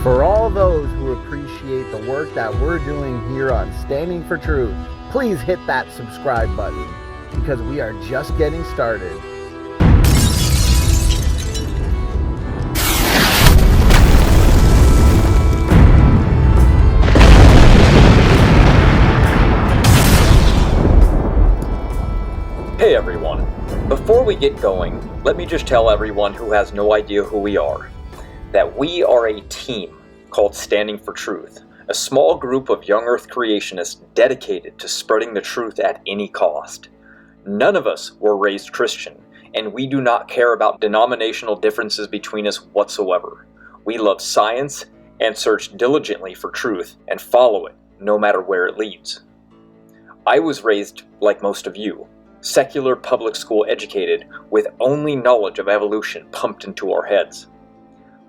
For all those who appreciate the work that we're doing here on Standing for Truth, please hit that subscribe button because we are just getting started. Hey everyone, before we get going, let me just tell everyone who has no idea who we are, that we are a team called Standing for Truth, a small group of young earth creationists dedicated to spreading the truth at any cost. None of us were raised Christian, and we do not care about denominational differences between us whatsoever. We love science and search diligently for truth and follow it, no matter where it leads. I was raised like most of you, secular public school educated with only knowledge of evolution pumped into our heads.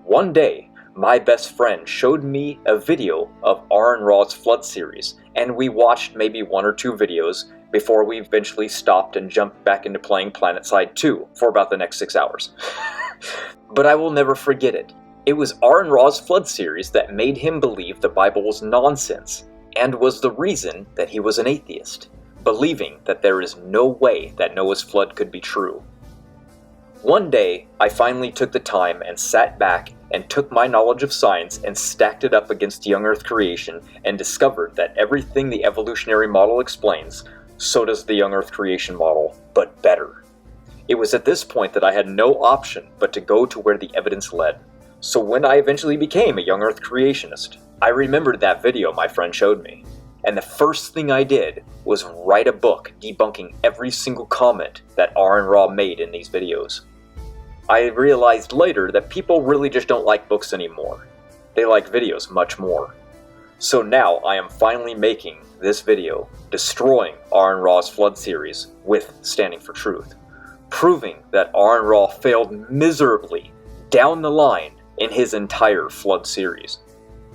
One day, my best friend showed me a video of Aron Ra's flood series, and we watched maybe one or two videos before we eventually stopped and jumped back into playing PlanetSide 2 for about the next 6 hours. But I will never forget it. It was Aron Ra's flood series that made him believe the Bible was nonsense, and was the reason that he was an atheist, believing that there is no way that Noah's flood could be true. One day, I finally took the time and sat back and took my knowledge of science and stacked it up against young earth creation and discovered that everything the evolutionary model explains, so does the young earth creation model, but better. It was at this point that I had no option but to go to where the evidence led. So when I eventually became a young earth creationist, I remembered that video my friend showed me. And the first thing I did was write a book debunking every single comment that Aron Ra made in these videos. I realized later that people really just don't like books anymore. They like videos much more. So now I am finally making this video, destroying Aron Ra's flood series with Standing for Truth, proving that Aron Ra failed miserably down the line in his entire flood series.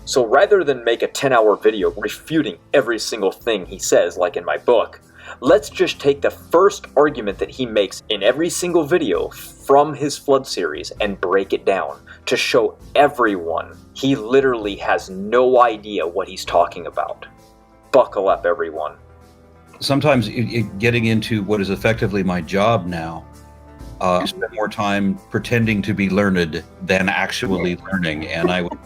So rather than make a 10-hour video refuting every single thing he says like in my book, let's just take the first argument that he makes in every single video from his flood series and break it down to show everyone he literally has no idea what he's talking about. Buckle up, everyone. Sometimes getting into what is effectively my job now, I spend more time pretending to be learned than actually learning, and I would.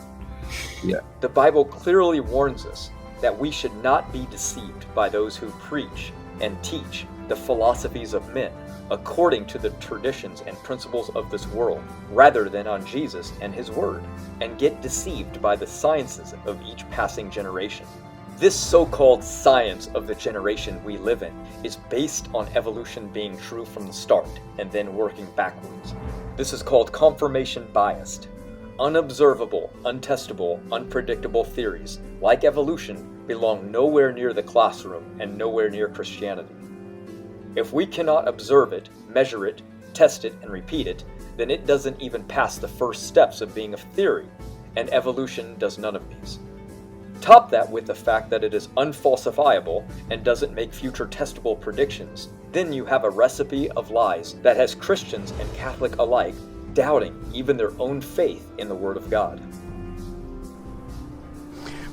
Yeah. The Bible clearly warns us that we should not be deceived by those who preach and teach the philosophies of men according to the traditions and principles of this world, rather than on Jesus and His Word, and get deceived by the sciences of each passing generation. This so-called science of the generation we live in is based on evolution being true from the start and then working backwards. This is called confirmation biased. Unobservable, untestable, unpredictable theories, like evolution, belong nowhere near the classroom and nowhere near Christianity. If we cannot observe it, measure it, test it, and repeat it, then it doesn't even pass the first steps of being a theory, and evolution does none of these. Top that with the fact that it is unfalsifiable and doesn't make future testable predictions, then you have a recipe of lies that has Christians and Catholic alike doubting even their own faith in the Word of God.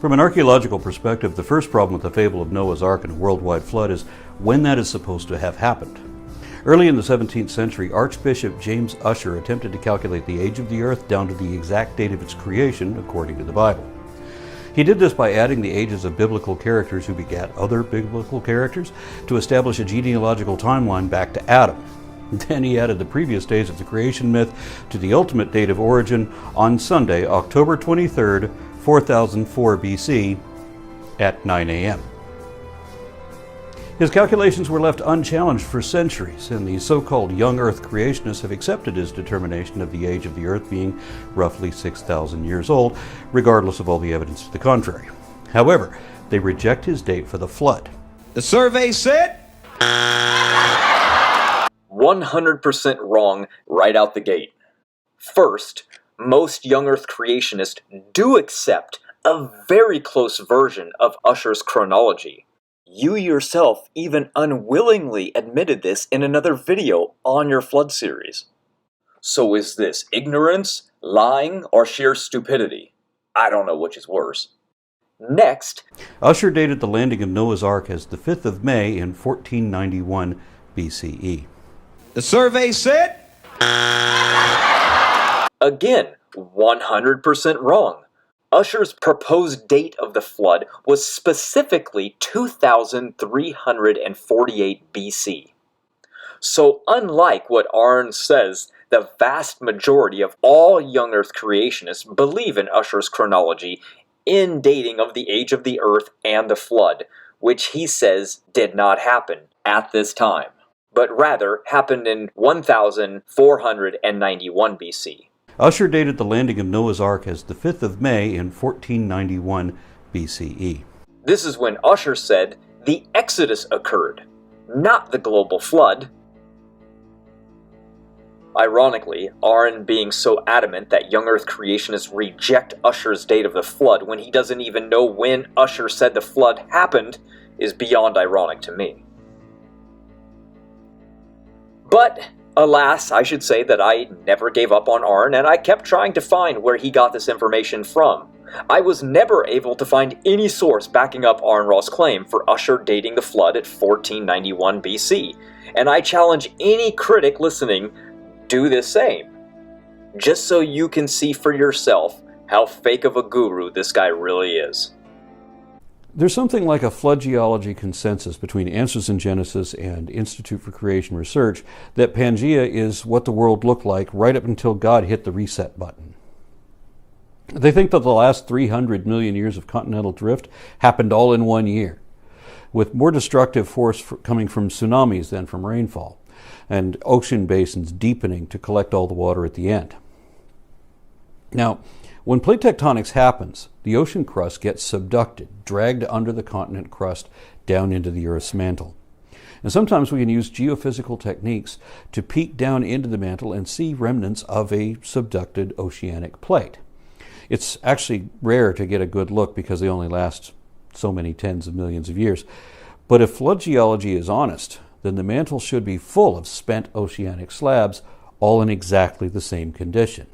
From an archaeological perspective, the first problem with the fable of Noah's Ark and a worldwide flood is when that is supposed to have happened. Early in the 17th century, Archbishop James Ussher attempted to calculate the age of the earth down to the exact date of its creation, according to the Bible. He did this by adding the ages of biblical characters who begat other biblical characters to establish a genealogical timeline back to Adam. Then he added the previous days of the creation myth to the ultimate date of origin on Sunday, October 23rd, 4004 BC at 9 a.m. His calculations were left unchallenged for centuries, and the so-called young Earth creationists have accepted his determination of the age of the Earth being roughly 6,000 years old, regardless of all the evidence to the contrary. However, they reject his date for the flood. The survey said 100% wrong right out the gate. First, most young Earth creationists do accept a very close version of Ussher's chronology. You yourself even unwillingly admitted this in another video on your flood series. So is this ignorance, lying, or sheer stupidity? I don't know which is worse. Next, Usher dated the landing of Noah's Ark as the 5th of May in 1491 BCE. The survey said. again, 100% wrong. Usher's proposed date of the flood was specifically 2348 BC. So unlike what Aron says, the vast majority of all young Earth creationists believe in Usher's chronology in dating of the age of the Earth and the flood, which he says did not happen at this time, but rather happened in 1491 BC. Usher dated the landing of Noah's Ark as the 5th of May in 1491 BCE. This is when Usher said the Exodus occurred, not the global flood. Ironically, Aron being so adamant that young Earth creationists reject Usher's date of the flood when he doesn't even know when Usher said the flood happened is beyond ironic to me. But alas, I should say that I never gave up on Aron, and I kept trying to find where he got this information from. I was never able to find any source backing up Aron Ra's claim for Usher dating the flood at 1491 BC, and I challenge any critic listening, do the same. Just so you can see for yourself how fake of a guru this guy really is. There's something like a flood geology consensus between Answers in Genesis and Institute for Creation Research that Pangea is what the world looked like right up until God hit the reset button. They think that the last 300 million years of continental drift happened all in 1 year, with more destructive force coming from tsunamis than from rainfall, and ocean basins deepening to collect all the water at the end. Now, when plate tectonics happens, the ocean crust gets subducted, dragged under the continent crust down into the Earth's mantle. And sometimes we can use geophysical techniques to peek down into the mantle and see remnants of a subducted oceanic plate. It's actually rare to get a good look because they only last so many tens of millions of years. But if flood geology is honest, then the mantle should be full of spent oceanic slabs, all in exactly the same condition.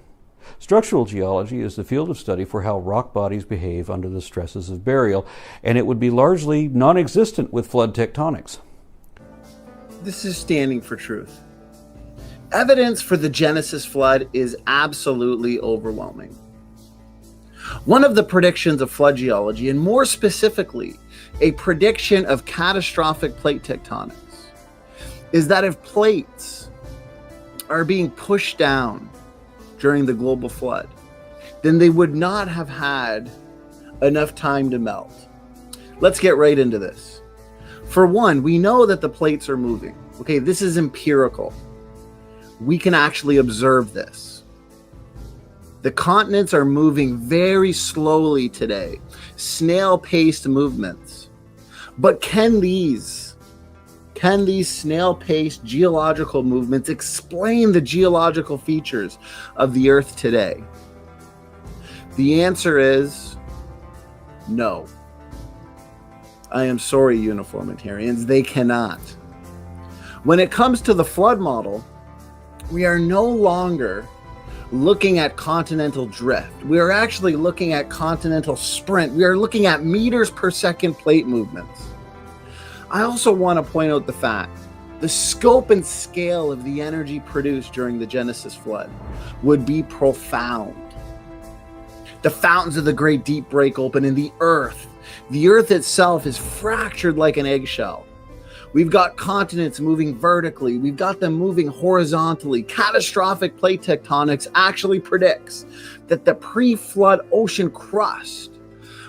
Structural geology is the field of study for how rock bodies behave under the stresses of burial, and it would be largely non-existent with flood tectonics. This is standing for truth. Evidence for the Genesis flood is absolutely overwhelming. One of the predictions of flood geology, and more specifically, a prediction of catastrophic plate tectonics, is that if plates are being pushed down during the global flood, then they would not have had enough time to melt. Let's get right into this. For one, we know that the plates are moving. Okay, this is empirical. We can actually observe this. The continents are moving very slowly today, snail-paced movements. But can these snail-paced geological movements explain the geological features of the Earth today? The answer is no. I am sorry, uniformitarians, they cannot. When it comes to the flood model, we are no longer looking at continental drift. We are actually looking at continental sprint. We are looking at meters per second plate movements. I also want to point out the fact, the scope and scale of the energy produced during the Genesis flood would be profound. The fountains of the great deep break open, and the earth itself is fractured like an eggshell. We've got continents moving vertically. We've got them moving horizontally. Catastrophic plate tectonics actually predicts that the pre-flood ocean crust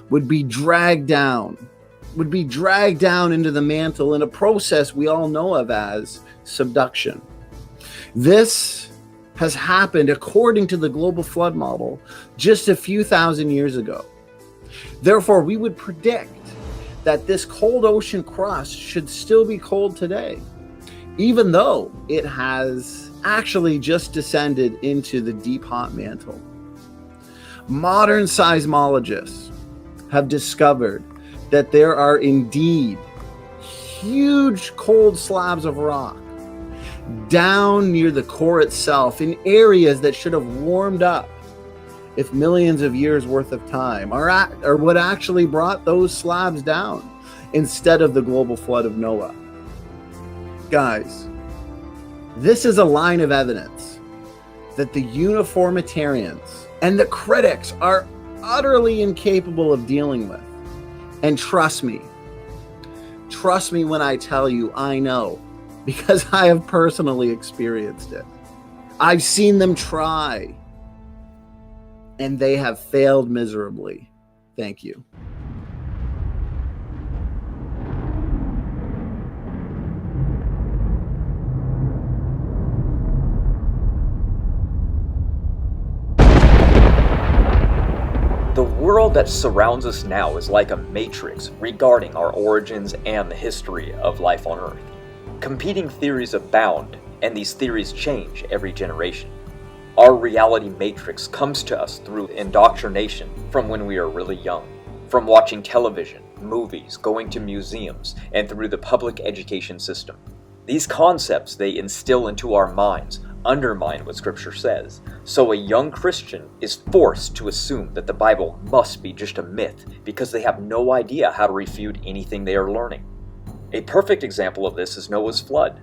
would be dragged down into the mantle in a process we all know of as subduction. This has happened according to the global flood model just a few thousand years ago. Therefore, we would predict that this cold ocean crust should still be cold today, even though it has actually just descended into the deep hot mantle. Modern seismologists have discovered that there are indeed huge cold slabs of rock down near the core itself in areas that should have warmed up if millions of years worth of time are what actually brought those slabs down instead of the global flood of Noah. Guys, this is a line of evidence that the uniformitarians and the critics are utterly incapable of dealing with. And trust me when I tell you I know, because I have personally experienced it. I've seen them try, and they have failed miserably. Thank you. The world that surrounds us now is like a matrix regarding our origins and the history of life on Earth. Competing theories abound, and these theories change every generation. Our reality matrix comes to us through indoctrination from when we are really young, from watching television, movies, going to museums, and through the public education system. These concepts they instill into our minds undermine what Scripture says, so a young Christian is forced to assume that the Bible must be just a myth because they have no idea how to refute anything they are learning. A perfect example of this is Noah's flood,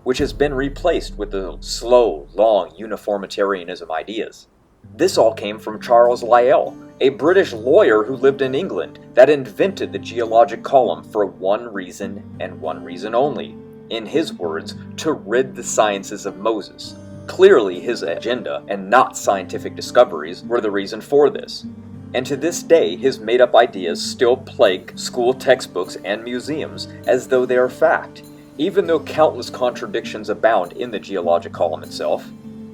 which has been replaced with the slow, long uniformitarianism ideas. This all came from Charles Lyell, a British lawyer who lived in England that invented the geologic column for one reason and one reason only. In his words, to rid the sciences of Moses. Clearly his agenda and not scientific discoveries were the reason for this. And to this day, his made-up ideas still plague school textbooks and museums as though they are fact, even though countless contradictions abound in the geologic column itself.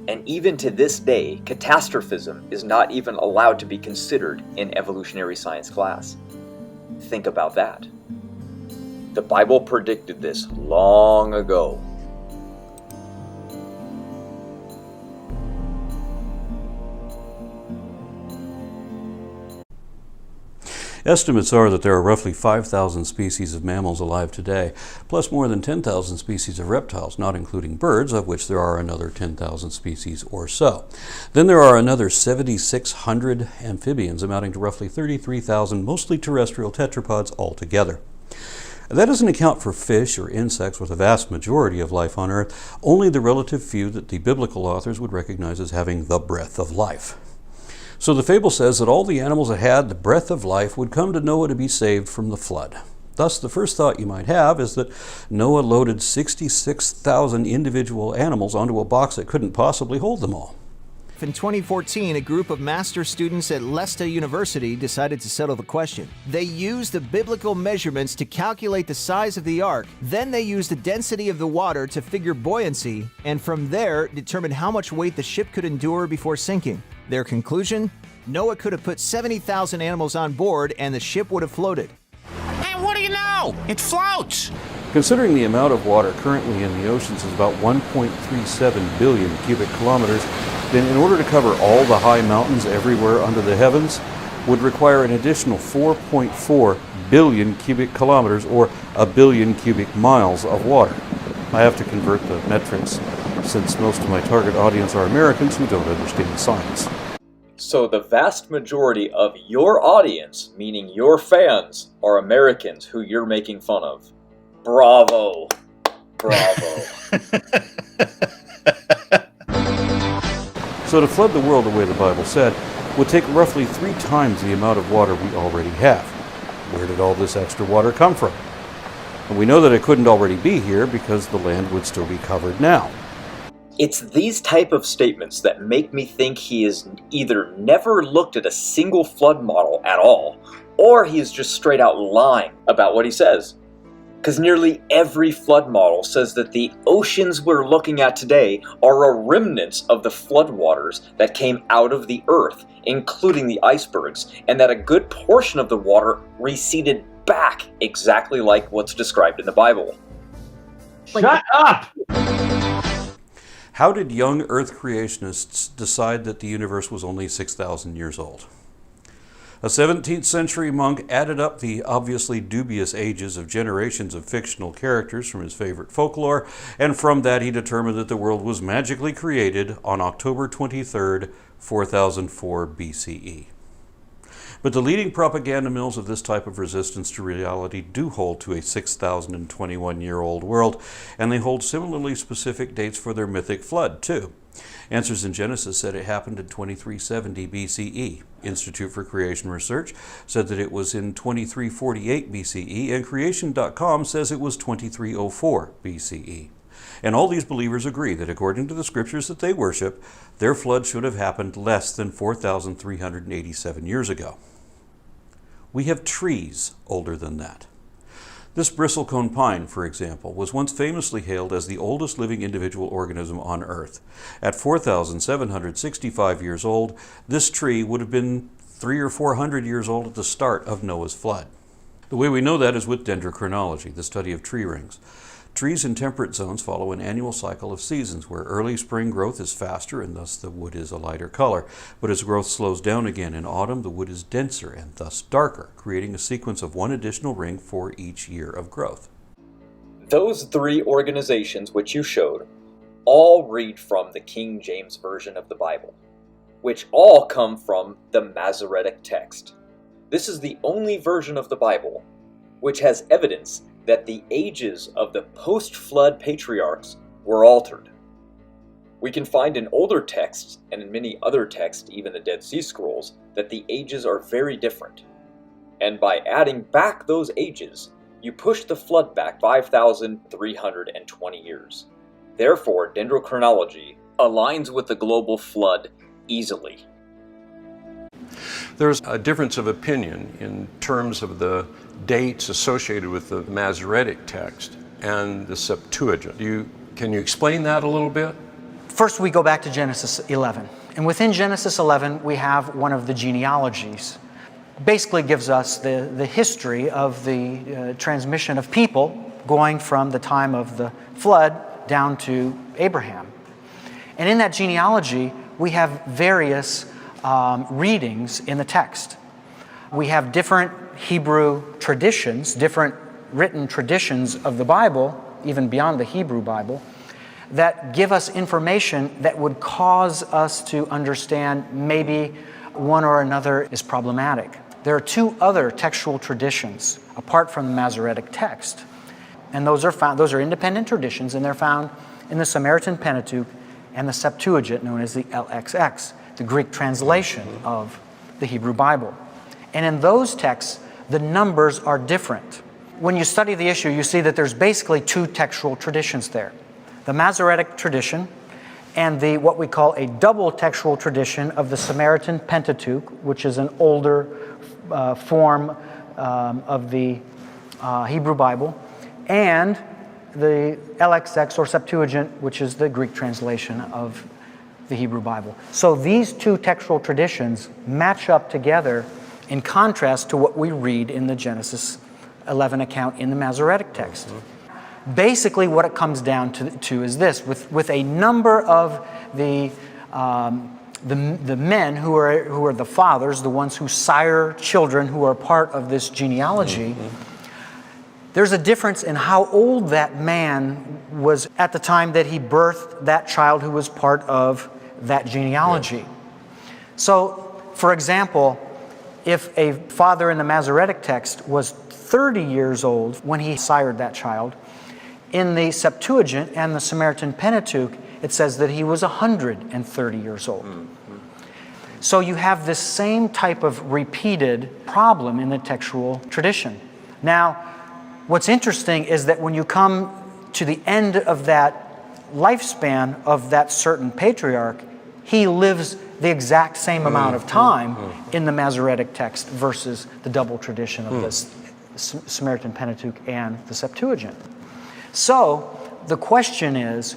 And even to this day, catastrophism is not even allowed to be considered in evolutionary science class. Think about that. The Bible predicted this long ago. Estimates are that there are roughly 5,000 species of mammals alive today, plus more than 10,000 species of reptiles, not including birds, of which there are another 10,000 species or so. Then there are another 7,600 amphibians, amounting to roughly 33,000, mostly terrestrial tetrapods altogether. That doesn't account for fish or insects with a vast majority of life on Earth, only the relative few that the biblical authors would recognize as having the breath of life. So the fable says that all the animals that had the breath of life would come to Noah to be saved from the flood. Thus, the first thought you might have is that Noah loaded 66,000 individual animals onto a box that couldn't possibly hold them all. In 2014, a group of master students at Leicester University decided to settle the question. They used the biblical measurements to calculate the size of the ark. Then they used the density of the water to figure buoyancy, and from there determined how much weight the ship could endure before sinking. Their conclusion? Noah could have put 70,000 animals on board and the ship would have floated. And what do you know? It floats. Considering the amount of water currently in the oceans is about 1.37 billion cubic kilometers, then in order to cover all the high mountains everywhere under the heavens, would require an additional 4.4 billion cubic kilometers, or a billion cubic miles of water. I have to convert the metrics, since most of my target audience are Americans who don't understand science. So the vast majority of your audience, meaning your fans, are Americans who you're making fun of. Bravo. Bravo. So to flood the world the way the Bible said would take roughly 3 times the amount of water we already have. Where did all this extra water come from? And we know that it couldn't already be here because the land would still be covered now. It's these type of statements that make me think he has either never looked at a single flood model at all, or he is just straight out lying about what he says. Because nearly every flood model says that the oceans we're looking at today are a remnant of the floodwaters that came out of the earth, including the icebergs, and that a good portion of the water receded back exactly like what's described in the Bible. Shut up! How did young Earth creationists decide that the universe was only 6,000 years old? A 17th century monk added up the obviously dubious ages of generations of fictional characters from his favorite folklore, and from that he determined that the world was magically created on October 23rd, 4004 BCE. But the leading propaganda mills of this type of resistance to reality do hold to a 6,021-year-old world, and they hold similarly specific dates for their mythic flood, too. Answers in Genesis said it happened in 2370 BCE. Institute for Creation Research said that it was in 2348 BCE, and Creation.com says it was 2304 BCE. And all these believers agree that according to the scriptures that they worship, their flood should have happened less than 4,387 years ago. We have trees older than that. This bristlecone pine, for example, was once famously hailed as the oldest living individual organism on Earth. At 4,765 years old, this tree would have been 300 or 400 years old at the start of Noah's flood. The way we know that is with dendrochronology, the study of tree rings. Trees in temperate zones follow an annual cycle of seasons where early spring growth is faster and thus the wood is a lighter color. But as growth slows down again in autumn, the wood is denser and thus darker, creating a sequence of one additional ring for each year of growth. Those three organizations which you showed all read from the King James Version of the Bible, which all come from the Masoretic text. This is the only version of the Bible which has evidence that the ages of the post-flood patriarchs were altered. We can find in older texts, and in many other texts, even the Dead Sea Scrolls, that the ages are very different. And by adding back those ages, you push the flood back 5,320 years. Therefore, dendrochronology aligns with the global flood easily. There's a difference of opinion in terms of the dates associated with the Masoretic text and the Septuagint. Can you explain that a little bit? First, we go back to Genesis 11. And within Genesis 11, we have one of the genealogies. Basically gives us the history of the transmission of people going from the time of the flood down to Abraham. And in that genealogy, we have various readings in the text. We have different Hebrew traditions, different written traditions of the Bible, even beyond the Hebrew Bible, that give us information that would cause us to understand maybe one or another is problematic. There are two other textual traditions apart from the Masoretic text, and those are independent traditions, and they're found in the Samaritan Pentateuch and the Septuagint, known as the LXX, the Greek translation of the Hebrew Bible. And in those texts, the numbers are different. When you study the issue, you see that there's basically two textual traditions there. The Masoretic tradition and what we call a double textual tradition of the Samaritan Pentateuch, which is an older form of the Hebrew Bible, and the LXX or Septuagint, which is the Greek translation of the Hebrew Bible. So these two textual traditions match up together in contrast to what we read in the Genesis 11 account in the Masoretic text. Basically what it comes down to is this, with a number of the men who are the fathers, the ones who sire children who are part of this genealogy, there's a difference in how old that man was at the time that he birthed that child who was part of that genealogy. So, for example, if a father in the Masoretic text was 30 years old when he sired that child, in the Septuagint and the Samaritan Pentateuch, it says that he was 130 years old. So you have this same type of repeated problem in the textual tradition. Now, what's interesting is that when you come to the end of that lifespan of that certain patriarch, he lives the exact same amount of time in the Masoretic text versus the double tradition of the Samaritan Pentateuch and the Septuagint. So the question is,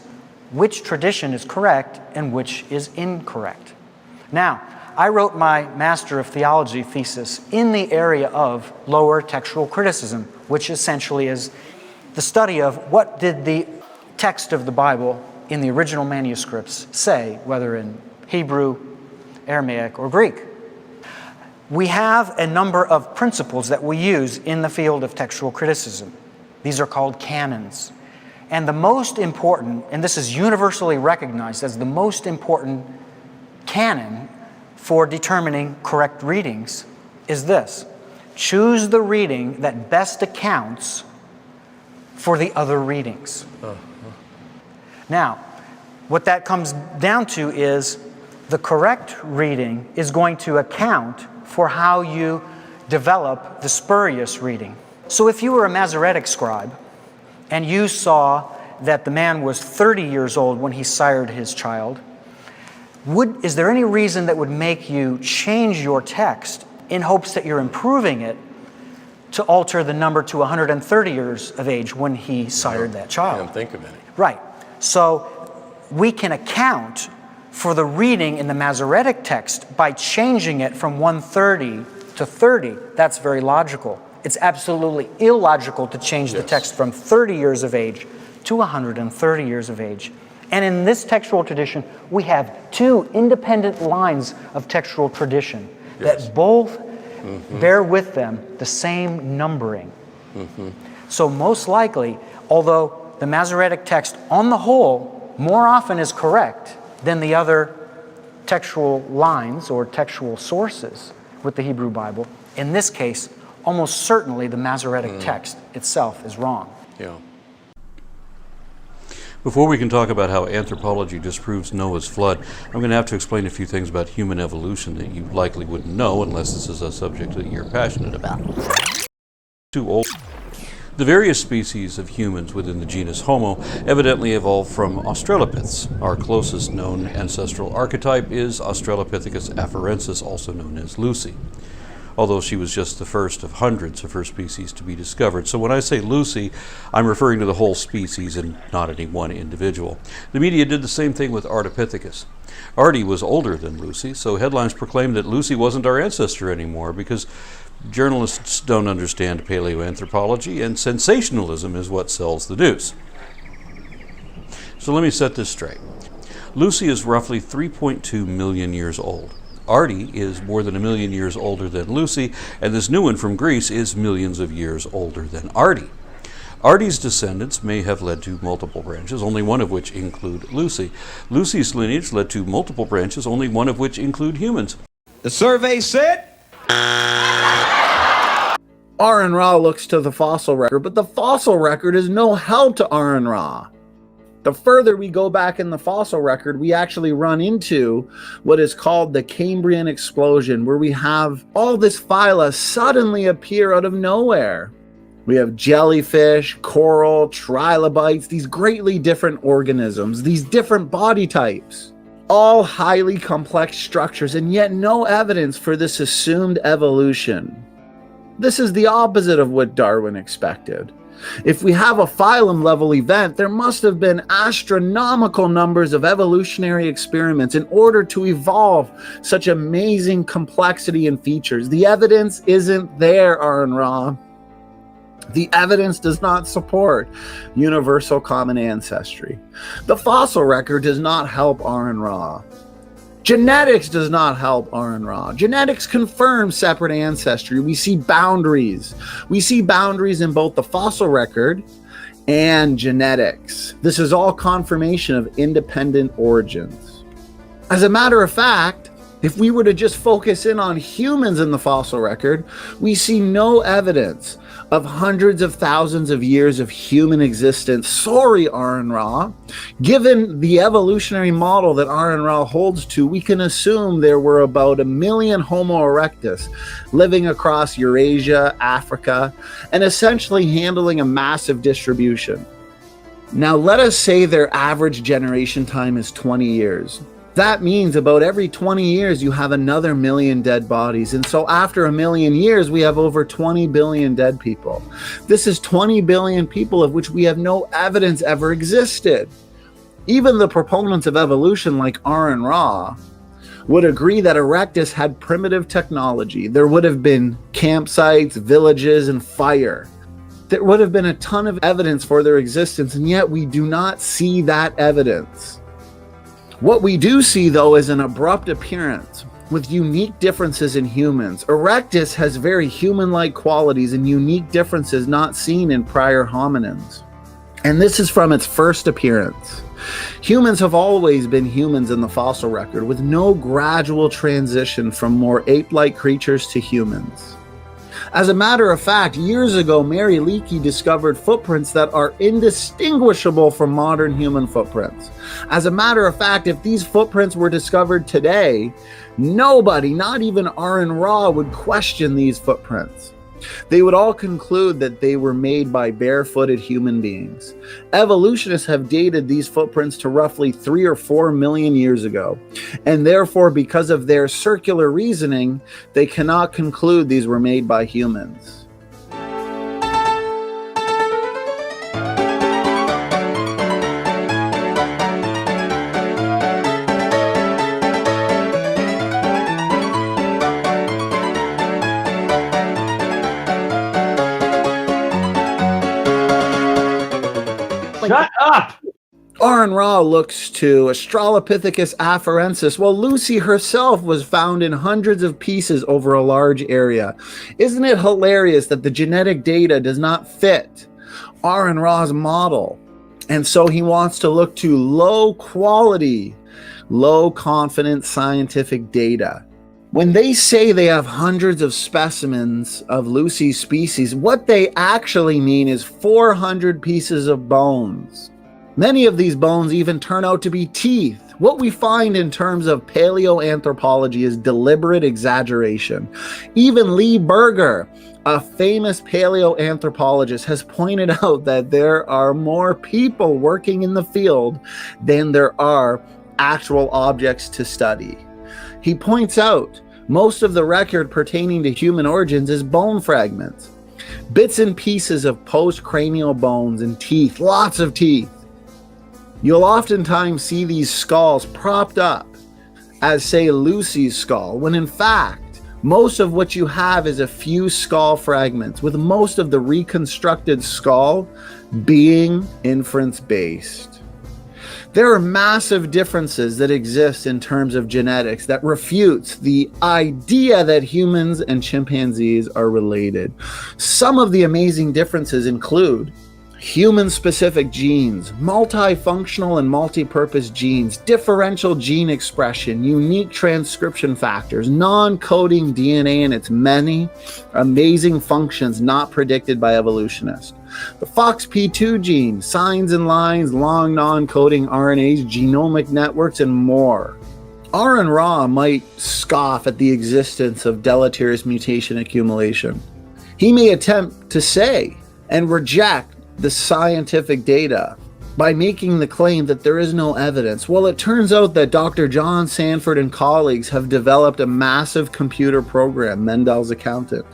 which tradition is correct and which is incorrect? Now, I wrote my Master of Theology thesis in the area of lower textual criticism, which essentially is the study of what did the text of the Bible in the original manuscripts say, whether in Hebrew, Aramaic, or Greek. We have a number of principles that we use in the field of textual criticism. These are called canons. And the most important, and this is universally recognized as the most important canon for determining correct readings is this: choose the reading that best accounts for the other readings. Now, what that comes down to is the correct reading is going to account for how you develop the spurious reading. So if you were a Masoretic scribe and you saw that the man was 30 years old when he sired his child, is there any reason that would make you change your text in hopes that you're improving it to alter the number to 130 years of age when he sired that child? I can't think of any. Right. So we can account for the reading in the Masoretic text by changing it from 130 to 30. That's very logical. It's absolutely illogical to change the text from 30 years of age to 130 years of age. And in this textual tradition, we have two independent lines of textual tradition that both bear with them the same numbering. So most likely, although the Masoretic text on the whole more often is correct than the other textual lines or textual sources with the Hebrew Bible, in this case, almost certainly the Masoretic text itself is wrong. Yeah. Before we can talk about how anthropology disproves Noah's flood, I'm going to have to explain a few things about human evolution that you likely wouldn't know unless this is a subject that you're passionate about. Too old. The various species of humans within the genus Homo evidently evolved from Australopiths. Our closest known ancestral archetype is Australopithecus afarensis, also known as Lucy, although she was just the first of hundreds of her species to be discovered. So when I say Lucy, I'm referring to the whole species and not any one individual. The media did the same thing with Ardipithecus. Artie was older than Lucy, so headlines proclaimed that Lucy wasn't our ancestor anymore because journalists don't understand paleoanthropology and sensationalism is what sells the news. So let me set this straight. Lucy is roughly 3.2 million years old. Artie is more than 1 million years older than Lucy, and this new one from Greece is millions of years older than Artie. Artie's descendants may have led to multiple branches, only one of which include Lucy. Lucy's lineage led to multiple branches, only one of which include humans. The survey said Aron Ra looks to the fossil record, but the fossil record is no help to Aron Ra. The further we go back in the fossil record, we actually run into what is called the Cambrian explosion, where we have all this phyla suddenly appear out of nowhere. We have jellyfish, coral, trilobites, these greatly different organisms, these different body types, all highly complex structures, and yet no evidence for this assumed evolution. This is the opposite of what Darwin expected. If we have a phylum level event, there must have been astronomical numbers of evolutionary experiments in order to evolve such amazing complexity and features. The evidence isn't there, Aron Ra. The evidence does not support universal common ancestry. The fossil record does not help Aron Ra. Genetics does not help Aron Ra. Genetics confirms separate ancestry. We see boundaries. We see boundaries in both the fossil record and genetics. This is all confirmation of independent origins. As a matter of fact, if we were to just focus in on humans in the fossil record, we see no evidence of hundreds of thousands of years of human existence. Sorry, Aron Ra. Given the evolutionary model that Aron Ra holds to, we can assume there were about 1 million Homo erectus living across Eurasia, Africa, and essentially handling a massive distribution. Now, let us say their average generation time is 20 years. That means about every 20 years you have another 1 million dead bodies. And so after 1 million years, we have over 20 billion dead people. This is 20 billion people of which we have no evidence ever existed. Even the proponents of evolution like Aron Ra would agree that Erectus had primitive technology. There would have been campsites, villages, and fire. There would have been a ton of evidence for their existence, and yet we do not see that evidence. What we do see, though, is an abrupt appearance with unique differences in humans. Erectus has very human-like qualities and unique differences not seen in prior hominins. And this is from its first appearance. Humans have always been humans in the fossil record, with no gradual transition from more ape-like creatures to humans. As a matter of fact, years ago, Mary Leakey discovered footprints that are indistinguishable from modern human footprints. As a matter of fact, if these footprints were discovered today, nobody, not even Aron Ra, would question these footprints. They would all conclude that they were made by barefooted human beings. Evolutionists have dated these footprints to roughly 3 or 4 million years ago, and therefore, because of their circular reasoning, they cannot conclude these were made by humans. Shut up! Aron Ra looks to Australopithecus afarensis, while Lucy herself was found in hundreds of pieces over a large area. Isn't it hilarious that the genetic data does not fit Aron Ra's model? And so he wants to look to low quality, low confidence scientific data. When they say they have hundreds of specimens of Lucy's species, what they actually mean is 400 pieces of bones. Many of these bones even turn out to be teeth. What we find in terms of paleoanthropology is deliberate exaggeration. Even Lee Berger, a famous paleoanthropologist, has pointed out that there are more people working in the field than there are actual objects to study. He points out most of the record pertaining to human origins is bone fragments, bits and pieces of postcranial bones and teeth, lots of teeth. You'll oftentimes see these skulls propped up as, say, Lucy's skull, when in fact, most of what you have is a few skull fragments, with most of the reconstructed skull being inference-based. There are massive differences that exist in terms of genetics that refutes the idea that humans and chimpanzees are related. Some of the amazing differences include human-specific genes, multifunctional and multi-purpose genes, differential gene expression, unique transcription factors, non-coding DNA and its many amazing functions not predicted by evolutionists. The FOXP2 gene, signs and lines, long non-coding RNAs, genomic networks, and more. Aron Ra might scoff at the existence of deleterious mutation accumulation. He may attempt to say and reject the scientific data by making the claim that there is no evidence. Well, it turns out that Dr. John Sanford and colleagues have developed a massive computer program, Mendel's accountant.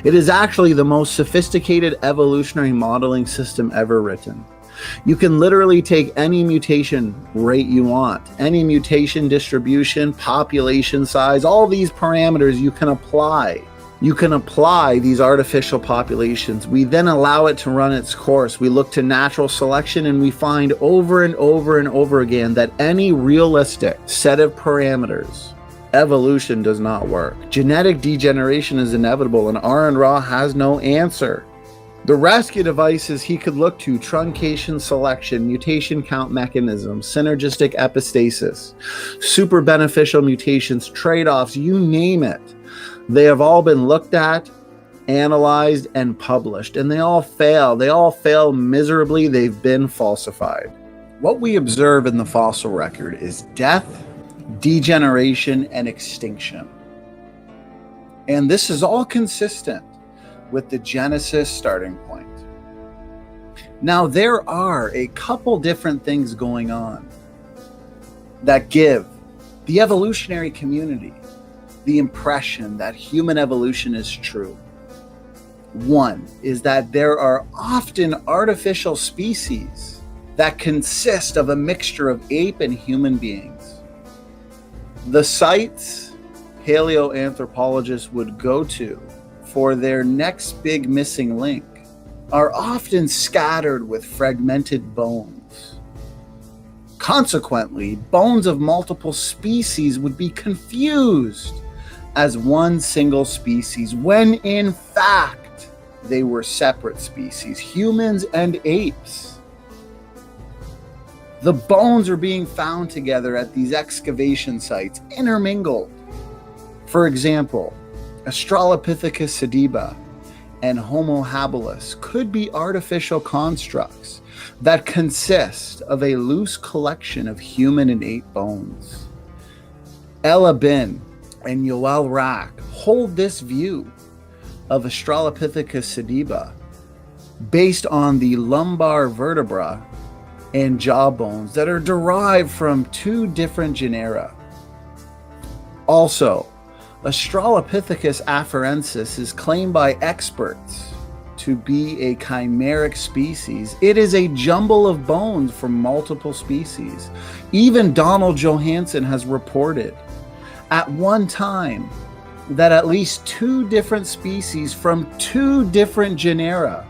It is actually the most sophisticated evolutionary modeling system ever written. You can literally take any mutation rate you want, any mutation distribution, population size, all these parameters you can apply. You can apply these artificial populations. We then allow it to run its course. We look to natural selection, and we find over and over and over again that any realistic set of parameters, evolution does not work. Genetic degeneration is inevitable, and Aron Ra has no answer. The rescue devices he could look to: truncation selection, mutation count mechanisms, synergistic epistasis, super beneficial mutations, trade-offs, you name it. They have all been looked at, analyzed, and published, and they all fail. They all fail miserably. They've been falsified. What we observe in the fossil record is death, degeneration, and extinction. And this is all consistent with the Genesis starting point. Now, there are a couple different things going on that give the evolutionary community the impression that human evolution is true. One is that there are often artificial species that consist of a mixture of ape and human beings. The sites paleoanthropologists would go to for their next big missing link are often scattered with fragmented bones. Consequently, bones of multiple species would be confused as one single species, when in fact they were separate species, humans and apes. The bones are being found together at these excavation sites, intermingled. For example, Australopithecus sediba and Homo habilis could be artificial constructs that consist of a loose collection of human and ape bones. Ella Bin and Yoel Rak hold this view of Australopithecus sediba based on the lumbar vertebra and jaw bones that are derived from two different genera. Also, Australopithecus afarensis is claimed by experts to be a chimeric species. It is a jumble of bones from multiple species. Even Donald Johanson has reported at one time that at least two different species from two different genera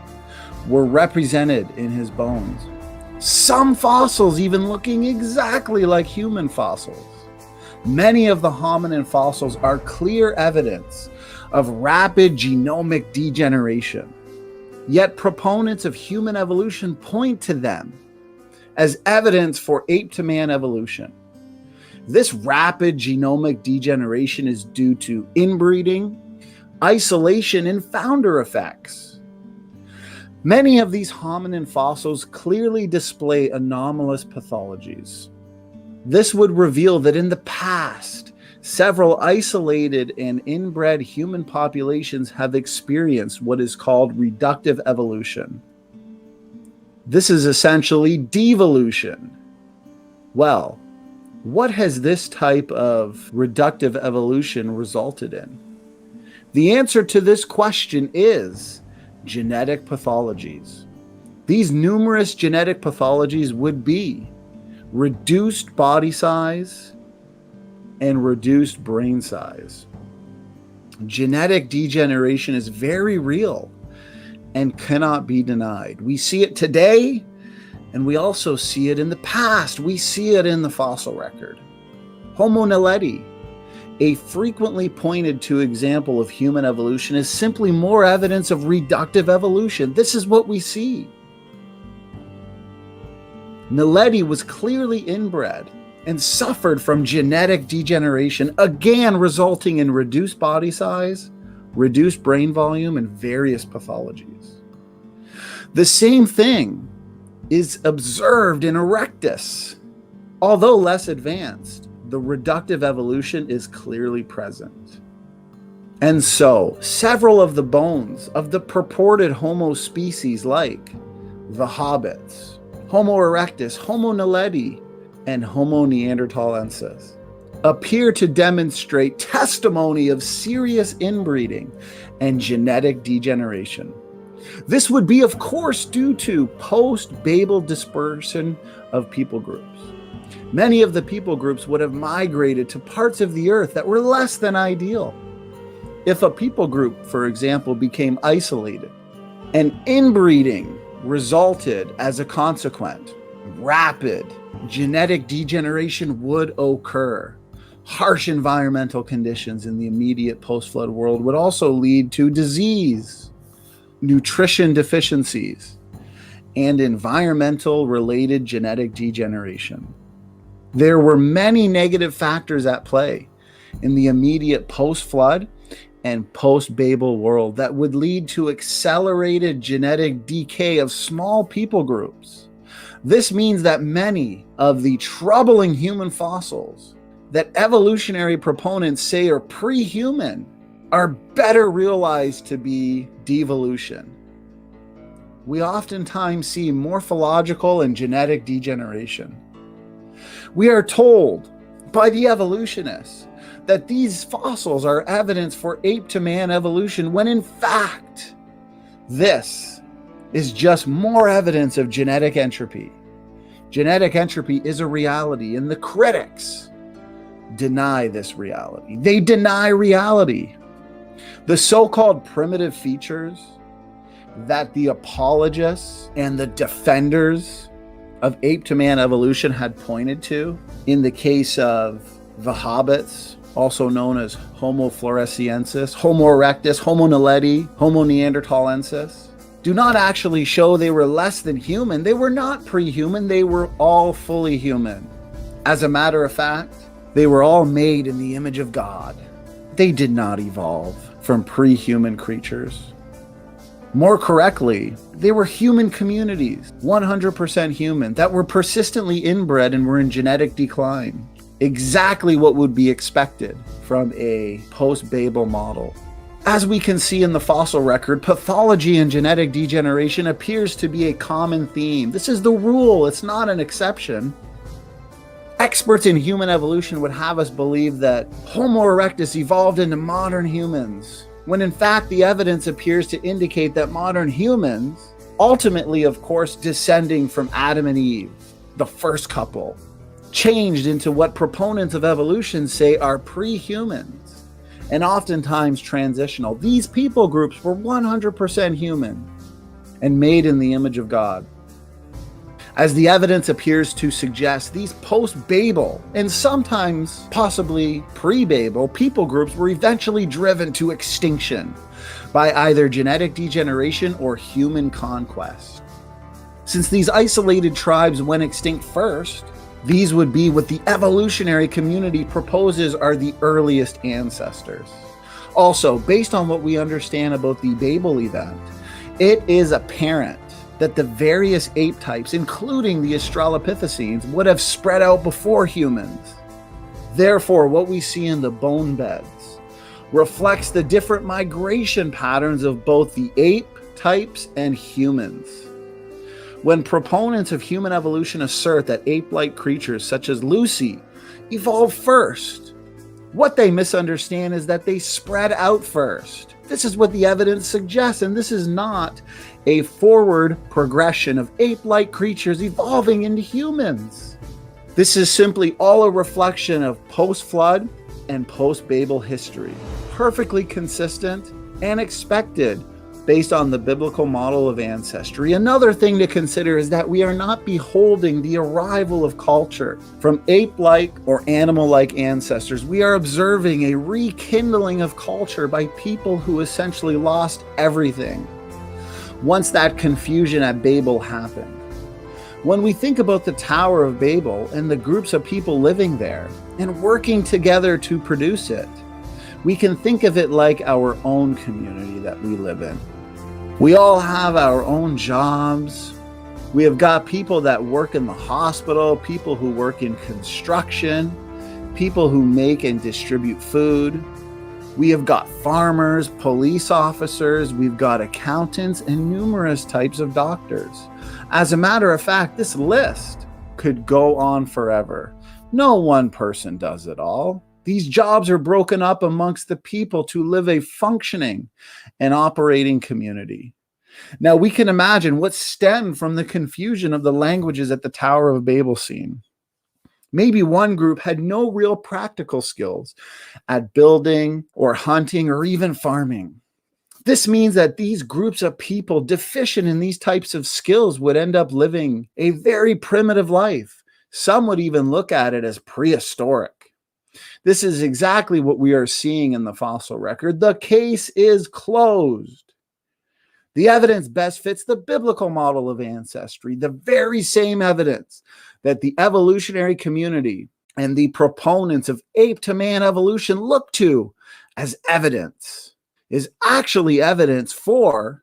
were represented in his bones. Some fossils even looking exactly like human fossils. Many of the hominin fossils are clear evidence of rapid genomic degeneration. Yet proponents of human evolution point to them as evidence for ape-to-man evolution. This rapid genomic degeneration is due to inbreeding, isolation, and founder effects. Many of these hominin fossils clearly display anomalous pathologies. This would reveal that in the past, several isolated and inbred human populations have experienced what is called reductive evolution. This is essentially devolution. Well, what has this type of reductive evolution resulted in? The answer to this question is genetic pathologies. These numerous genetic pathologies would be reduced body size and reduced brain size. Genetic degeneration is very real and cannot be denied. We see it today, and we also see it in the past. We see it in the fossil record. Homo naledi, a frequently pointed to example of human evolution, is simply more evidence of reductive evolution. This is what we see. Naledi was clearly inbred and suffered from genetic degeneration, again resulting in reduced body size, reduced brain volume, and various pathologies. The same thing is observed in Erectus. Although less advanced, the reductive evolution is clearly present. And so, several of the bones of the purported Homo species, like the hobbits, Homo erectus, Homo naledi, and Homo neanderthalensis, appear to demonstrate testimony of serious inbreeding and genetic degeneration. This would be, of course, due to post-Babel dispersion of people groups. Many of the people groups would have migrated to parts of the earth that were less than ideal. If a people group, for example, became isolated and inbreeding resulted as a consequence, rapid genetic degeneration would occur. Harsh environmental conditions in the immediate post-flood world would also lead to disease, nutrition deficiencies, and environmental related genetic degeneration. There were many negative factors at play in the immediate post-flood and post-Babel world that would lead to accelerated genetic decay of small people groups. This means that many of the troubling human fossils that evolutionary proponents say are pre-human are better realized to be devolution. We oftentimes see morphological and genetic degeneration. We are told by the evolutionists that these fossils are evidence for ape-to-man evolution, when in fact, this is just more evidence of genetic entropy. Genetic entropy is a reality, and the critics deny this reality. They deny reality. The so-called primitive features that the apologists and the defenders of ape-to-man evolution had pointed to, in the case of the hobbits, also known as Homo floresiensis, Homo erectus, Homo naledi, Homo neanderthalensis, do not actually show they were less than human. They were not pre-human. They were all fully human. As a matter of fact, they were all made in the image of God. They did not evolve from pre-human creatures. More correctly, they were human communities, 100% human, that were persistently inbred and were in genetic decline. Exactly what would be expected from a post-Babel model. As we can see in the fossil record, pathology and genetic degeneration appears to be a common theme. This is the rule, it's not an exception. Experts in human evolution would have us believe that Homo erectus evolved into modern humans, when in fact the evidence appears to indicate that modern humans, ultimately of course descending from Adam and Eve, the first couple, changed into what proponents of evolution say are pre-humans, and oftentimes transitional. These people groups were 100% human and made in the image of God. As the evidence appears to suggest, these post-Babel and sometimes possibly pre-Babel people groups were eventually driven to extinction by either genetic degeneration or human conquest. Since these isolated tribes went extinct first, these would be what the evolutionary community proposes are the earliest ancestors. Also, based on what we understand about the Babel event, it is apparent that the various ape types, including the Australopithecines, would have spread out before humans. Therefore, what we see in the bone beds reflects the different migration patterns of both the ape types and humans. When proponents of human evolution assert that ape-like creatures such as Lucy evolved first, what they misunderstand is that they spread out first. This is what the evidence suggests, and this is not a forward progression of ape-like creatures evolving into humans. This is simply all a reflection of post-flood and post-Babel history, perfectly consistent and expected based on the biblical model of ancestry. Another thing to consider is that we are not beholding the arrival of culture from ape-like or animal-like ancestors. We are observing a rekindling of culture by people who essentially lost everything once that confusion at Babel happened. When we think about the Tower of Babel and the groups of people living there and working together to produce it, we can think of it like our own community that we live in. We all have our own jobs. We have got people that work in the hospital, people who work in construction, people who make and distribute food. We have got farmers, police officers, we've got accountants, and numerous types of doctors. As a matter of fact, this list could go on forever. No one person does it all. These jobs are broken up amongst the people to live a functioning and operating community. Now we can imagine what stemmed from the confusion of the languages at the Tower of Babel scene. Maybe one group had no real practical skills at building or hunting or even farming. This means that these groups of people deficient in these types of skills would end up living a very primitive life. Some would even look at it as prehistoric. This is exactly what we are seeing in the fossil record. The case is closed. The evidence best fits the biblical model of ancestry, the very same evidence that the evolutionary community and the proponents of ape-to-man evolution look to as evidence is actually evidence for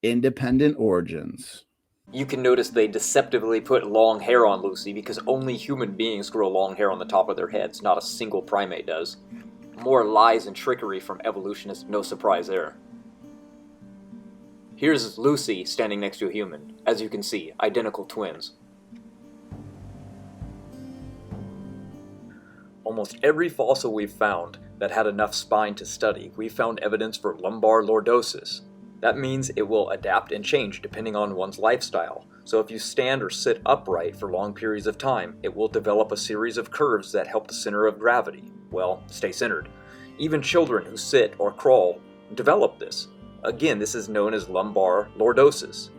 independent origins. You can notice they deceptively put long hair on Lucy because only human beings grow long hair on the top of their heads, not a single primate does. More lies and trickery from evolutionists, no surprise there. Here's Lucy standing next to a human. As you can see, identical twins. Almost every fossil we've found that had enough spine to study, we found evidence for lumbar lordosis. That means it will adapt and change depending on one's lifestyle. So if you stand or sit upright for long periods of time, it will develop a series of curves that help the center of gravity, well, stay centered. Even children who sit or crawl develop this. Again, this is known as lumbar lordosis.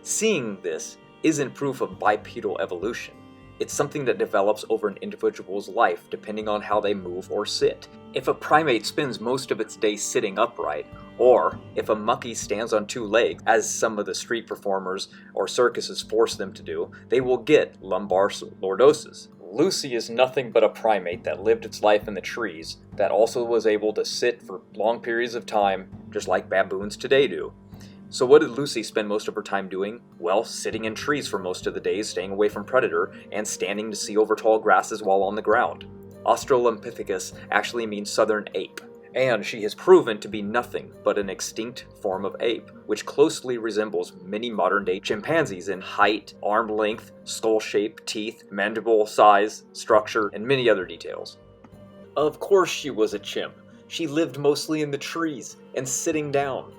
Seeing this isn't proof of bipedal evolution. It's something that develops over an individual's life depending on how they move or sit. If a primate spends most of its day sitting upright, Or, if a monkey stands on two legs, as some of the street performers or circuses force them to do, they will get lumbar lordosis. Lucy is nothing but a primate that lived its life in the trees, that also was able to sit for long periods of time, just like baboons today do. So what did Lucy spend most of her time doing? Well, sitting in trees for most of the days, staying away from predator, and standing to see over tall grasses while on the ground. Australopithecus actually means southern ape, and she has proven to be nothing but an extinct form of ape, which closely resembles many modern-day chimpanzees in height, arm length, skull shape, teeth, mandible size, structure, and many other details. Of course she was a chimp. She lived mostly in the trees and sitting down.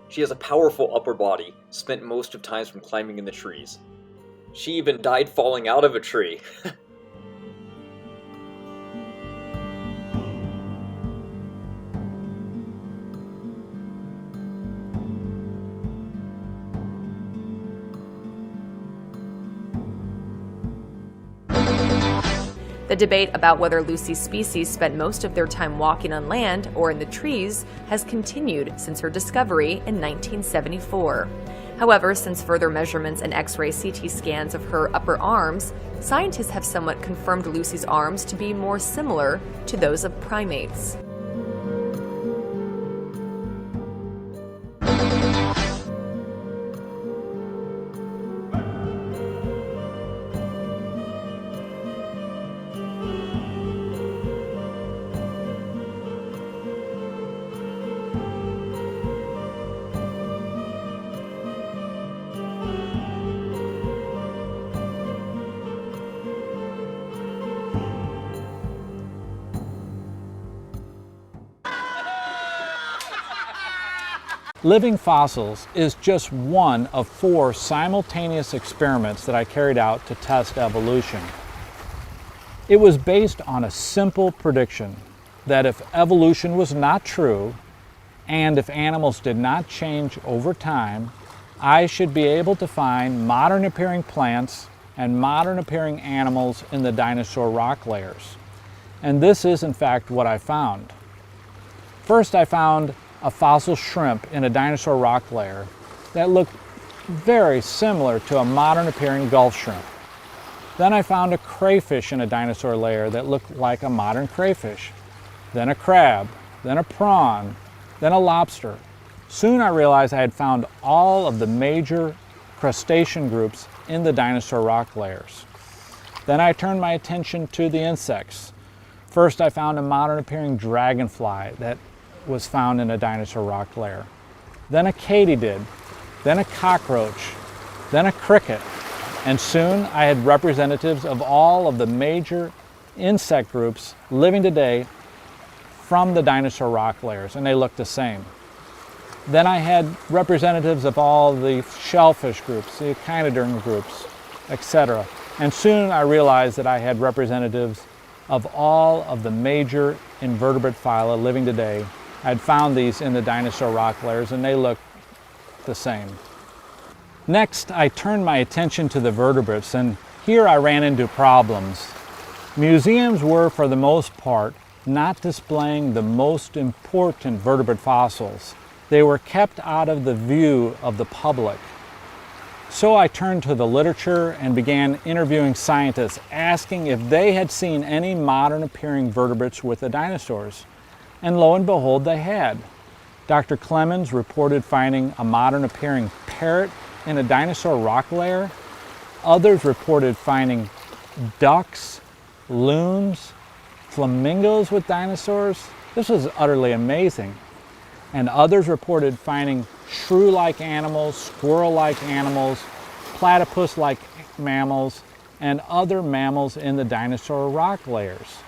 She has a powerful upper body, spent most of times from climbing in the trees. She even died falling out of a tree. The debate about whether Lucy's species spent most of their time walking on land or in the trees has continued since her discovery in 1974. However, since further measurements and X-ray CT scans of her upper arms, scientists have somewhat confirmed Lucy's arms to be more similar to those of primates. Living fossils is just one of 4 simultaneous experiments that I carried out to test evolution. It was based on a simple prediction that if evolution was not true, and if animals did not change over time, I should be able to find modern appearing plants and modern appearing animals in the dinosaur rock layers. And this is in fact what I found. First, I found a fossil shrimp in a dinosaur rock layer that looked very similar to a modern appearing Gulf shrimp. Then I found a crayfish in a dinosaur layer that looked like a modern crayfish. Then a crab, then a prawn, then a lobster. Soon I realized I had found all of the major crustacean groups in the dinosaur rock layers. Then I turned my attention to the insects. First I found a modern appearing dragonfly that was found in a dinosaur rock layer. Then a katydid, then a cockroach, then a cricket, and soon I had representatives of all of the major insect groups living today from the dinosaur rock layers, and they looked the same. Then I had representatives of all the shellfish groups, the echinoderm groups, etc. And soon I realized that I had representatives of all of the major invertebrate phyla living today. I'd found these in the dinosaur rock layers and they looked the same. Next, I turned my attention to the vertebrates, and here I ran into problems. Museums were, for the most part, not displaying the most important vertebrate fossils. They were kept out of the view of the public. So I turned to the literature and began interviewing scientists, asking if they had seen any modern appearing vertebrates with the dinosaurs. And lo and behold, they had. Dr. Clemens reported finding a modern appearing parrot in a dinosaur rock layer. Others reported finding ducks, loons, flamingos with dinosaurs. This was utterly amazing. And others reported finding shrew-like animals, squirrel-like animals, platypus-like mammals, and other mammals in the dinosaur rock layers.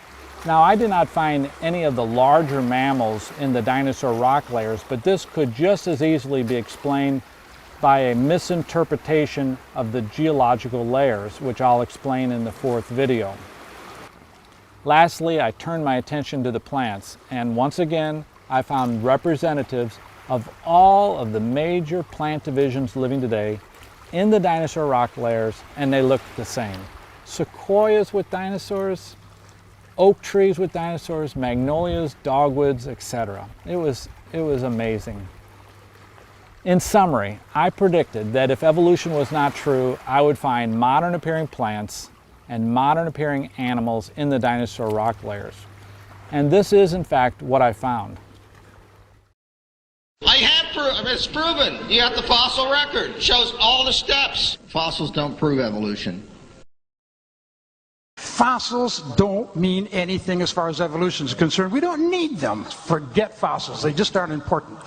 Now, I did not find any of the larger mammals in the dinosaur rock layers, but this could just as easily be explained by a misinterpretation of the geological layers, which I'll explain in the 4th video. Lastly, I turned my attention to the plants, and once again, I found representatives of all of the major plant divisions living today in the dinosaur rock layers, and they looked the same. Sequoias with dinosaurs, oak trees with dinosaurs, magnolias, dogwoods, etc. It was It was amazing. In summary, I predicted that if evolution was not true, I would find modern appearing plants and modern appearing animals in the dinosaur rock layers. And this is in fact what I found. It's proven. You got the fossil record. It shows all the steps. Fossils don't prove evolution. Fossils don't mean anything as far as evolution is concerned. We don't need them. Forget fossils. They just aren't important.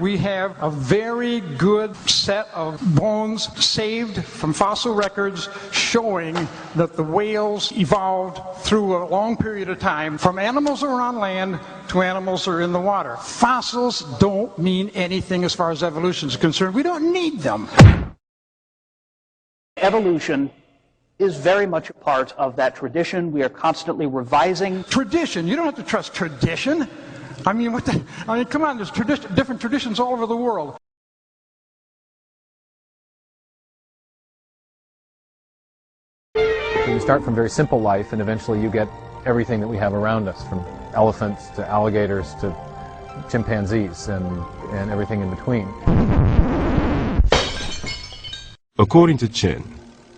We have a very good set of bones saved from fossil records showing that the whales evolved through a long period of time from animals that were on land to animals that are in the water. Fossils don't mean anything as far as evolution is concerned. We don't need them. Evolution is very much a part of that tradition. We are constantly revising. Tradition? You don't have to trust tradition. I mean, come on, there's different traditions all over the world. You start from very simple life, and eventually you get everything that we have around us, from elephants to alligators to chimpanzees and everything in between. According to Chen,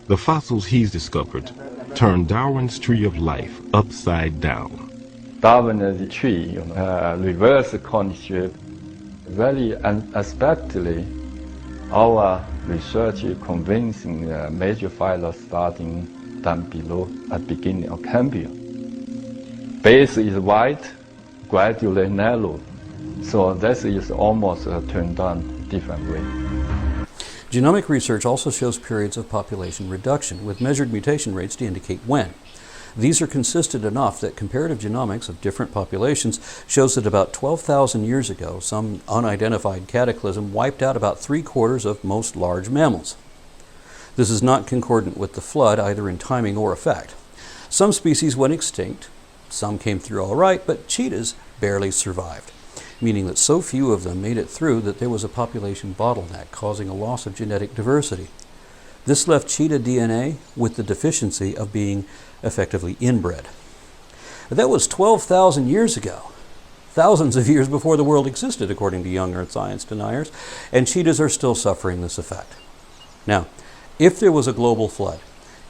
the fossils he's discovered turned Darwin's tree of life upside down. Darwin's tree reverse condition very unexpectedly. Our research convincing major phyla starting down below at beginning of Cambrian. Base is wide, gradually narrow, so this is almost turned on different way. Genomic research also shows periods of population reduction, with measured mutation rates to indicate when. These are consistent enough that comparative genomics of different populations shows that about 12,000 years ago, some unidentified cataclysm wiped out about 3/4 of most large mammals. This is not concordant with the flood, either in timing or effect. Some species went extinct, some came through all right, but cheetahs barely survived, meaning that so few of them made it through that there was a population bottleneck causing a loss of genetic diversity. This left cheetah DNA with the deficiency of being effectively inbred. That was 12,000 years ago, thousands of years before the world existed, according to young earth science deniers, and cheetahs are still suffering this effect. Now, if there was a global flood,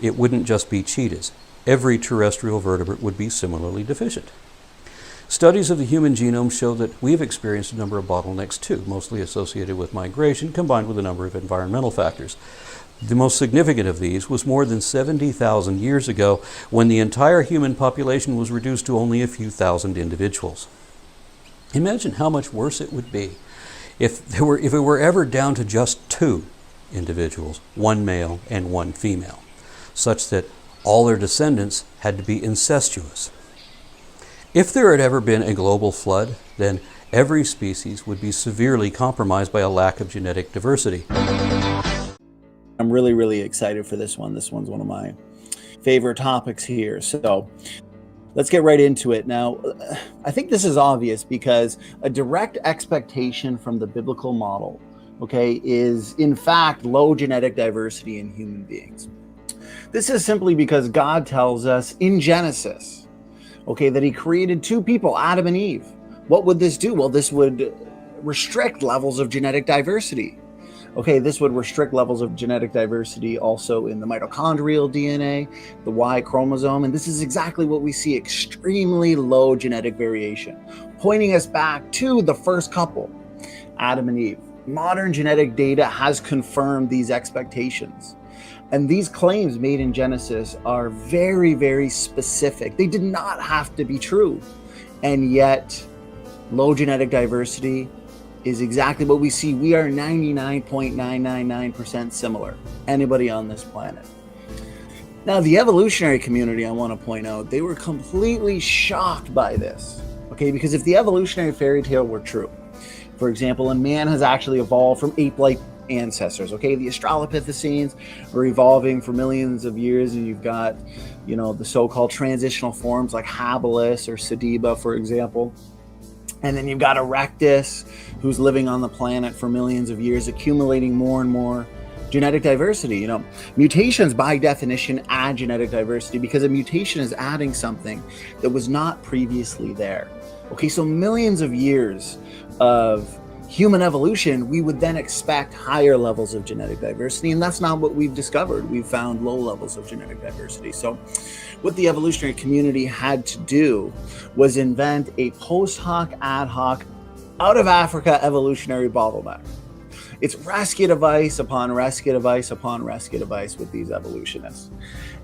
it wouldn't just be cheetahs. Every terrestrial vertebrate would be similarly deficient. Studies of the human genome show that we've experienced a number of bottlenecks too, mostly associated with migration combined with a number of environmental factors. The most significant of these was more than 70,000 years ago, when the entire human population was reduced to only a few thousand individuals. Imagine how much worse it would be if it were ever down to just 2 individuals, 1 male and 1 female, such that all their descendants had to be incestuous. If there had ever been a global flood, then every species would be severely compromised by a lack of genetic diversity. I'm really, really excited for this one. This one's one of my favorite topics here. So let's get right into it. Now, I think this is obvious because a direct expectation from the biblical model, okay, is in fact low genetic diversity in human beings. This is simply because God tells us in Genesis, okay, that he created 2 people, Adam and Eve. What would this do? Well, this would restrict levels of genetic diversity. Okay, this would restrict levels of genetic diversity also in the mitochondrial DNA, the Y chromosome, and this is exactly what we see, extremely low genetic variation, pointing us back to the first couple, Adam and Eve. Modern genetic data has confirmed these expectations. And these claims made in Genesis are very, very specific. They did not have to be true. And yet, low genetic diversity is exactly what we see. We are 99.999% similar. Anybody on this planet. Now, the evolutionary community, I want to point out, they were completely shocked by this. Okay, because if the evolutionary fairy tale were true, for example, a man has actually evolved from ape-like ancestors. Okay, the Australopithecines were evolving for millions of years, and you've got, you know, the so-called transitional forms like habilis or sediba, for example. And then you've got Erectus, who's living on the planet for millions of years, accumulating more and more genetic diversity. You know, mutations by definition add genetic diversity because a mutation is adding something that was not previously there. Okay, so millions of years of human evolution, we would then expect higher levels of genetic diversity, and that's not what we've discovered. We've found low levels of genetic diversity. So what the evolutionary community had to do was invent a post hoc, ad hoc, out of Africa evolutionary bottleneck. It's rescue device upon rescue device upon rescue device with these evolutionists.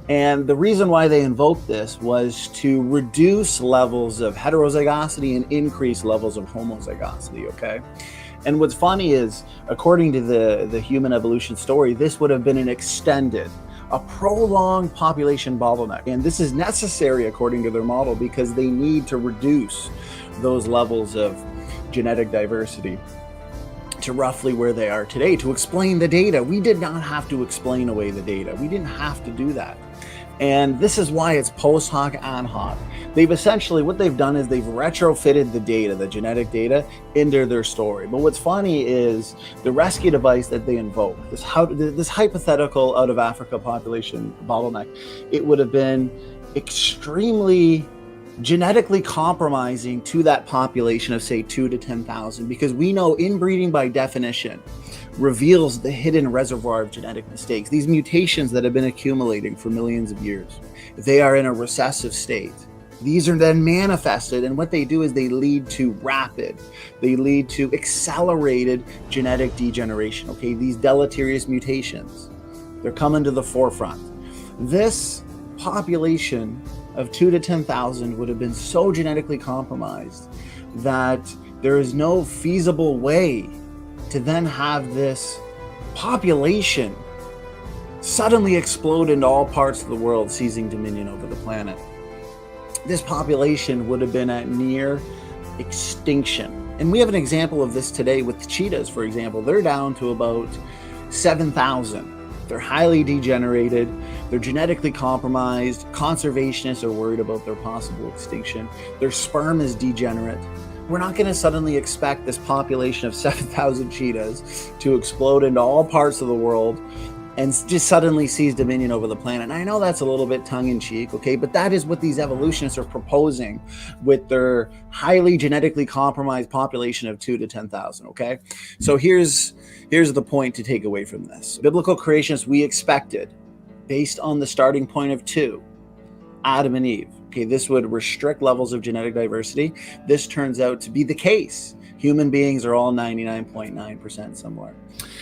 And the reason why they invoked this was to reduce levels of heterozygosity and increase levels of homozygosity, okay? And what's funny is, according to the human evolution story, this would have been an extended, a prolonged population bottleneck. And this is necessary according to their model because they need to reduce those levels of genetic diversity to roughly where they are today to explain the data. We did not have to explain away the data. We didn't have to do that. And this is why it's post hoc, ad hoc. They've essentially, what they've done is they've retrofitted the data, the genetic data, into their story. But what's funny is the rescue device that they invoke, this hypothetical out of Africa population bottleneck, it would have been extremely genetically compromising to that population of, say, 2 to 10,000, because we know inbreeding by definition reveals the hidden reservoir of genetic mistakes. These mutations that have been accumulating for millions of years, they are in a recessive state. These are then manifested, and what they do is they lead to accelerated genetic degeneration, okay? These deleterious mutations, they're coming to the forefront. This population of 2 to 10,000 would have been so genetically compromised that there is no feasible way to then have this population suddenly explode into all parts of the world, seizing dominion over the planet. This population would have been at near extinction. And we have an example of this today with cheetahs, for example. They're down to about 7,000. They're highly degenerated. They're genetically compromised. Conservationists are worried about their possible extinction. Their sperm is degenerate. We're not going to suddenly expect this population of 7,000 cheetahs to explode into all parts of the world and just suddenly seize dominion over the planet. And I know that's a little bit tongue-in-cheek, okay, but that is what these evolutionists are proposing with their highly genetically compromised population of 2 to 10,000, okay? So here's the point to take away from this. Biblical creationists, we expected, based on the starting point of 2, Adam and Eve. Okay, this would restrict levels of genetic diversity. This turns out to be the case. Human beings are all 99.9% similar.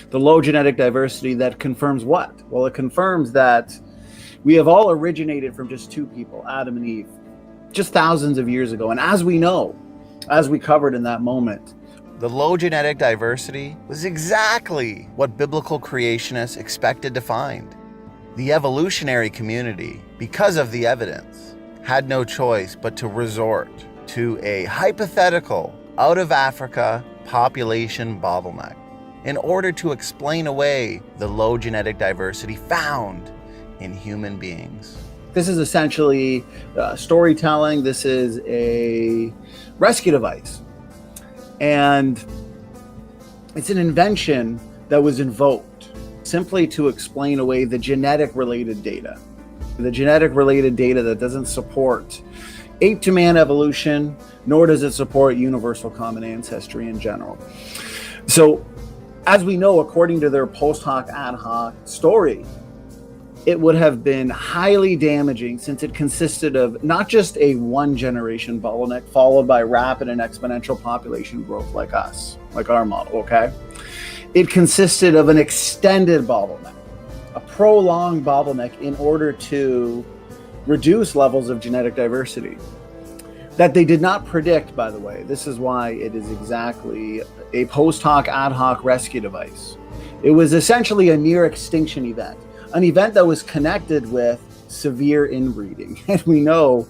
The low genetic diversity, that confirms what? Well, it confirms that we have all originated from just 2 people, Adam and Eve, just thousands of years ago. And as we know, as we covered in that moment, the low genetic diversity was exactly what biblical creationists expected to find. The evolutionary community, because of the evidence, had no choice but to resort to a hypothetical out of Africa population bottleneck in order to explain away the low genetic diversity found in human beings. This is essentially storytelling. This is a rescue device. And it's an invention that was invoked simply to explain away the genetic related data. The genetic related data that doesn't support ape to man evolution, nor does it support universal common ancestry in general. So, as we know, according to their post hoc ad hoc story, it would have been highly damaging since it consisted of not just a 1 generation bottleneck followed by rapid and exponential population growth like us, like our model, okay? It consisted of an extended bottleneck, a prolonged bottleneck in order to reduce levels of genetic diversity that they did not predict, by the way. This is why it is exactly a post hoc ad hoc rescue device. It was essentially a near extinction event, an event that was connected with severe inbreeding. And we know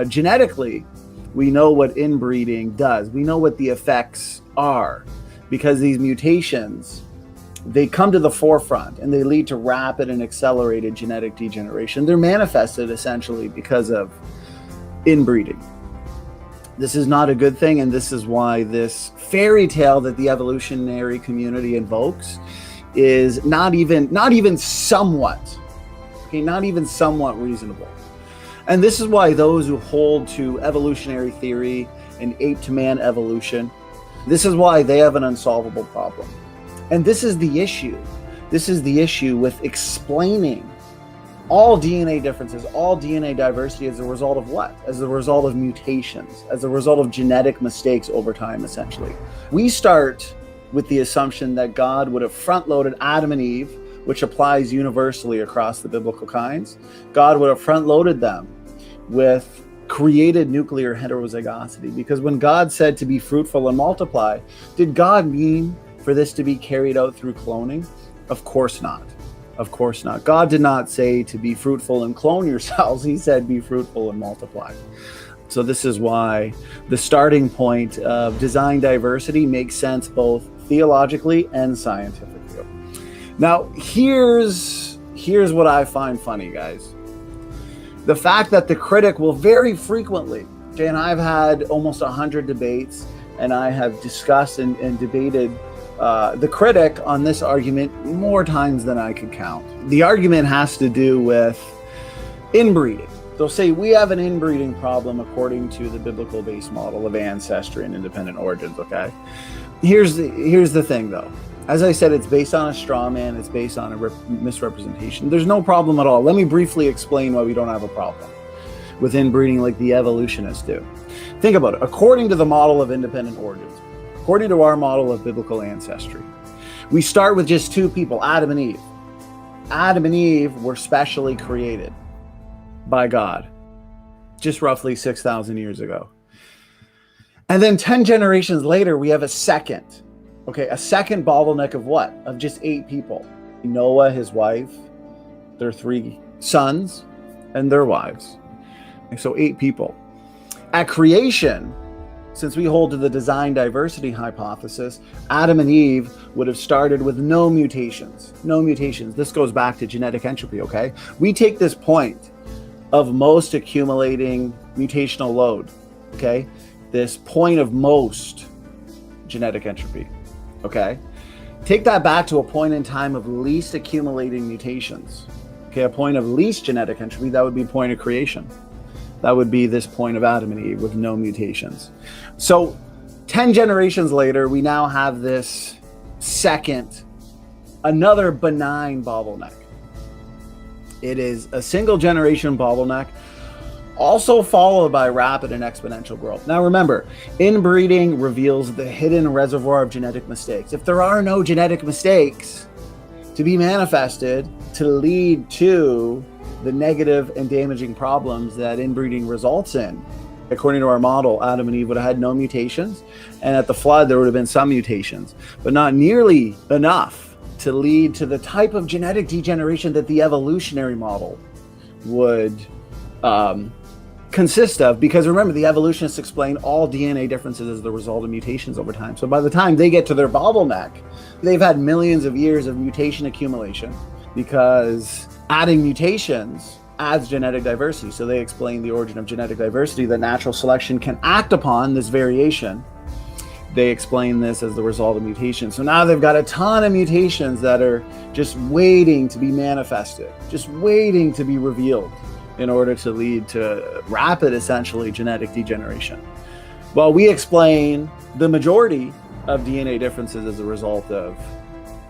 genetically, we know what inbreeding does. We know what the effects are, because these mutations, they come to the forefront and they lead to rapid and accelerated genetic degeneration. They're manifested essentially because of inbreeding. This is not a good thing, and this is why this fairy tale that the evolutionary community invokes is not even somewhat reasonable. And this is why those who hold to evolutionary theory and ape to man evolution. This is why they have an unsolvable problem. And this is the issue. This is the issue with explaining all DNA differences, all DNA diversity as a result of what? As a result of mutations, as a result of genetic mistakes over time, essentially. We start with the assumption that God would have front-loaded Adam and Eve, which applies universally across the biblical kinds. God would have front-loaded them with created nuclear heterozygosity, because when God said to be fruitful and multiply, did God mean for this to be carried out through cloning? Of course not. Of course not. God did not say to be fruitful and clone yourselves. He said be fruitful and multiply. So this is why the starting point of design diversity makes sense both theologically and scientifically. Now, here's what I find funny, guys. The fact that the critic will very frequently, Jay and I have had almost 100 debates, and I have discussed and debated the critic on this argument more times than I could count. The argument has to do with inbreeding. They'll say we have an inbreeding problem according to the biblical base model of ancestry and independent origins, okay? Here's the thing though. As I said, it's based on a straw man, it's based on a misrepresentation. There's no problem at all. Let me briefly explain why we don't have a problem with inbreeding like the evolutionists do. Think about it. According to the model of independent origins, according to our model of biblical ancestry, we start with just two people, Adam and Eve. Adam and Eve were specially created by God just roughly 6,000 years ago. And then 10 generations later, we have a second bottleneck of what? Of just 8 people. Noah, his wife, their 3 sons, and their wives. So 8 people. At creation, since we hold to the design diversity hypothesis, Adam and Eve would have started with no mutations. No mutations. This goes back to genetic entropy, okay? We take this point of most accumulating mutational load, okay? This point of most genetic entropy, okay? Take that back to a point in time of least accumulating mutations, okay? A point of least genetic entropy, that would be point of creation. That would be this point of Adam and Eve with no mutations. So 10 generations later, we now have this second, another benign bottleneck. It is a single generation bottleneck, also followed by rapid and exponential growth. Now remember, inbreeding reveals the hidden reservoir of genetic mistakes. If there are no genetic mistakes to be manifested to lead to the negative and damaging problems that inbreeding results in, according to our model, Adam and Eve would have had no mutations, and at the flood there would have been some mutations, but not nearly enough to lead to the type of genetic degeneration that the evolutionary model would consist of. Because remember, the evolutionists explain all DNA differences as the result of mutations over time. So by the time they get to their bottleneck, they've had millions of years of mutation accumulation, because adding mutations adds genetic diversity. So they explain the origin of genetic diversity, that natural selection can act upon this variation. They explain this as the result of mutations. So now they've got a ton of mutations that are just waiting to be manifested, just waiting to be revealed in order to lead to rapid, essentially, genetic degeneration. Well, we explain the majority of DNA differences as a result of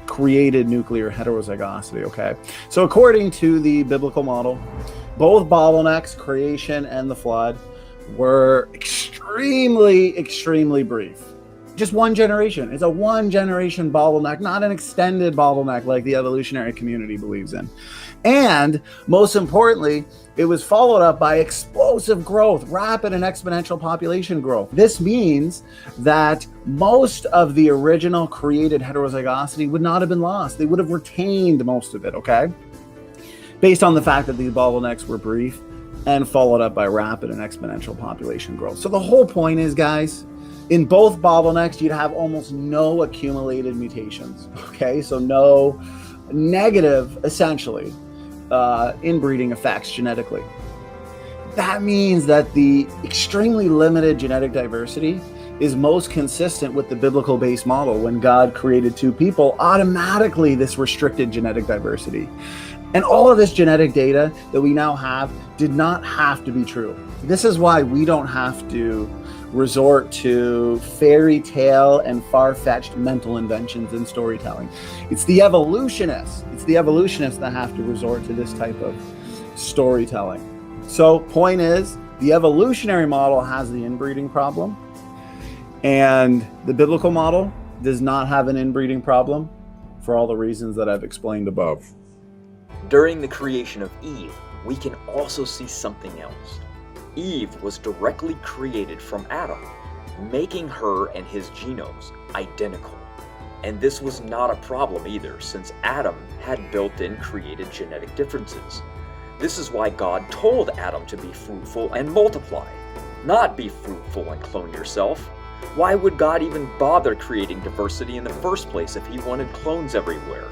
created nuclear heterozygosity, okay? So according to the biblical model, both bottlenecks, creation and the flood, were extremely, extremely brief. Just one generation. It's a one generation bottleneck, not an extended bottleneck like the evolutionary community believes in. And most importantly, it was followed up by explosive growth, rapid and exponential population growth. This means that most of the original created heterozygosity would not have been lost. They would have retained most of it, okay? Based on the fact that these bottlenecks were brief and followed up by rapid and exponential population growth. So the whole point is, guys, in both bottlenecks, you'd have almost no accumulated mutations, okay? So no negative, essentially, inbreeding effects genetically. That means that the extremely limited genetic diversity is most consistent with the biblical base model. When God created 2 people, automatically this restricted genetic diversity. And all of this genetic data that we now have did not have to be true. This is why we don't have to resort to fairy tale and far-fetched mental inventions in storytelling. It's the evolutionists that have to resort to this type of storytelling. So point is, the evolutionary model has the inbreeding problem, and the biblical model does not have an inbreeding problem for all the reasons that I've explained above. During the creation of Eve, we can also see something else. Eve was directly created from Adam, making her and his genomes identical. And this was not a problem either, since Adam had built-in created genetic differences. This is why God told Adam to be fruitful and multiply, not be fruitful and clone yourself. Why would God even bother creating diversity in the first place if he wanted clones everywhere?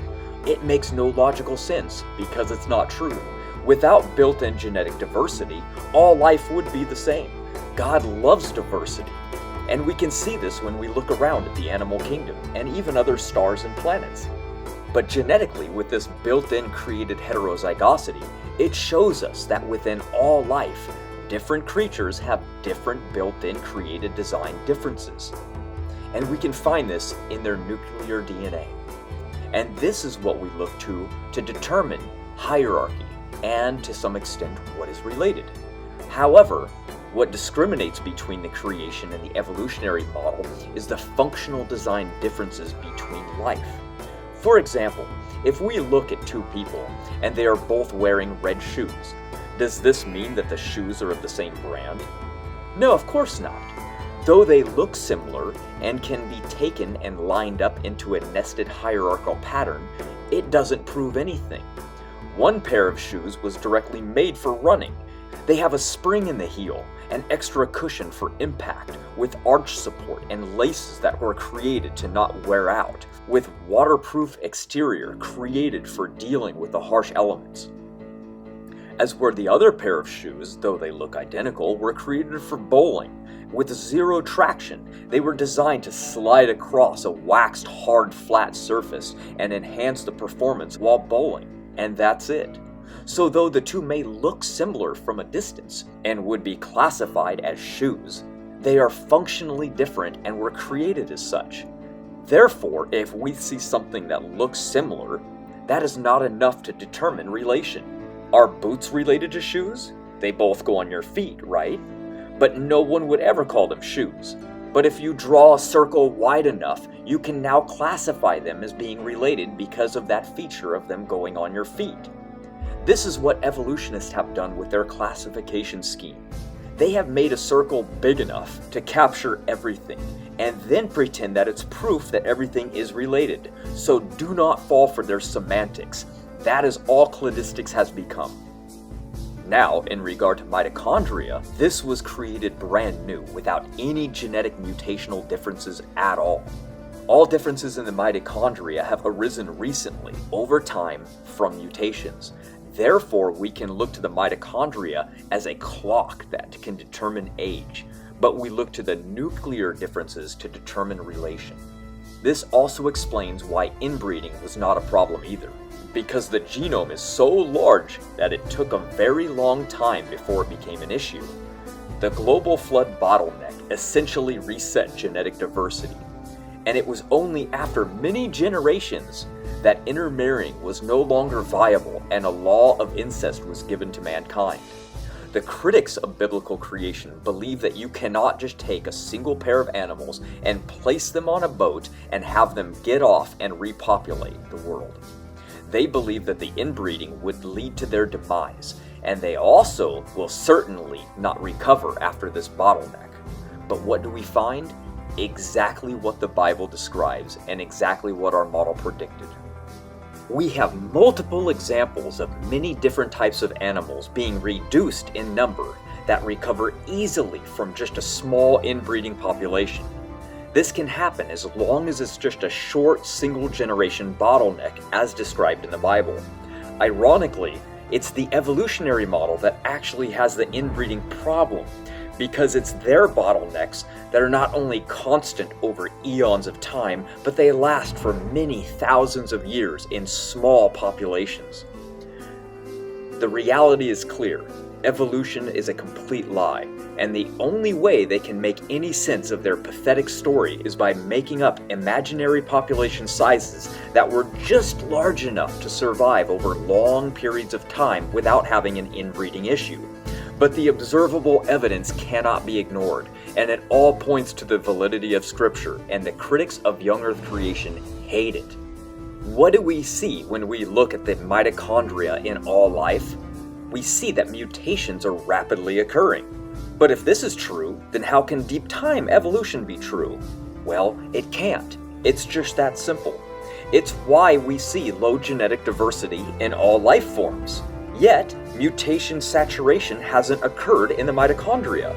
It makes no logical sense, because it's not true. Without built-in genetic diversity, all life would be the same. God loves diversity, and we can see this when we look around at the animal kingdom and even other stars and planets. But genetically, with this built-in created heterozygosity, it shows us that within all life, different creatures have different built-in created design differences. And we can find this in their nuclear DNA. And this is what we look to determine hierarchy and, to some extent, what is related. However, what discriminates between the creation and the evolutionary model is the functional design differences between life. For example, if we look at two people and they are both wearing red shoes, does this mean that the shoes are of the same brand? No, of course not. Though they look similar and can be taken and lined up into a nested hierarchical pattern, it doesn't prove anything. One pair of shoes was directly made for running. They have a spring in the heel, an extra cushion for impact, with arch support and laces that were created to not wear out, with waterproof exterior created for dealing with the harsh elements. As were the other pair of shoes, though they look identical, were created for bowling. With zero traction, they were designed to slide across a waxed hard flat surface and enhance the performance while bowling. And that's it. So though the two may look similar from a distance and would be classified as shoes, they are functionally different and were created as such. Therefore, if we see something that looks similar, that is not enough to determine relation. Are boots related to shoes? They both go on your feet, right? But no one would ever call them shoes. But if you draw a circle wide enough, you can now classify them as being related because of that feature of them going on your feet. This is what evolutionists have done with their classification scheme. They have made a circle big enough to capture everything, and then pretend that it's proof that everything is related. So do not fall for their semantics. That is all cladistics has become. Now, in regard to mitochondria, this was created brand new, without any genetic mutational differences at all. All differences in the mitochondria have arisen recently, over time, from mutations. Therefore, we can look to the mitochondria as a clock that can determine age, but we look to the nuclear differences to determine relation. This also explains why inbreeding was not a problem either, because the genome is so large that it took a very long time before it became an issue. The global flood bottleneck essentially reset genetic diversity, and it was only after many generations that intermarrying was no longer viable and a law of incest was given to mankind. The critics of biblical creation believe that you cannot just take a single pair of animals and place them on a boat and have them get off and repopulate the world. They believe that the inbreeding would lead to their demise, and they also will certainly not recover after this bottleneck. But what do we find? Exactly what the Bible describes and exactly what our model predicted. We have multiple examples of many different types of animals being reduced in number that recover easily from just a small inbreeding population. This can happen as long as it's just a short single-generation bottleneck as described in the Bible. Ironically, it's the evolutionary model that actually has the inbreeding problem, because it's their bottlenecks that are not only constant over eons of time, but they last for many thousands of years in small populations. The reality is clear. Evolution is a complete lie, and the only way they can make any sense of their pathetic story is by making up imaginary population sizes that were just large enough to survive over long periods of time without having an inbreeding issue. But the observable evidence cannot be ignored, and it all points to the validity of Scripture, and the critics of young Earth creation hate it. What do we see when we look at the mitochondria in all life? We see that mutations are rapidly occurring. But if this is true, then how can deep time evolution be true? Well, it can't. It's just that simple. It's why we see low genetic diversity in all life forms. Yet, mutation saturation hasn't occurred in the mitochondria.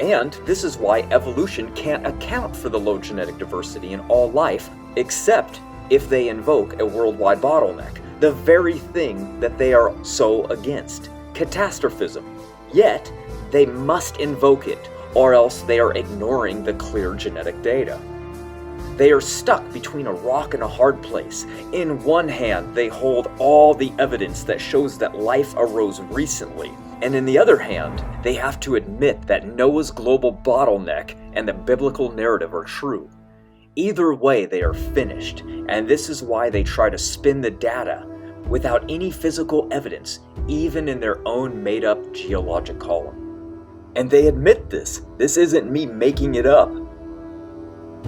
And this is why evolution can't account for the low genetic diversity in all life, except if they invoke a worldwide bottleneck, the very thing that they are so against, catastrophism. Yet, they must invoke it, or else they are ignoring the clear genetic data. They are stuck between a rock and a hard place. In one hand, they hold all the evidence that shows that life arose recently, and in the other hand, they have to admit that Noah's global bottleneck and the biblical narrative are true. Either way, they are finished, and this is why they try to spin the data without any physical evidence, even in their own made-up geologic column. And they admit this. This isn't me making it up.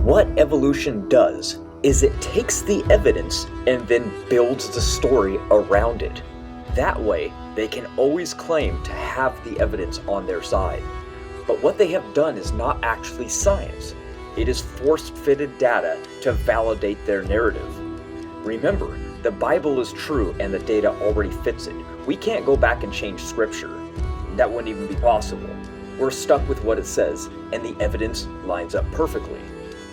What evolution does is it takes the evidence and then builds the story around it. That way, they can always claim to have the evidence on their side. But what they have done is not actually science. It is force-fitted data to validate their narrative. Remember, the Bible is true and the data already fits it. We can't go back and change Scripture. That wouldn't even be possible. We're stuck with what it says, and the evidence lines up perfectly.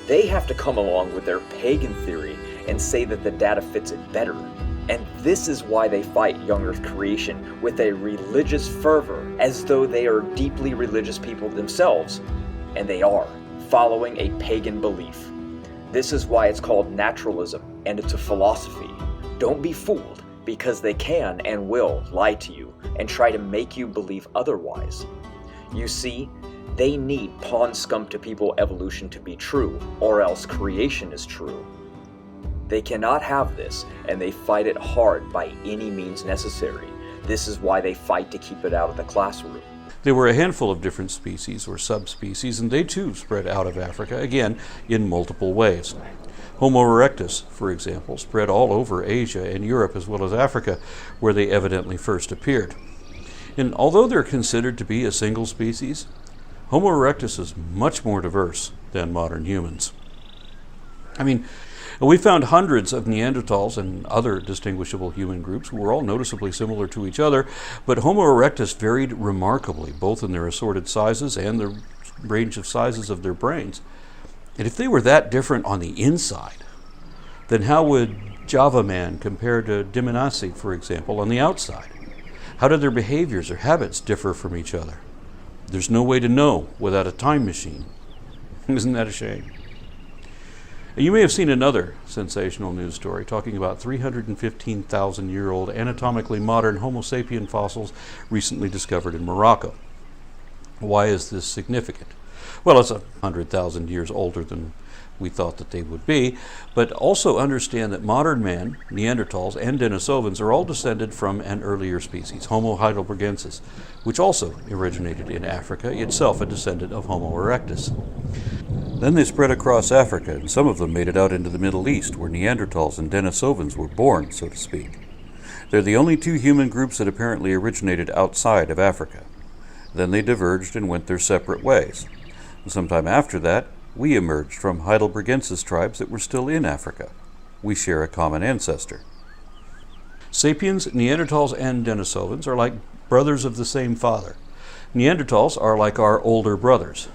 They have to come along with their pagan theory and say that the data fits it better. And this is why they fight young Earth creation with a religious fervor, as though they are deeply religious people themselves. And they are, following a pagan belief. This is why it's called naturalism, and it's a philosophy. Don't be fooled, because they can and will lie to you and try to make you believe otherwise. You see, they need pond scum to people evolution to be true, or else creation is true. They cannot have this, and they fight it hard by any means necessary. This is why they fight to keep it out of the classroom. There were a handful of different species or subspecies, and they too spread out of Africa, again, in multiple ways. Homo erectus, for example, spread all over Asia and Europe as well as Africa, where they evidently first appeared. And although they're considered to be a single species, Homo erectus is much more diverse than modern humans. I mean, we found hundreds of Neanderthals and other distinguishable human groups who were all noticeably similar to each other, but Homo erectus varied remarkably, both in their assorted sizes and the range of sizes of their brains. And if they were that different on the inside, then how would Java man compare to Dimonasi, for example, on the outside? How did their behaviors or habits differ from each other? There's no way to know without a time machine. Isn't that a shame? You may have seen another sensational news story talking about 315,000-year-old anatomically modern Homo sapien fossils recently discovered in Morocco. Why is this significant? Well, it's 100,000 years older than we thought that they would be, but also understand that modern man, Neanderthals, and Denisovans are all descended from an earlier species, Homo heidelbergensis, which also originated in Africa, itself a descendant of Homo erectus. Then they spread across Africa, and some of them made it out into the Middle East, where Neanderthals and Denisovans were born, so to speak. They're the only two human groups that apparently originated outside of Africa. Then they diverged and went their separate ways. And sometime after that, we emerged from heidelbergensis tribes that were still in Africa. We share a common ancestor. Sapiens, Neanderthals, and Denisovans are like brothers of the same father. Neanderthals are like our older brothers,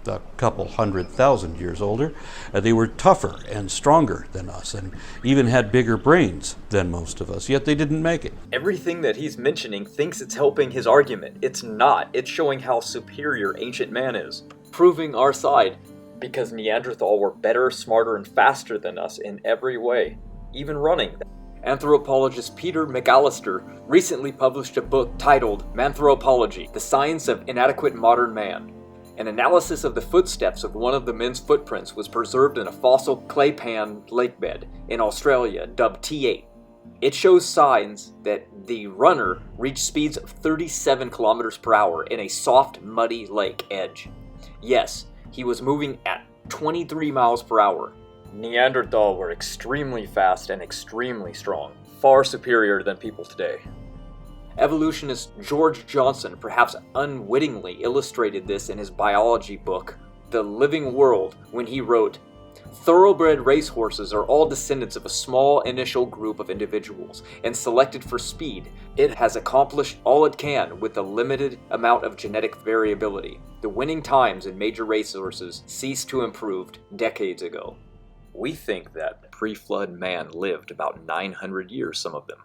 a couple 100,000 years older. They were tougher and stronger than us, and even had bigger brains than most of us, yet they didn't make it. Everything that he's mentioning thinks it's helping his argument. It's not. It's showing how superior ancient man is, proving our side, because Neanderthal were better, smarter, and faster than us in every way, even running. Anthropologist Peter McAllister recently published a book titled Manthropology, The Science of Inadequate Modern Man. An analysis of the footsteps of one of the men's footprints was preserved in a fossil clay pan lakebed in Australia dubbed T8. It shows signs that the runner reached speeds of 37 kilometers per hour in a soft, muddy lake edge. Yes, he was moving at 23 miles per hour. Neanderthal were extremely fast and extremely strong, far superior than people today. Evolutionist George Johnson perhaps unwittingly illustrated this in his biology book, The Living World, when he wrote, "Thoroughbred racehorses are all descendants of a small initial group of individuals, and selected for speed, it has accomplished all it can with a limited amount of genetic variability. The winning times in major racehorses ceased to improve decades ago." We think that pre-flood man lived about 900 years, some of them.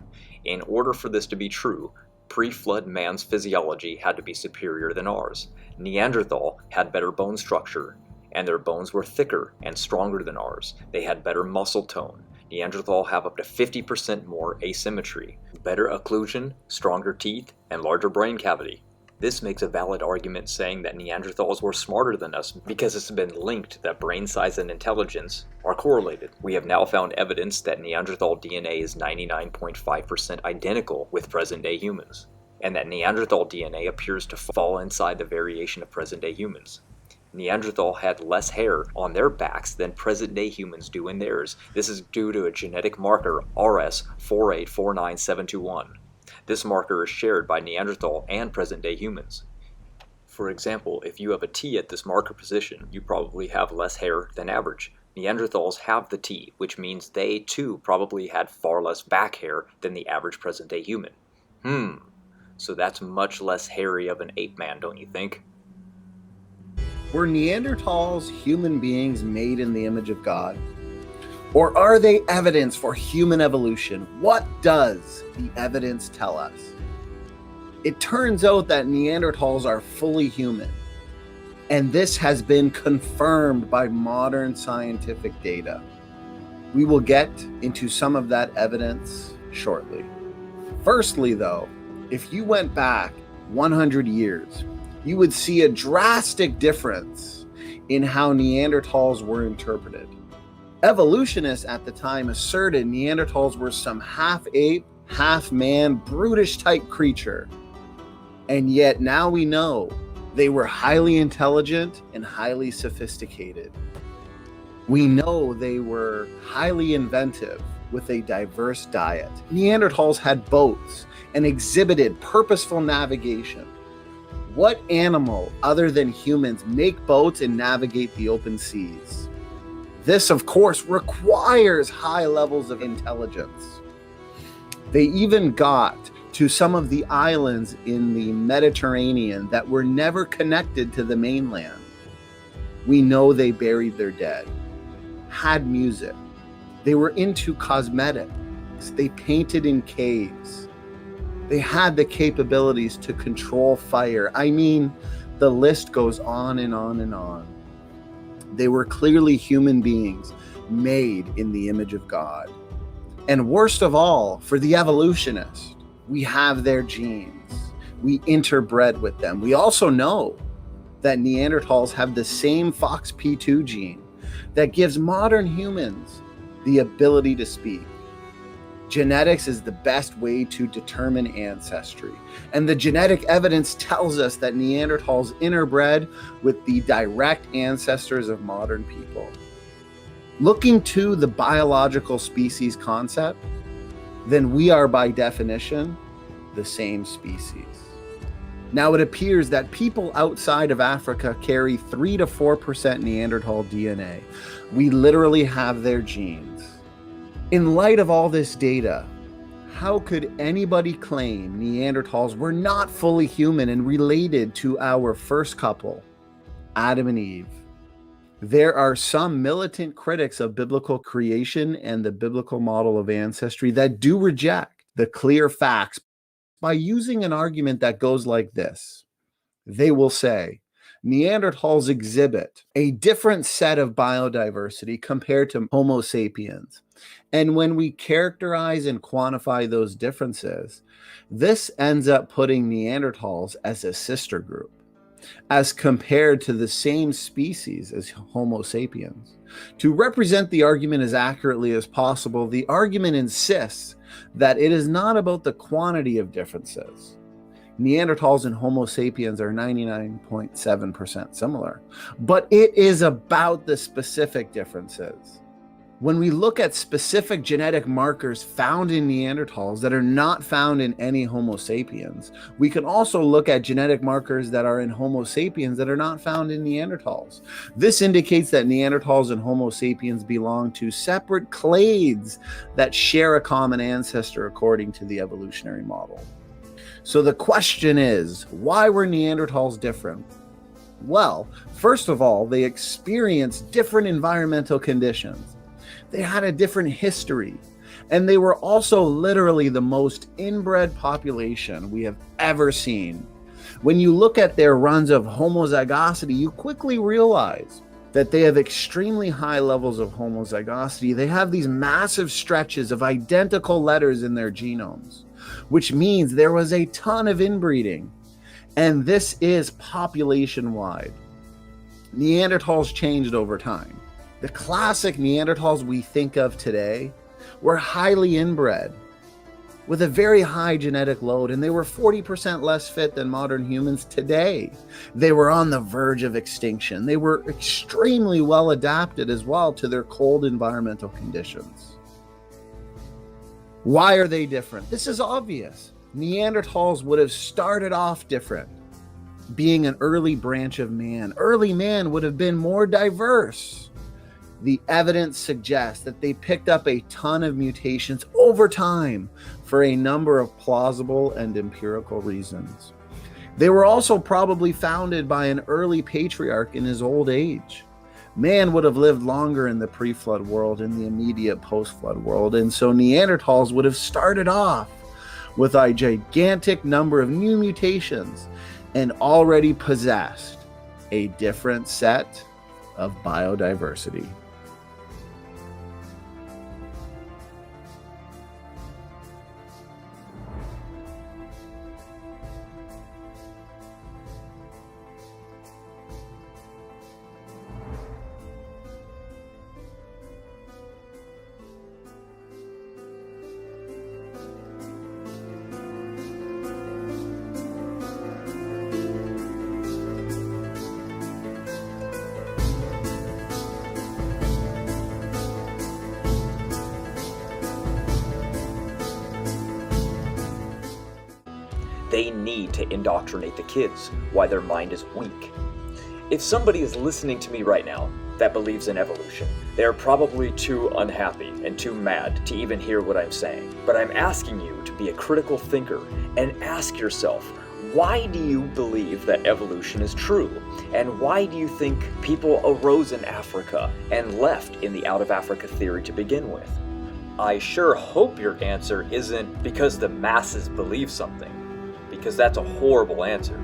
In order for this to be true, pre-flood man's physiology had to be superior than ours. Neanderthal had better bone structure, and their bones were thicker and stronger than ours. They had better muscle tone. Neanderthal have up to 50% more asymmetry, better occlusion, stronger teeth, and larger brain cavity. This makes a valid argument saying that Neanderthals were smarter than us because it's been linked that brain size and intelligence are correlated. We have now found evidence that Neanderthal DNA is 99.5% identical with present-day humans, and that Neanderthal DNA appears to fall inside the variation of present-day humans. Neanderthal had less hair on their backs than present-day humans do in theirs. This is due to a genetic marker RS4849721. This marker is shared by Neanderthal and present-day humans. For example, if you have a T at this marker position, you probably have less hair than average. Neanderthals have the T, which means they too probably had far less back hair than the average present-day human. So that's much less hairy of an ape man, don't you think? Were Neanderthals human beings made in the image of God? Or are they evidence for human evolution? What does the evidence tell us? It turns out that Neanderthals are fully human, and this has been confirmed by modern scientific data. We will get into some of that evidence shortly. Firstly, though, if you went back 100 years, you would see a drastic difference in how Neanderthals were interpreted. Evolutionists at the time asserted Neanderthals were some half-ape, half-man, brutish-type creature. And yet now we know they were highly intelligent and highly sophisticated. We know they were highly inventive with a diverse diet. Neanderthals had boats and exhibited purposeful navigation. What animal other than humans make boats and navigate the open seas? This, of course, requires high levels of intelligence. They even got to some of the islands in the Mediterranean that were never connected to the mainland. We know they buried their dead, had music. They were into cosmetics. They painted in caves. They had the capabilities to control fire. I mean, the list goes on and on and on. They were clearly human beings made in the image of God. And worst of all, for the evolutionist, we have their genes. We interbred with them. We also know that Neanderthals have the same FOXP2 gene that gives modern humans the ability to speak. Genetics is the best way to determine ancestry, and the genetic evidence tells us that Neanderthals interbred with the direct ancestors of modern people. Looking to the biological species concept, then we are by definition the same species. Now it appears that people outside of Africa carry 3 to 4% Neanderthal DNA. We literally have their genes. In light of all this data, how could anybody claim Neanderthals were not fully human and related to our first couple, Adam and Eve? There are some militant critics of biblical creation and the biblical model of ancestry that do reject the clear facts by using an argument that goes like this. They will say, Neanderthals exhibit a different set of biodiversity compared to Homo sapiens. And when we characterize and quantify those differences, this ends up putting Neanderthals as a sister group, as compared to the same species as Homo sapiens. To represent the argument as accurately as possible, the argument insists that it is not about the quantity of differences. Neanderthals and Homo sapiens are 99.7% similar, but it is about the specific differences. When we look at specific genetic markers found in Neanderthals that are not found in any Homo sapiens, we can also look at genetic markers that are in Homo sapiens that are not found in Neanderthals. This indicates that Neanderthals and Homo sapiens belong to separate clades that share a common ancestor according to the evolutionary model. So the question is, why were Neanderthals different? Well, first of all, they experienced different environmental conditions. They had a different history, and they were also literally the most inbred population we have ever seen. When you look at their runs of homozygosity, you quickly realize that they have extremely high levels of homozygosity. They have these massive stretches of identical letters in their genomes, which means there was a ton of inbreeding, and this is population-wide. Neanderthals changed over time. The classic Neanderthals we think of today were highly inbred with a very high genetic load, and they were 40% less fit than modern humans today. They were on the verge of extinction. They were extremely well adapted as well to their cold environmental conditions. Why are they different? This is obvious. Neanderthals would have started off different, being an early branch of man. Early man would have been more diverse. The evidence suggests that they picked up a ton of mutations over time for a number of plausible and empirical reasons. They were also probably founded by an early patriarch in his old age. Man would have lived longer in the pre-flood world, in the immediate post-flood world, and so Neanderthals would have started off with a gigantic number of new mutations and already possessed a different set of biodiversity. They need to indoctrinate the kids while their mind is weak. If somebody is listening to me right now that believes in evolution, they are probably too unhappy and too mad to even hear what I'm saying. But I'm asking you to be a critical thinker and ask yourself, why do you believe that evolution is true? And why do you think people arose in Africa and left in the out of Africa theory to begin with? I sure hope your answer isn't because the masses believe something, because that's a horrible answer.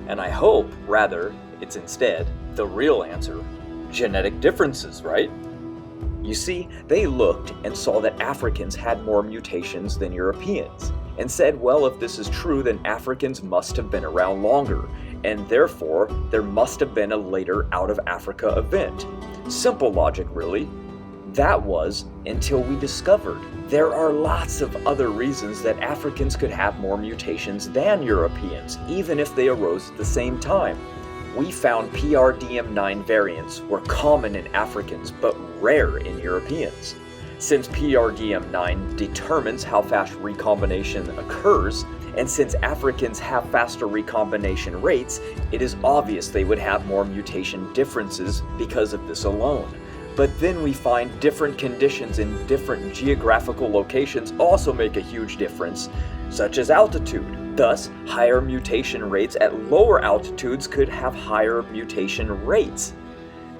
And I hope, rather, it's instead the real answer: genetic differences, right? You see, they looked and saw that Africans had more mutations than Europeans, and said, well, if this is true, then Africans must have been around longer, and therefore there must have been a later out of Africa event. Simple logic, really. That was until we discovered there are lots of other reasons that Africans could have more mutations than Europeans, even if they arose at the same time. We found PRDM9 variants were common in Africans but rare in Europeans. Since PRDM9 determines how fast recombination occurs, and since Africans have faster recombination rates, it is obvious they would have more mutation differences because of this alone. But then we find different conditions in different geographical locations also make a huge difference, such as altitude. Thus, higher mutation rates at lower altitudes could have higher mutation rates.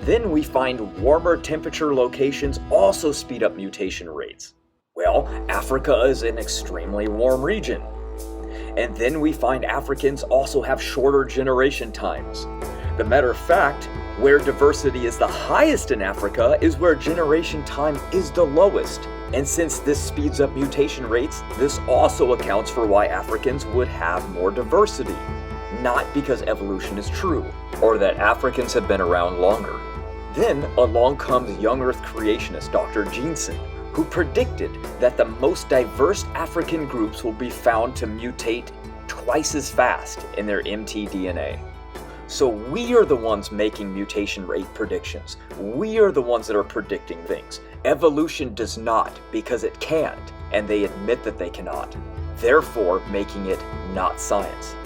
Then we find warmer temperature locations also speed up mutation rates. Well, Africa is an extremely warm region. And then we find Africans also have shorter generation times. The matter of fact, where diversity is the highest in Africa is where generation time is the lowest. And since this speeds up mutation rates, this also accounts for why Africans would have more diversity. Not because evolution is true, or that Africans have been around longer. Then along comes young Earth creationist Dr. Jensen, who predicted that the most diverse African groups will be found to mutate twice as fast in their mtDNA. So we are the ones making mutation rate predictions. We are the ones that are predicting things. Evolution does not, because it can't, and they admit that they cannot, therefore making it not science.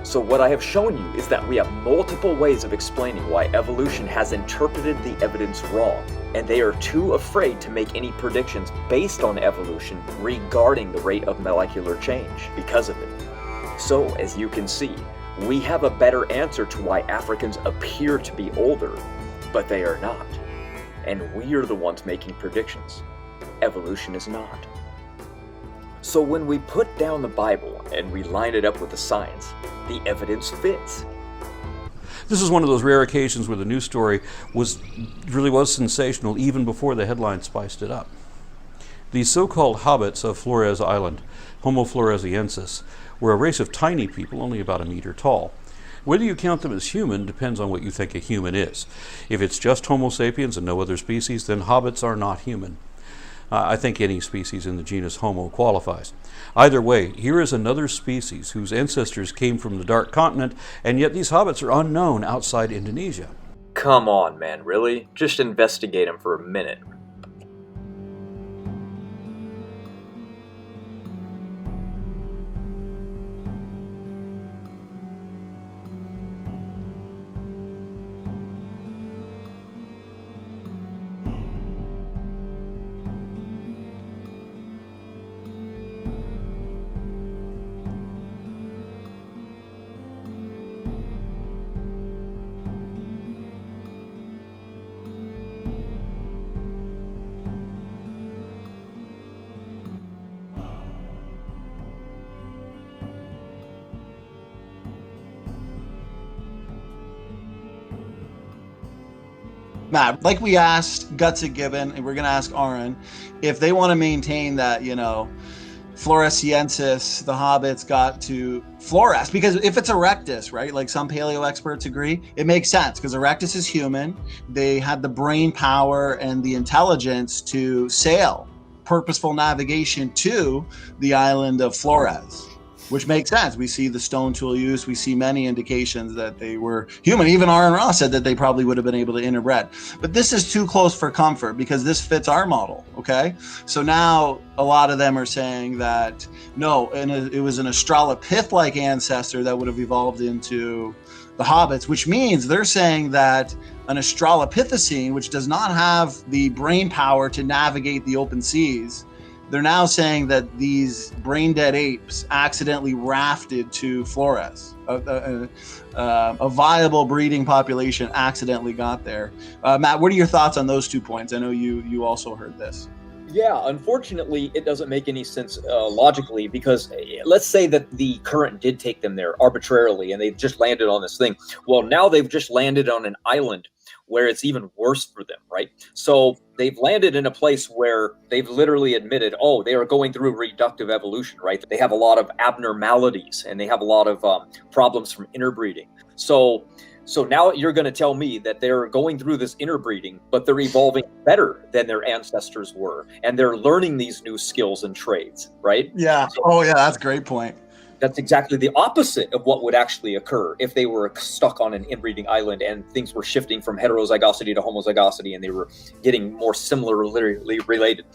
So what I have shown you is that we have multiple ways of explaining why evolution has interpreted the evidence wrong, and they are too afraid to make any predictions based on evolution regarding the rate of molecular change because of it. So, as you can see, we have a better answer to why Africans appear to be older, but they are not. And we are the ones making predictions. Evolution is not. So when we put down the Bible and we line it up with the science, the evidence fits. This is one of those rare occasions where the news story really was sensational even before the headline spiced it up. These so-called hobbits of Flores Island, Homo floresiensis, were a race of tiny people, only about a meter tall. Whether you count them as human depends on what you think a human is. If it's just Homo sapiens and no other species, then hobbits are not human. I think any species in the genus Homo qualifies. Either way, here is another species whose ancestors came from the Dark Continent, and yet these hobbits are unknown outside Indonesia. Come on, man, really? Just investigate them for a minute. Matt, like we asked Guts and Gibbon, and we're going to ask Aron, if they want to maintain that, Floresiensis, the hobbits got to Flores, because if it's Erectus, right, like some paleo experts agree, it makes sense because Erectus is human. They had the brain power and the intelligence to sail, purposeful navigation to the island of Flores, which makes sense. We see the stone tool use. We see many indications that they were human. Even Aron Ross said that they probably would have been able to interbred. But this is too close for comfort because this fits our model, okay? So now a lot of them are saying that, no, and it was an Australopith-like ancestor that would have evolved into the hobbits, which means they're saying that an Australopithecine, which does not have the brain power to navigate the open seas, they're now saying that these brain-dead apes accidentally rafted to Flores. A viable breeding population accidentally got there. Matt, what are your thoughts on those 2 points? I know you also heard this. Yeah, unfortunately, it doesn't make any sense logically, because let's say that the current did take them there arbitrarily and they've just landed on this thing. Well, now they've just landed on an island where it's even worse for them, right? So they've landed in a place where they've literally admitted, oh, they are going through reductive evolution, right? They have a lot of abnormalities and they have a lot of problems from interbreeding. So now you're going to tell me that they're going through this interbreeding, but they're evolving better than their ancestors were, and they're learning these new skills and trades, right? Yeah. Oh, yeah, that's a great point. That's exactly the opposite of what would actually occur if they were stuck on an inbreeding island and things were shifting from heterozygosity to homozygosity and they were getting more similarly related.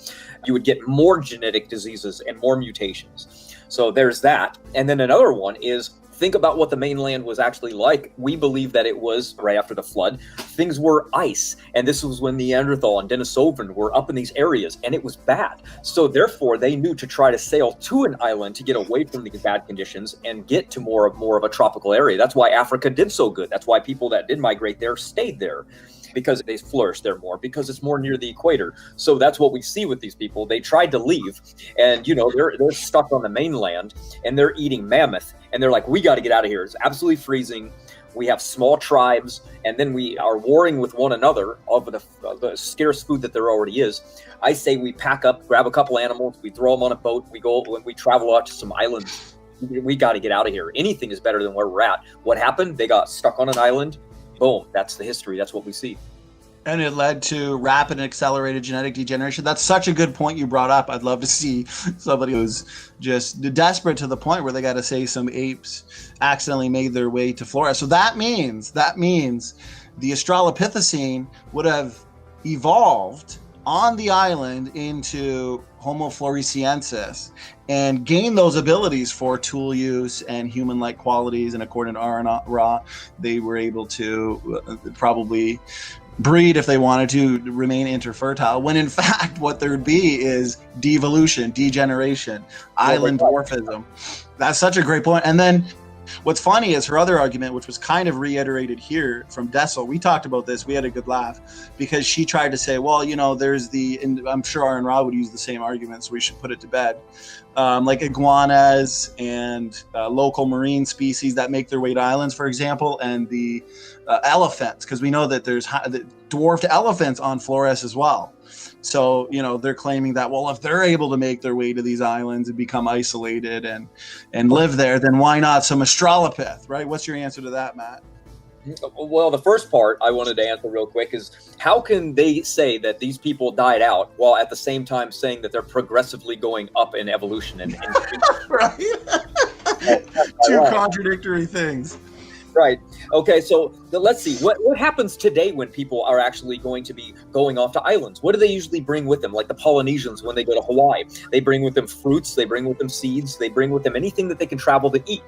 You would get more genetic diseases and more mutations. So there's that. And then another one is, think about what the mainland was actually like. We believe that it was right after the flood. Things were ice. And this was when Neanderthal and Denisovan were up in these areas, and it was bad. So therefore, they knew to try to sail to an island to get away from these bad conditions and get to more of a tropical area. That's why Africa did so good. That's why people that did migrate there stayed there, because they flourished there more, because it's more near the equator. So that's what we see with these people. They tried to leave, and they're stuck on the mainland, and they're eating mammoth, and they're like, we got to get out of here. It's absolutely freezing. we have small tribes, and then we are warring with one another over the scarce food that there already is. I say we pack up, grab a couple animals, we throw them on a boat, when we travel out to some islands. We got to get out of here. Anything is better than where we're at. What happened? They got stuck on an island. Boom. That's the history. That's what we see. And it led to rapid and accelerated genetic degeneration. That's such a good point you brought up. I'd love to see somebody who's just desperate to the point where they got to say some apes accidentally made their way to Flores. So that means the Australopithecine would have evolved on the island into Homo floresiensis and gained those abilities for tool use and human-like qualities. And according to Aron, they were able to probably breed if they wanted to remain interfertile, when in fact what there would be is devolution, degeneration, island dwarfism. That's such a great point. And then what's funny is her other argument, which was kind of reiterated here from Dessel. We talked about this. We had a good laugh because she tried to say, well, there's and I'm sure Aron Ra would use the same argument, so we should put it to bed. Like iguanas and local marine species that make their way to islands, for example, and the elephants, because we know that there's dwarfed elephants on Flores as well. So, they're claiming that, well, if they're able to make their way to these islands and become isolated and live there, then why not some Australopith, right? What's your answer to that, Matt? Well, the first part I wanted to answer real quick is, how can they say that these people died out while at the same time saying that they're progressively going up in evolution? And right? Two contradictory things. Right. Okay, so let's see. What happens today when people are actually going to be going off to islands? What do they usually bring with them? Like the Polynesians when they go to Hawaii. They bring with them fruits, they bring with them seeds, they bring with them anything that they can travel to eat,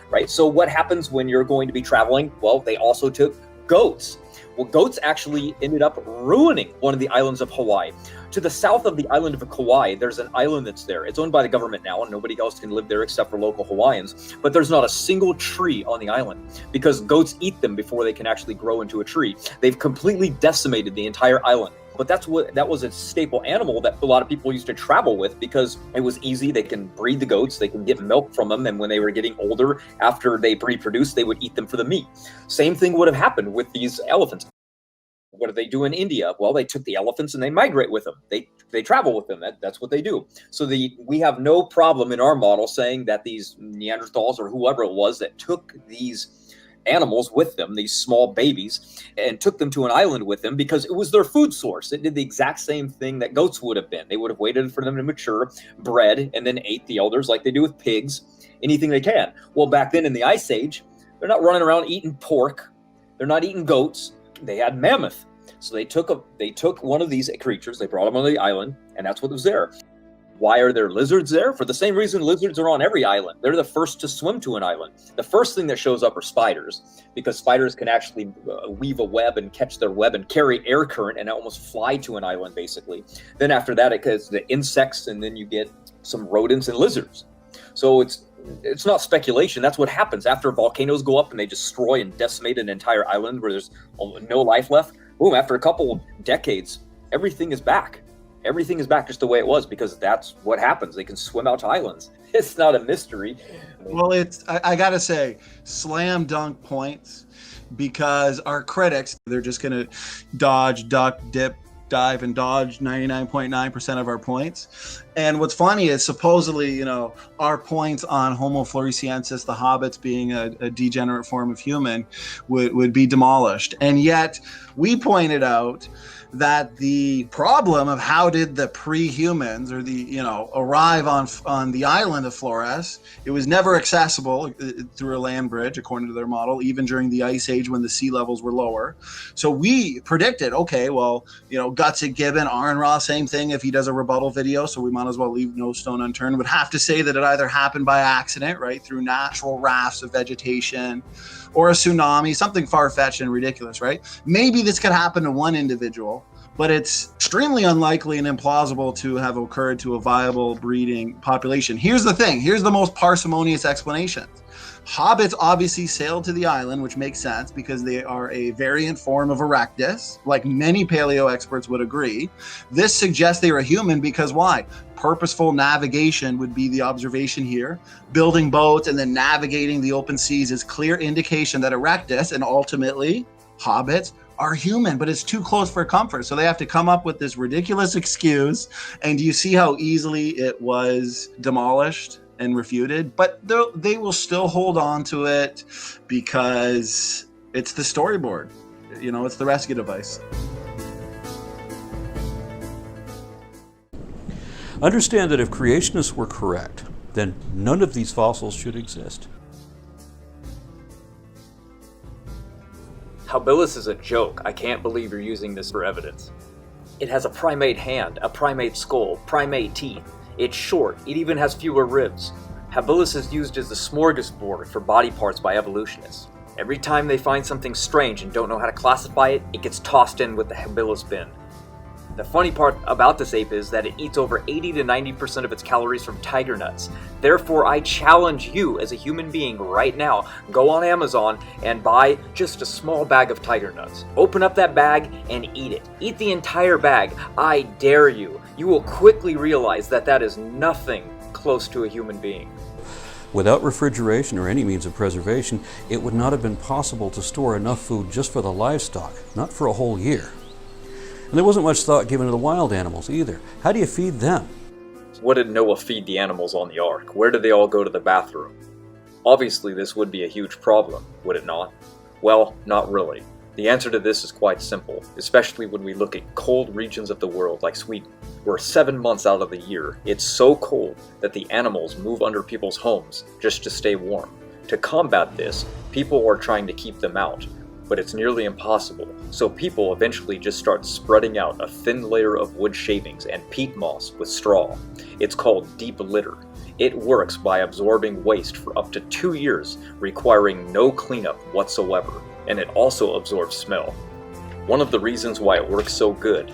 right? So what happens when you're going to be traveling? Well, they also took goats. Well, goats actually ended up ruining one of the islands of Hawaii. To the south of the island of Kauai, there's an island that's there. It's owned by the government now, and nobody else can live there except for local Hawaiians. But there's not a single tree on the island because goats eat them before they can actually grow into a tree. They've completely decimated the entire island. But that was a staple animal that a lot of people used to travel with because it was easy. They can breed the goats, they can get milk from them, and when they were getting older, after they reproduced, they would eat them for the meat. Same thing would have happened with these elephants. What do they do in India? Well, they took the elephants and they migrate with them. They travel with them. That's what they do. So we have no problem in our model saying that these Neanderthals or whoever it was that took these animals with them, these small babies, and took them to an island with them because it was their food source. It did the exact same thing that goats would have been. They would have waited for them to mature, bred, and then ate the elders like they do with pigs, anything they can. Well, back then in the Ice Age, they're not running around eating pork. They're not eating goats. They had mammoth. So they took one of these creatures, they brought them on the island, and that's what was there. Why are there lizards there? For the same reason lizards are on every island. They're the first to swim to an island. The first thing that shows up are spiders, because spiders can actually weave a web and catch their web and carry air current and almost fly to an island, basically. Then after that, it gets the insects, and then you get some rodents and lizards. So it's not speculation. That's what happens after volcanoes go up and they destroy and decimate an entire island where there's no life left. Boom, after a couple decades, everything is back. Everything is back just the way it was because that's what happens. They can swim out to islands. It's not a mystery. Well, I gotta say, slam dunk points, because our critics, they're just gonna dodge, duck, dip, dive, and dodge 99.9% of our points. And what's funny is supposedly, our points on Homo floresiensis, the hobbits being a degenerate form of human, would be demolished. And yet we pointed out that the problem of how did the pre-humans or arrive on the island of Flores, it was never accessible through a land bridge, according to their model, even during the Ice Age when the sea levels were lower. So we predicted, okay, well, Gutsy Gibbon, Aron Ra, same thing if he does a rebuttal video, so we might as well leave no stone unturned, would have to say that it either happened by accident, right, through natural rafts of vegetation, or a tsunami, something far-fetched and ridiculous, right? Maybe this could happen to one individual, but it's extremely unlikely and implausible to have occurred to a viable breeding population. Here's the thing. Here's the most parsimonious explanation. Hobbits obviously sailed to the island, which makes sense because they are a variant form of Erectus, like many paleo experts would agree. This suggests they were human because why? Purposeful navigation would be the observation here. Building boats and then navigating the open seas is clear indication that Erectus and ultimately hobbits are human, but it's too close for comfort. So they have to come up with this ridiculous excuse. And do you see how easily it was demolished and refuted? But they will still hold on to it because it's the storyboard. You know, it's the rescue device. Understand that if creationists were correct, then none of these fossils should exist. Habilis is a joke. I can't believe you're using this for evidence. It has a primate hand, a primate skull, primate teeth. It's short. It even has fewer ribs. Habilis is used as the smorgasbord for body parts by evolutionists. Every time they find something strange and don't know how to classify it, it gets tossed in with the Habilis bin. The funny part about this ape is that it eats over 80 to 90% of its calories from tiger nuts. Therefore, I challenge you as a human being right now, go on Amazon and buy just a small bag of tiger nuts. Open up that bag and eat it. Eat the entire bag. I dare you. You will quickly realize that that is nothing close to a human being. Without refrigeration or any means of preservation, it would not have been possible to store enough food just for the livestock, not for a whole year. And there wasn't much thought given to the wild animals either. How do you feed them? What did Noah feed the animals on the ark? Where did they all go to the bathroom? Obviously, this would be a huge problem, would it not? Well, not really. The answer to this is quite simple, especially when we look at cold regions of the world like Sweden, where 7 months out of the year, it's so cold that the animals move under people's homes just to stay warm. To combat this, people are trying to keep them out, but it's nearly impossible, so people eventually just start spreading out a thin layer of wood shavings and peat moss with straw. It's called deep litter. It works by absorbing waste for up to 2 years, requiring no cleanup whatsoever, and it also absorbs smell. One of the reasons why it works so good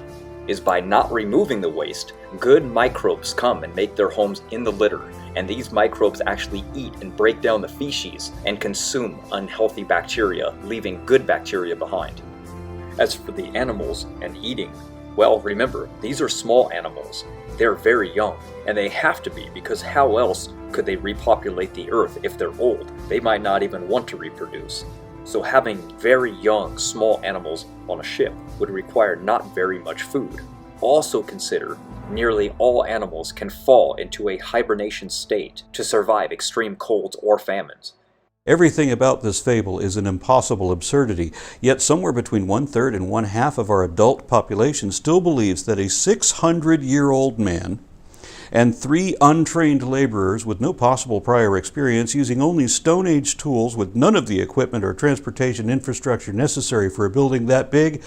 is by not removing the waste, good microbes come and make their homes in the litter, and these microbes actually eat and break down the feces and consume unhealthy bacteria, leaving good bacteria behind. As for the animals and eating, well, remember, these are small animals. They're very young, and they have to be because how else could they repopulate the earth if they're old? They might not even want to reproduce. So having very young, small animals on a ship would require not very much food. Also consider, nearly all animals can fall into a hibernation state to survive extreme colds or famines. Everything about this fable is an impossible absurdity, yet somewhere between 1/3 and 1/2 of our adult population still believes that a 600-year-old man and 3 untrained laborers with no possible prior experience, using only Stone Age tools with none of the equipment or transportation infrastructure necessary for a building that big,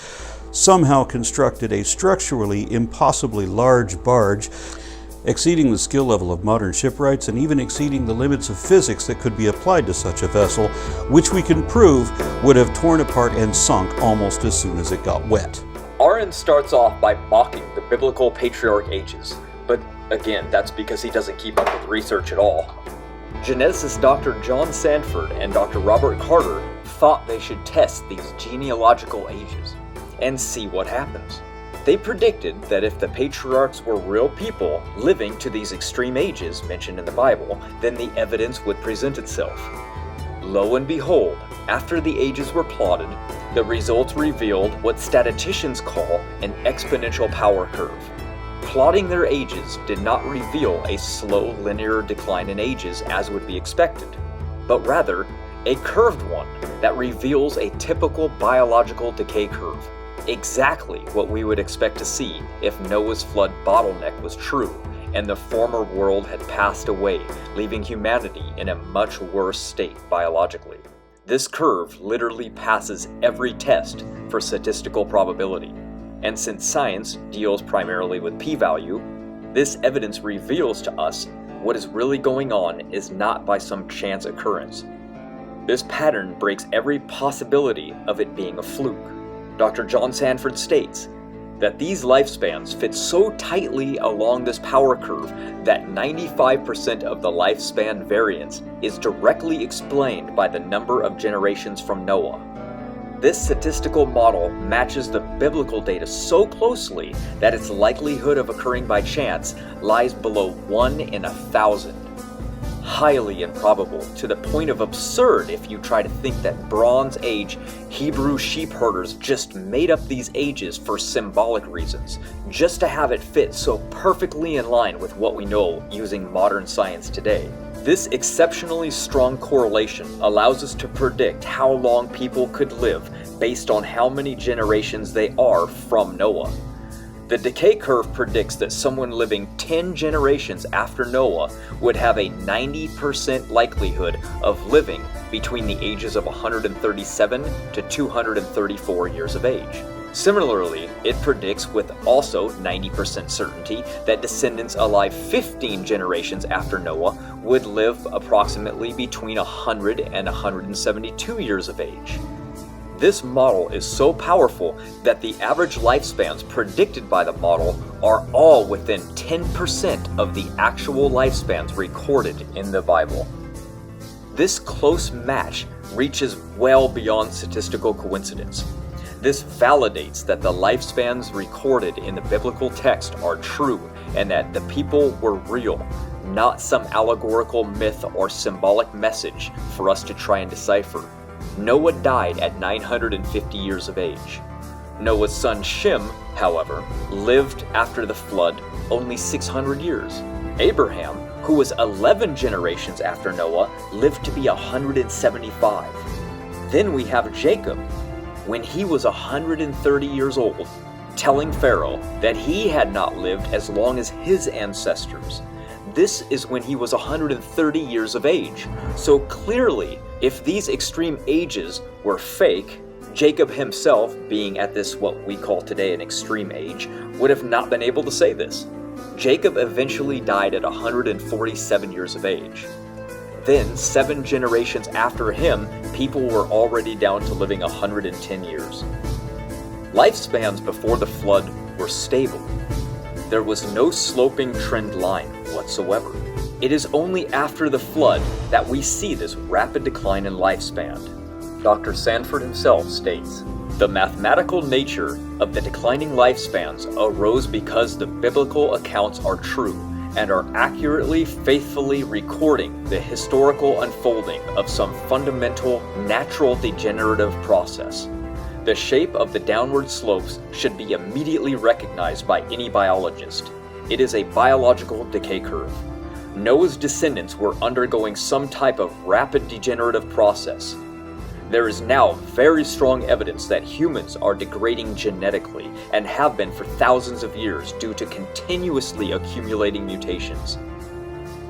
somehow constructed a structurally impossibly large barge, exceeding the skill level of modern shipwrights and even exceeding the limits of physics that could be applied to such a vessel, which we can prove would have torn apart and sunk almost as soon as it got wet. Aron starts off by mocking the biblical patriarch ages, but again, that's because he doesn't keep up with research at all. Geneticist Dr. John Sanford and Dr. Robert Carter thought they should test these genealogical ages and see what happens. They predicted that if the patriarchs were real people living to these extreme ages mentioned in the Bible, then the evidence would present itself. Lo and behold, after the ages were plotted, the results revealed what statisticians call an exponential power curve. Plotting their ages did not reveal a slow linear decline in ages as would be expected, but rather a curved one that reveals a typical biological decay curve. Exactly what we would expect to see if Noah's flood bottleneck was true and the former world had passed away, leaving humanity in a much worse state biologically. This curve literally passes every test for statistical probability. And since science deals primarily with p-value, this evidence reveals to us what is really going on is not by some chance occurrence. This pattern breaks every possibility of it being a fluke. Dr. John Sanford states, that these lifespans fit so tightly along this power curve that 95% of the lifespan variance is directly explained by the number of generations from Noah. This statistical model matches the biblical data so closely that its likelihood of occurring by chance lies below 1 in 1,000. Highly improbable, to the point of absurd if you try to think that Bronze Age Hebrew sheep herders just made up these ages for symbolic reasons, just to have it fit so perfectly in line with what we know using modern science today. This exceptionally strong correlation allows us to predict how long people could live based on how many generations they are from Noah. The decay curve predicts that someone living 10 generations after Noah would have a 90% likelihood of living between the ages of 137 to 234 years of age. Similarly, it predicts with also 90% certainty that descendants alive 15 generations after Noah would live approximately between 100 and 172 years of age. This model is so powerful that the average lifespans predicted by the model are all within 10% of the actual lifespans recorded in the Bible. This close match reaches well beyond statistical coincidence. This validates that the lifespans recorded in the biblical text are true and that the people were real, not some allegorical myth or symbolic message for us to try and decipher. Noah died at 950 years of age. Noah's son Shem, however, lived after the flood only 600 years. Abraham, who was 11 generations after Noah, lived to be 175. Then we have Jacob, when he was 130 years old, telling Pharaoh that he had not lived as long as his ancestors. This is when he was 130 years of age. So clearly, if these extreme ages were fake, Jacob himself, being at this what we call today an extreme age, would have not been able to say this. Jacob eventually died at 147 years of age. Then, 7 generations after him, people were already down to living 110 years. Lifespans before the flood were stable. There was no sloping trend line whatsoever. It is only after the flood that we see this rapid decline in lifespan. Dr. Sanford himself states, "The mathematical nature of the declining lifespans arose because the biblical accounts are true and are accurately, faithfully recording the historical unfolding of some fundamental natural degenerative process. The shape of the downward slopes should be immediately recognized by any biologist. It is a biological decay curve. Noah's descendants were undergoing some type of rapid degenerative process. There is now very strong evidence that humans are degrading genetically and have been for thousands of years due to continuously accumulating mutations.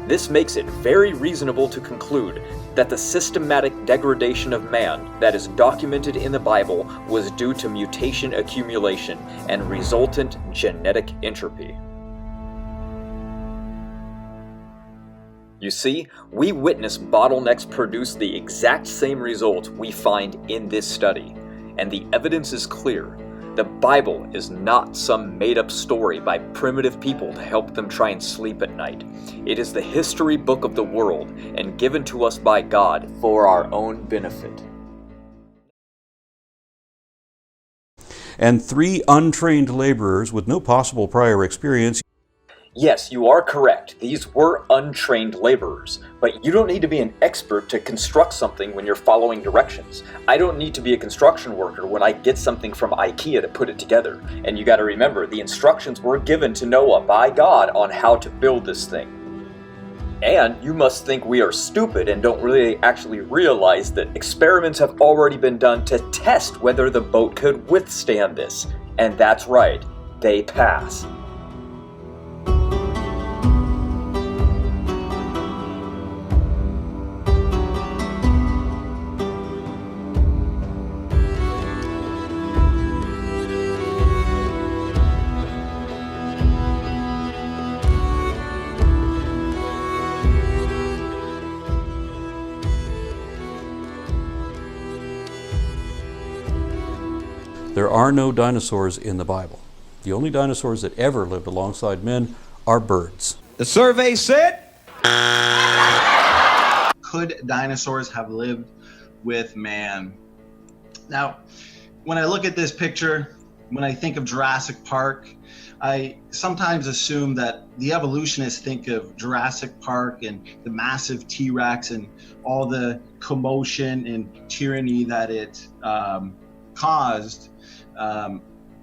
This makes it very reasonable to conclude that the systematic degradation of man that is documented in the Bible was due to mutation accumulation and resultant genetic entropy." You see, we witness bottlenecks produce the exact same results we find in this study, and the evidence is clear. The Bible is not some made-up story by primitive people to help them try and sleep at night. It is the history book of the world and given to us by God for our own benefit. And 3 untrained laborers with no possible prior experience. Yes, you are correct. These were untrained laborers, but you don't need to be an expert to construct something when you're following directions. I don't need to be a construction worker when I get something from IKEA to put it together. And you gotta remember, the instructions were given to Noah by God on how to build this thing. And you must think we are stupid and don't really actually realize that experiments have already been done to test whether the boat could withstand this. And that's right, they pass. There are no dinosaurs in the Bible. The only dinosaurs that ever lived alongside men are birds. The survey said... Could dinosaurs have lived with man? Now, when I look at this picture, when I think of Jurassic Park, I sometimes assume that the evolutionists think of Jurassic Park and the massive T-Rex and all the commotion and tyranny that it caused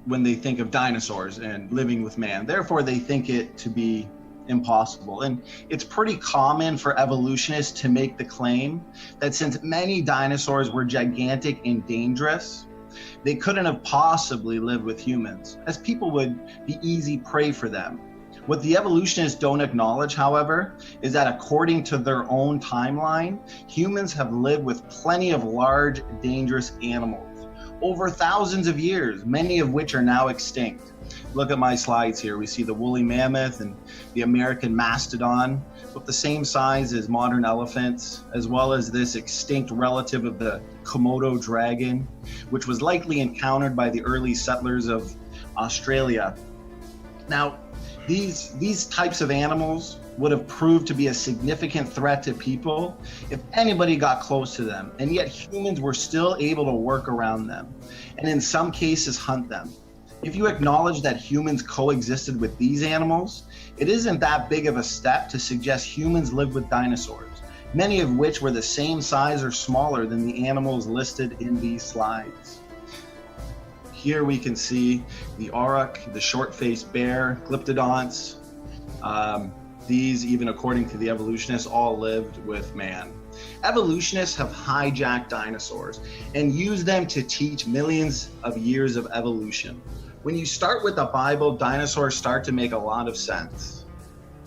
when they think of dinosaurs and living with man. Therefore, they think it to be impossible. And it's pretty common for evolutionists to make the claim that since many dinosaurs were gigantic and dangerous, they couldn't have possibly lived with humans, as people would be easy prey for them. What the evolutionists don't acknowledge, however, is that according to their own timeline, humans have lived with plenty of large, dangerous animals over thousands of years, many of which are now extinct. Look at my slides here. We see the woolly mammoth and the American mastodon, with the same size as modern elephants, as well as this extinct relative of the Komodo dragon, which was likely encountered by the early settlers of Australia. Now, these types of animals would have proved to be a significant threat to people if anybody got close to them, and yet humans were still able to work around them, and in some cases hunt them. If you acknowledge that humans coexisted with these animals, it isn't that big of a step to suggest humans lived with dinosaurs, many of which were the same size or smaller than the animals listed in these slides. Here we can see the auroch, the short-faced bear, glyptodonts. These, even according to the evolutionists, all lived with man. Evolutionists have hijacked dinosaurs and used them to teach millions of years of evolution. When you start with the Bible, dinosaurs start to make a lot of sense.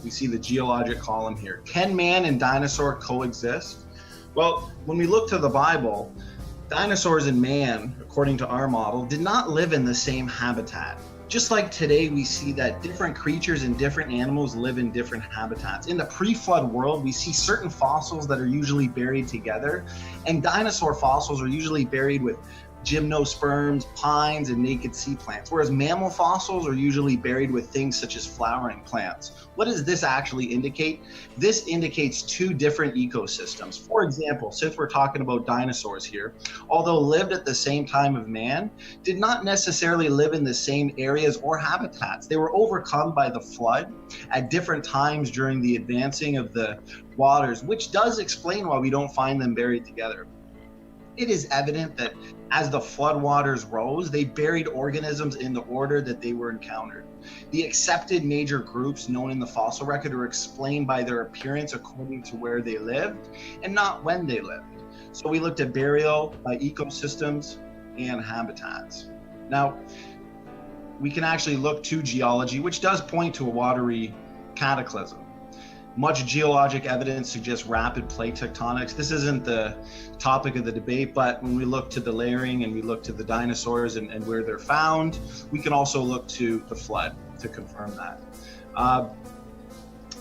We see the geologic column here. Can man and dinosaur coexist? Well, when we look to the Bible, dinosaurs and man, according to our model, did not live in the same habitat. Just like today, we see that different creatures and different animals live in different habitats. In the pre-flood world, we see certain fossils that are usually buried together, and dinosaur fossils are usually buried with gymnosperms, pines, and naked sea plants, whereas mammal fossils are usually buried with things such as flowering plants. What does this actually indicate? This indicates two different ecosystems. For example, since we're talking about dinosaurs here, although lived at the same time of man, did not necessarily live in the same areas or habitats. They were overcome by the flood at different times during the advancing of the waters, which does explain why we don't find them buried together. It is evident that as the floodwaters rose, they buried organisms in the order that they were encountered. The accepted major groups known in the fossil record are explained by their appearance according to where they lived and not when they lived. So we looked at burial by ecosystems and habitats. Now, we can actually look to geology, which does point to a watery cataclysm. Much geologic evidence suggests rapid plate tectonics. This isn't the topic of the debate, but when we look to the layering and we look to the dinosaurs and where they're found, we can also look to the flood to confirm that.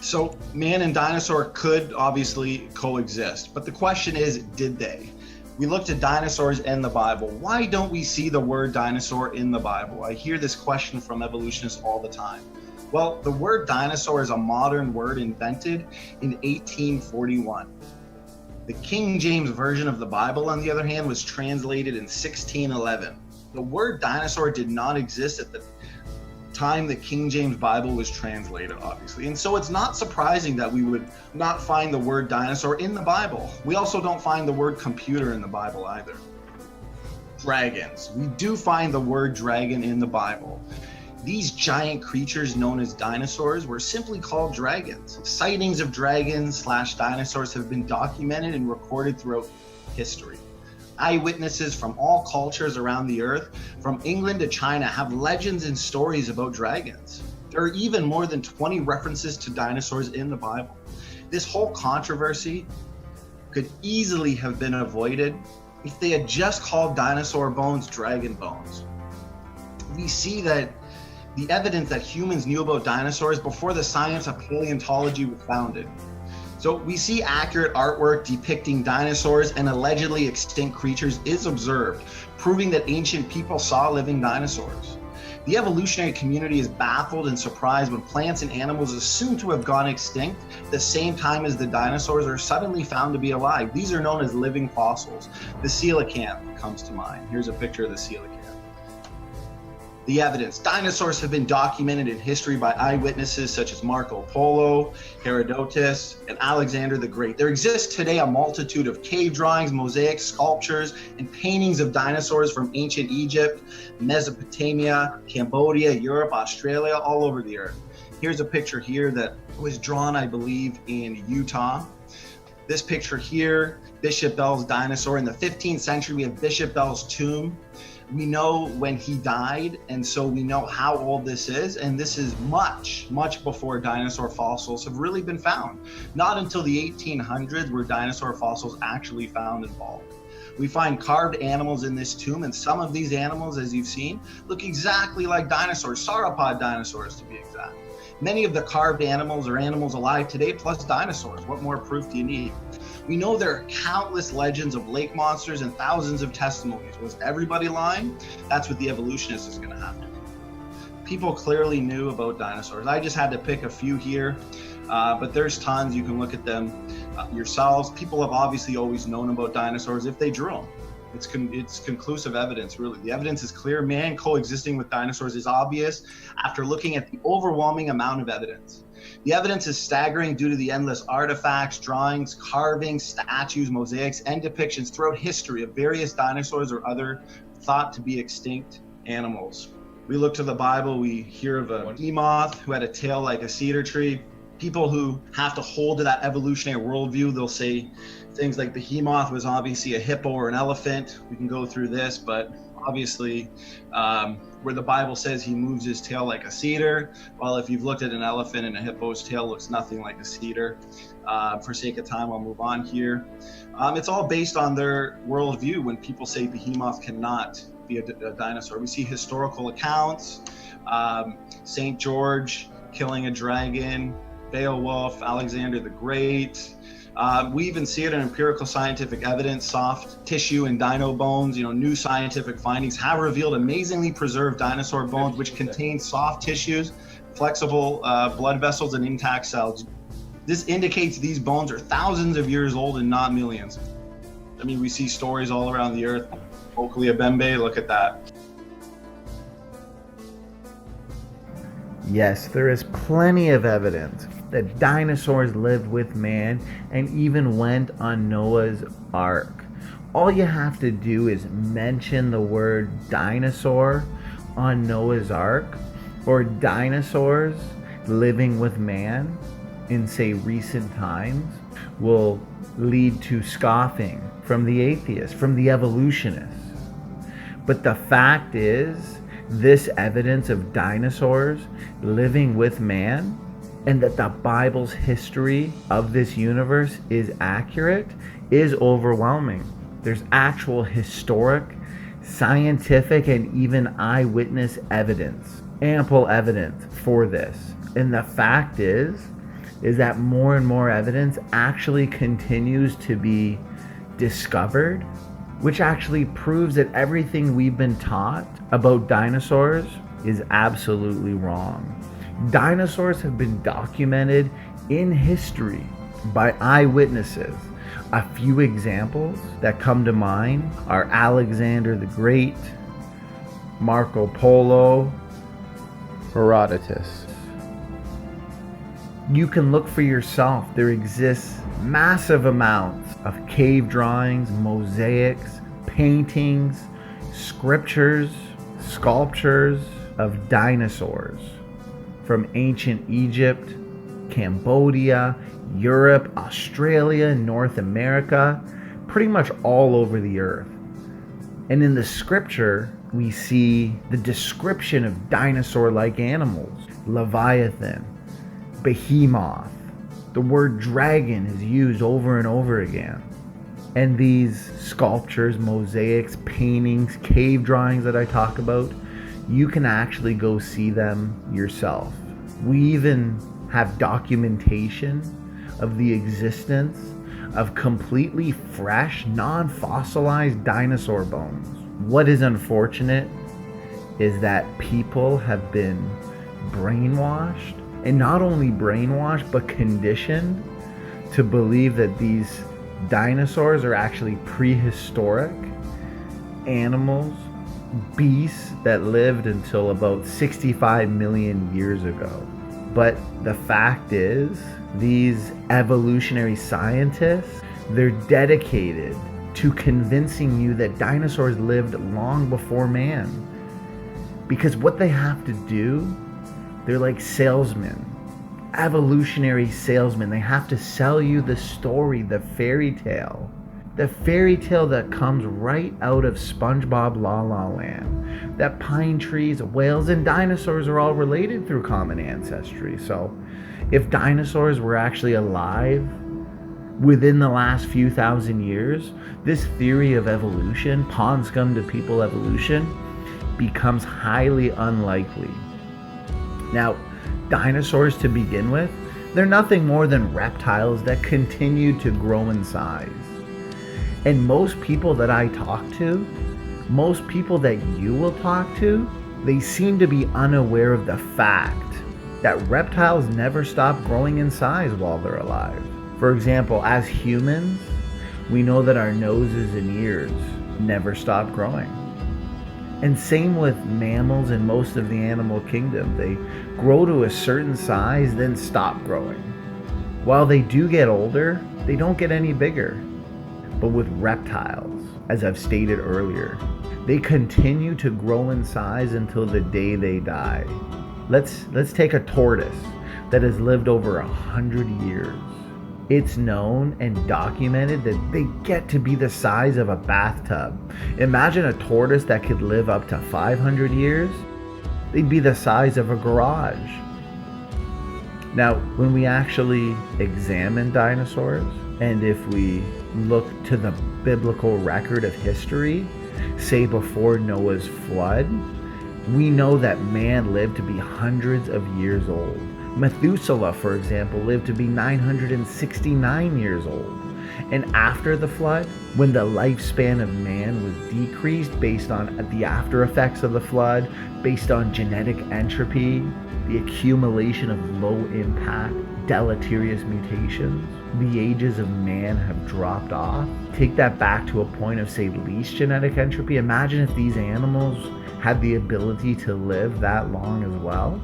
So man and dinosaur could obviously coexist, but the question is, did they? We looked at dinosaurs in the Bible. Why don't we see the word dinosaur in the Bible? I hear this question from evolutionists all the time. Well, the word dinosaur is a modern word invented in 1841. The King James Version of the Bible, on the other hand, was translated in 1611. The word dinosaur did not exist at the time the King James Bible was translated, obviously. And so it's not surprising that we would not find the word dinosaur in the Bible. We also don't find the word computer in the Bible either. Dragons. We do find the word dragon in the Bible. These giant creatures known as dinosaurs were simply called dragons. Sightings of dragons/dinosaurs have been documented and recorded throughout history. Eyewitnesses from all cultures around the earth, from England to China, have legends and stories about dragons. There are even more than 20 references to dinosaurs in the Bible. This whole controversy could easily have been avoided if they had just called dinosaur bones dragon bones. We see that the evidence that humans knew about dinosaurs before the science of paleontology was founded. So we see accurate artwork depicting dinosaurs and allegedly extinct creatures is observed, proving that ancient people saw living dinosaurs. The evolutionary community is baffled and surprised when plants and animals assumed to have gone extinct at the same time as the dinosaurs are suddenly found to be alive. These are known as living fossils. The coelacanth comes to mind. Here's a picture of the coelacanth. The evidence. Dinosaurs have been documented in history by eyewitnesses such as Marco Polo, Herodotus, and Alexander the Great. There exists today a multitude of cave drawings, mosaics, sculptures, and paintings of dinosaurs from ancient Egypt, Mesopotamia, Cambodia, Europe, Australia, all over the earth. Here's a picture here that was drawn, I believe, in Utah. This picture here, Bishop Bell's dinosaur. In the 15th century, we have Bishop Bell's tomb. We know when he died, and so we know how old this is, and this is much, much before dinosaur fossils have really been found. Not until the 1800s were dinosaur fossils actually found involved. We find carved animals in this tomb, and some of these animals, as you've seen, look exactly like dinosaurs, sauropod dinosaurs to be exact. Many of the carved animals are animals alive today, plus dinosaurs. What more proof do you need? We know there are countless legends of lake monsters and thousands of testimonies. Was everybody lying? That's what the evolutionist is going to have to do. People clearly knew about dinosaurs. I just had to pick a few here, but there's tons. You can look at them yourselves. People have obviously always known about dinosaurs if they drew them. It's conclusive evidence, really. The evidence is clear. Man coexisting with dinosaurs is obvious after looking at the overwhelming amount of evidence. The evidence is staggering due to the endless artifacts, drawings, carvings, statues, mosaics, and depictions throughout history of various dinosaurs or other thought to be extinct animals. We look to the Bible, we hear of a behemoth who had a tail like a cedar tree. People who have to hold to that evolutionary worldview, they'll say things like behemoth was obviously a hippo or an elephant. We can go through this, but obviously where the Bible says he moves his tail like a cedar, well, if you've looked at an elephant and a hippo's tail looks nothing like a cedar. For sake of time, I'll move on here. It's all based on their worldview when people say behemoth cannot be a dinosaur. We see historical accounts, St. George killing a dragon, Beowulf, Alexander the Great. We even see it in empirical scientific evidence. Soft tissue and dino bones, new scientific findings have revealed amazingly preserved dinosaur bones which contain soft tissues, flexible blood vessels, and intact cells. This indicates these bones are thousands of years old and not millions. I mean, we see stories all around the earth. Oakley Abembe, look at that. Yes, there is plenty of evidence that dinosaurs lived with man and even went on Noah's Ark. All you have to do is mention the word dinosaur on Noah's Ark or dinosaurs living with man in, say, recent times will lead to scoffing from the atheists, from the evolutionists. But the fact is, this evidence of dinosaurs living with man and that the Bible's history of this universe is accurate is overwhelming. There's actual historic, scientific, and even eyewitness evidence, ample evidence for this. And the fact is that more and more evidence actually continues to be discovered, which actually proves that everything we've been taught about dinosaurs is absolutely wrong. Dinosaurs have been documented in history by eyewitnesses. A few examples that come to mind are Alexander the Great, Marco Polo, Herodotus. You can look for yourself. There exists massive amounts of cave drawings, mosaics, paintings, scriptures, sculptures of dinosaurs from ancient Egypt, Cambodia, Europe, Australia, North America, pretty much all over the earth. And in the scripture, we see the description of dinosaur-like animals: Leviathan, behemoth. The word dragon is used over and over again. And these sculptures, mosaics, paintings, cave drawings that I talk about, you can actually go see them yourself. We even have documentation of the existence of completely fresh, non-fossilized dinosaur bones. What is unfortunate is that people have been brainwashed, and not only brainwashed, but conditioned to believe that these dinosaurs are actually prehistoric animals, beasts that lived until about 65 million years ago. But the fact is, these evolutionary scientists, they're dedicated to convincing you that dinosaurs lived long before man. Because what they have to do, they're like salesmen, evolutionary salesmen. They have to sell you the story, the fairy tale that comes right out of SpongeBob La La Land. That pine trees, whales, and dinosaurs are all related through common ancestry. So if dinosaurs were actually alive within the last few thousand years, this theory of evolution, pond scum to people evolution, becomes highly unlikely. Now, dinosaurs to begin with, they're nothing more than reptiles that continue to grow in size. And most people that I talk to, most people that you will talk to, they seem to be unaware of the fact that reptiles never stop growing in size while they're alive. For example, as humans, we know that our noses and ears never stop growing. And same with mammals and most of the animal kingdom. They grow to a certain size, then stop growing. While they do get older, they don't get any bigger. But with reptiles, as I've stated earlier, they continue to grow in size until the day they die. Let's take a tortoise that has lived over 100 years. It's known and documented that they get to be the size of a bathtub. Imagine a tortoise that could live up to 500 years. They'd be the size of a garage. Now, when we actually examine dinosaurs, and if we look to the biblical record of history, say before Noah's flood, we know that man lived to be hundreds of years old. Methuselah, for example, lived to be 969 years old. And after the flood, when the lifespan of man was decreased based on the after effects of the flood, based on genetic entropy, the accumulation of low impact, deleterious mutations, the ages of man have dropped off. Take that back to a point of, say, least genetic entropy. Imagine if these animals had the ability to live that long as well.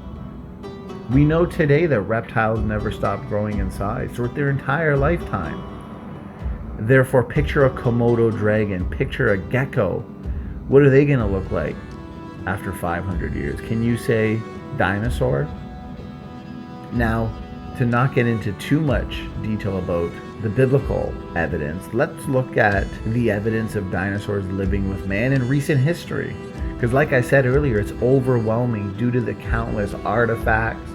We know today that reptiles never stop growing in size throughout their entire lifetime. Therefore, picture a Komodo dragon, picture a gecko. What are they going to look like after 500 years? Can you say dinosaur? Now, to not get into too much detail about the biblical evidence, let's look at the evidence of dinosaurs living with man in recent history. Because like I said earlier, it's overwhelming due to the countless artifacts,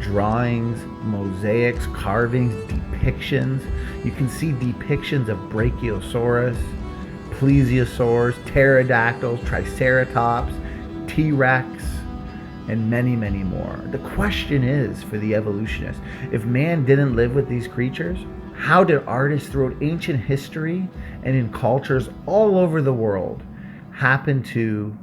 drawings, mosaics, carvings, depictions. You can see depictions of Brachiosaurus, plesiosaurs, pterodactyls, triceratops, T-Rex, and many, many more. The question is, for the evolutionists, if man didn't live with these creatures, how did artists throughout ancient history and in cultures all over the world happen to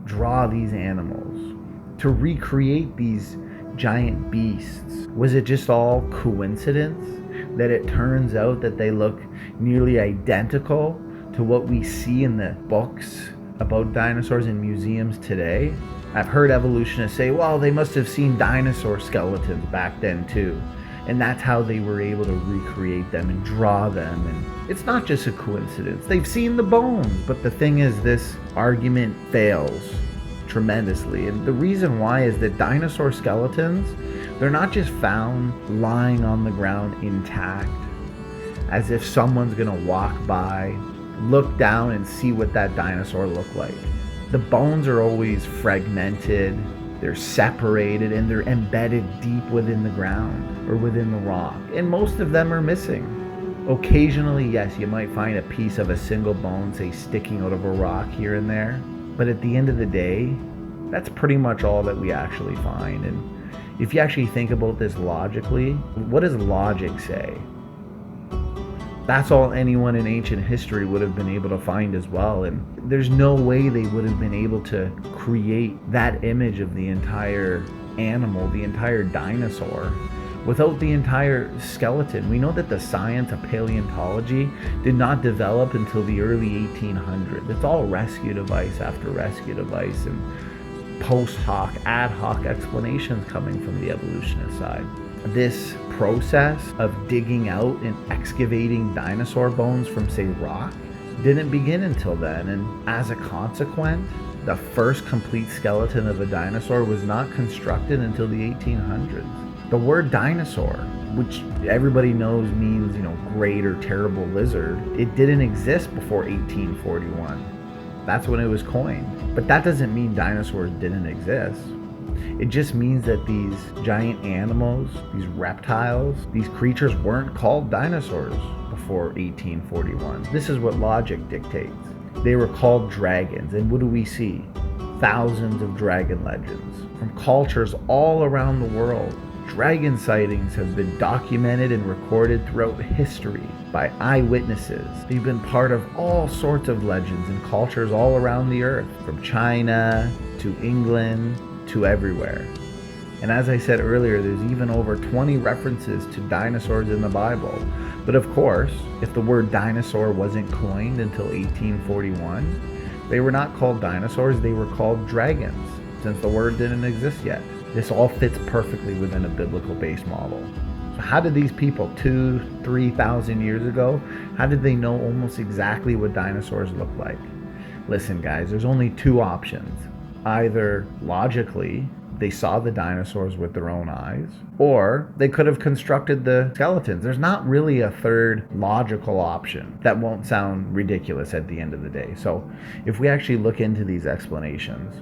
draw these animals, to recreate these giant beasts? Was it just all coincidence that it turns out that they look nearly identical to what we see in the books about dinosaurs in museums today? I've heard evolutionists say, well, they must have seen dinosaur skeletons back then too, and that's how they were able to recreate them and draw them. And it's not just a coincidence. They've seen the bones. But the thing is, this argument fails tremendously. And the reason why is that dinosaur skeletons, they're not just found lying on the ground intact, as if someone's gonna walk by, look down and see what that dinosaur looked like. The bones are always fragmented, they're separated, and they're embedded deep within the ground or within the rock. And most of them are missing. Occasionally, yes, you might find a piece of a single bone, say, sticking out of a rock here and there. But at the end of the day, that's pretty much all that we actually find. And if you actually think about this logically, what does logic say? That's all anyone in ancient history would have been able to find as well. And there's no way they would have been able to create that image of the entire animal, the entire dinosaur, without the entire skeleton. We know that the science of paleontology did not develop until the early 1800s. It's all rescue device after rescue device and post hoc, ad hoc explanations coming from the evolutionist side. This process of digging out and excavating dinosaur bones from, say, rock didn't begin until then, and as a consequence, the first complete skeleton of a dinosaur was not constructed until the 1800s. The word dinosaur, which everybody knows means, great or terrible lizard, it didn't exist before 1841. That's when it was coined. But that doesn't mean dinosaurs didn't exist. It just means that these giant animals, these reptiles, these creatures weren't called dinosaurs before 1841. This is what logic dictates. They were called dragons, and what do we see? Thousands of dragon legends from cultures all around the world. Dragon sightings have been documented and recorded throughout history by eyewitnesses. They've been part of all sorts of legends and cultures all around the earth, from China to England to everywhere. And as I said earlier, there's even over 20 references to dinosaurs in the Bible. But of course, if the word dinosaur wasn't coined until 1841, they were not called dinosaurs, they were called dragons, since the word didn't exist yet. This all fits perfectly within a biblical-based model. So how did these people 2,000-3,000 years ago, how did they know almost exactly what dinosaurs look like? Listen guys, there's only two options. Either logically, they saw the dinosaurs with their own eyes, or they could have constructed the skeletons. There's not really a third logical option. That won't sound ridiculous at the end of the day. So if we actually look into these explanations,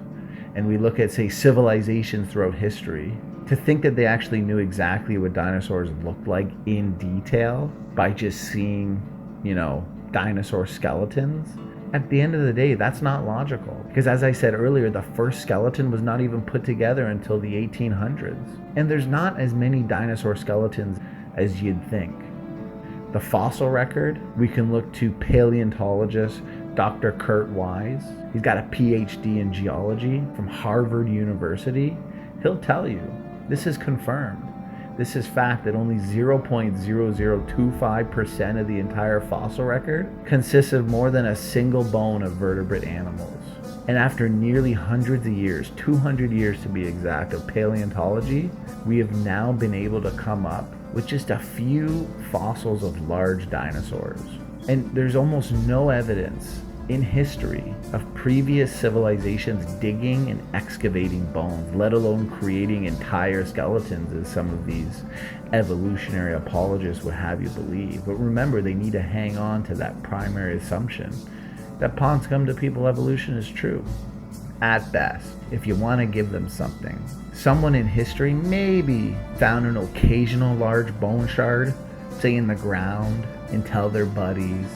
and we look at, say, civilizations throughout history, to think that they actually knew exactly what dinosaurs looked like in detail by just seeing, dinosaur skeletons, at the end of the day, that's not logical. Because as I said earlier, the first skeleton was not even put together until the 1800s. And there's not as many dinosaur skeletons as you'd think. The fossil record, we can look to paleontologist Dr. Kurt Wise. He's got a PhD in geology from Harvard University. He'll tell you, this is confirmed. This is fact that only 0.0025% of the entire fossil record consists of more than a single bone of vertebrate animals. And after nearly hundreds of years, 200 years to be exact, of paleontology, we have now been able to come up with just a few fossils of large dinosaurs. And there's almost no evidence in history of previous civilizations digging and excavating bones, let alone creating entire skeletons, as some of these evolutionary apologists would have you believe. But remember, they need to hang on to that primary assumption that pond scum to people evolution is true. At best, if you want to give them something, someone in history maybe found an occasional large bone shard, say in the ground, and tell their buddies,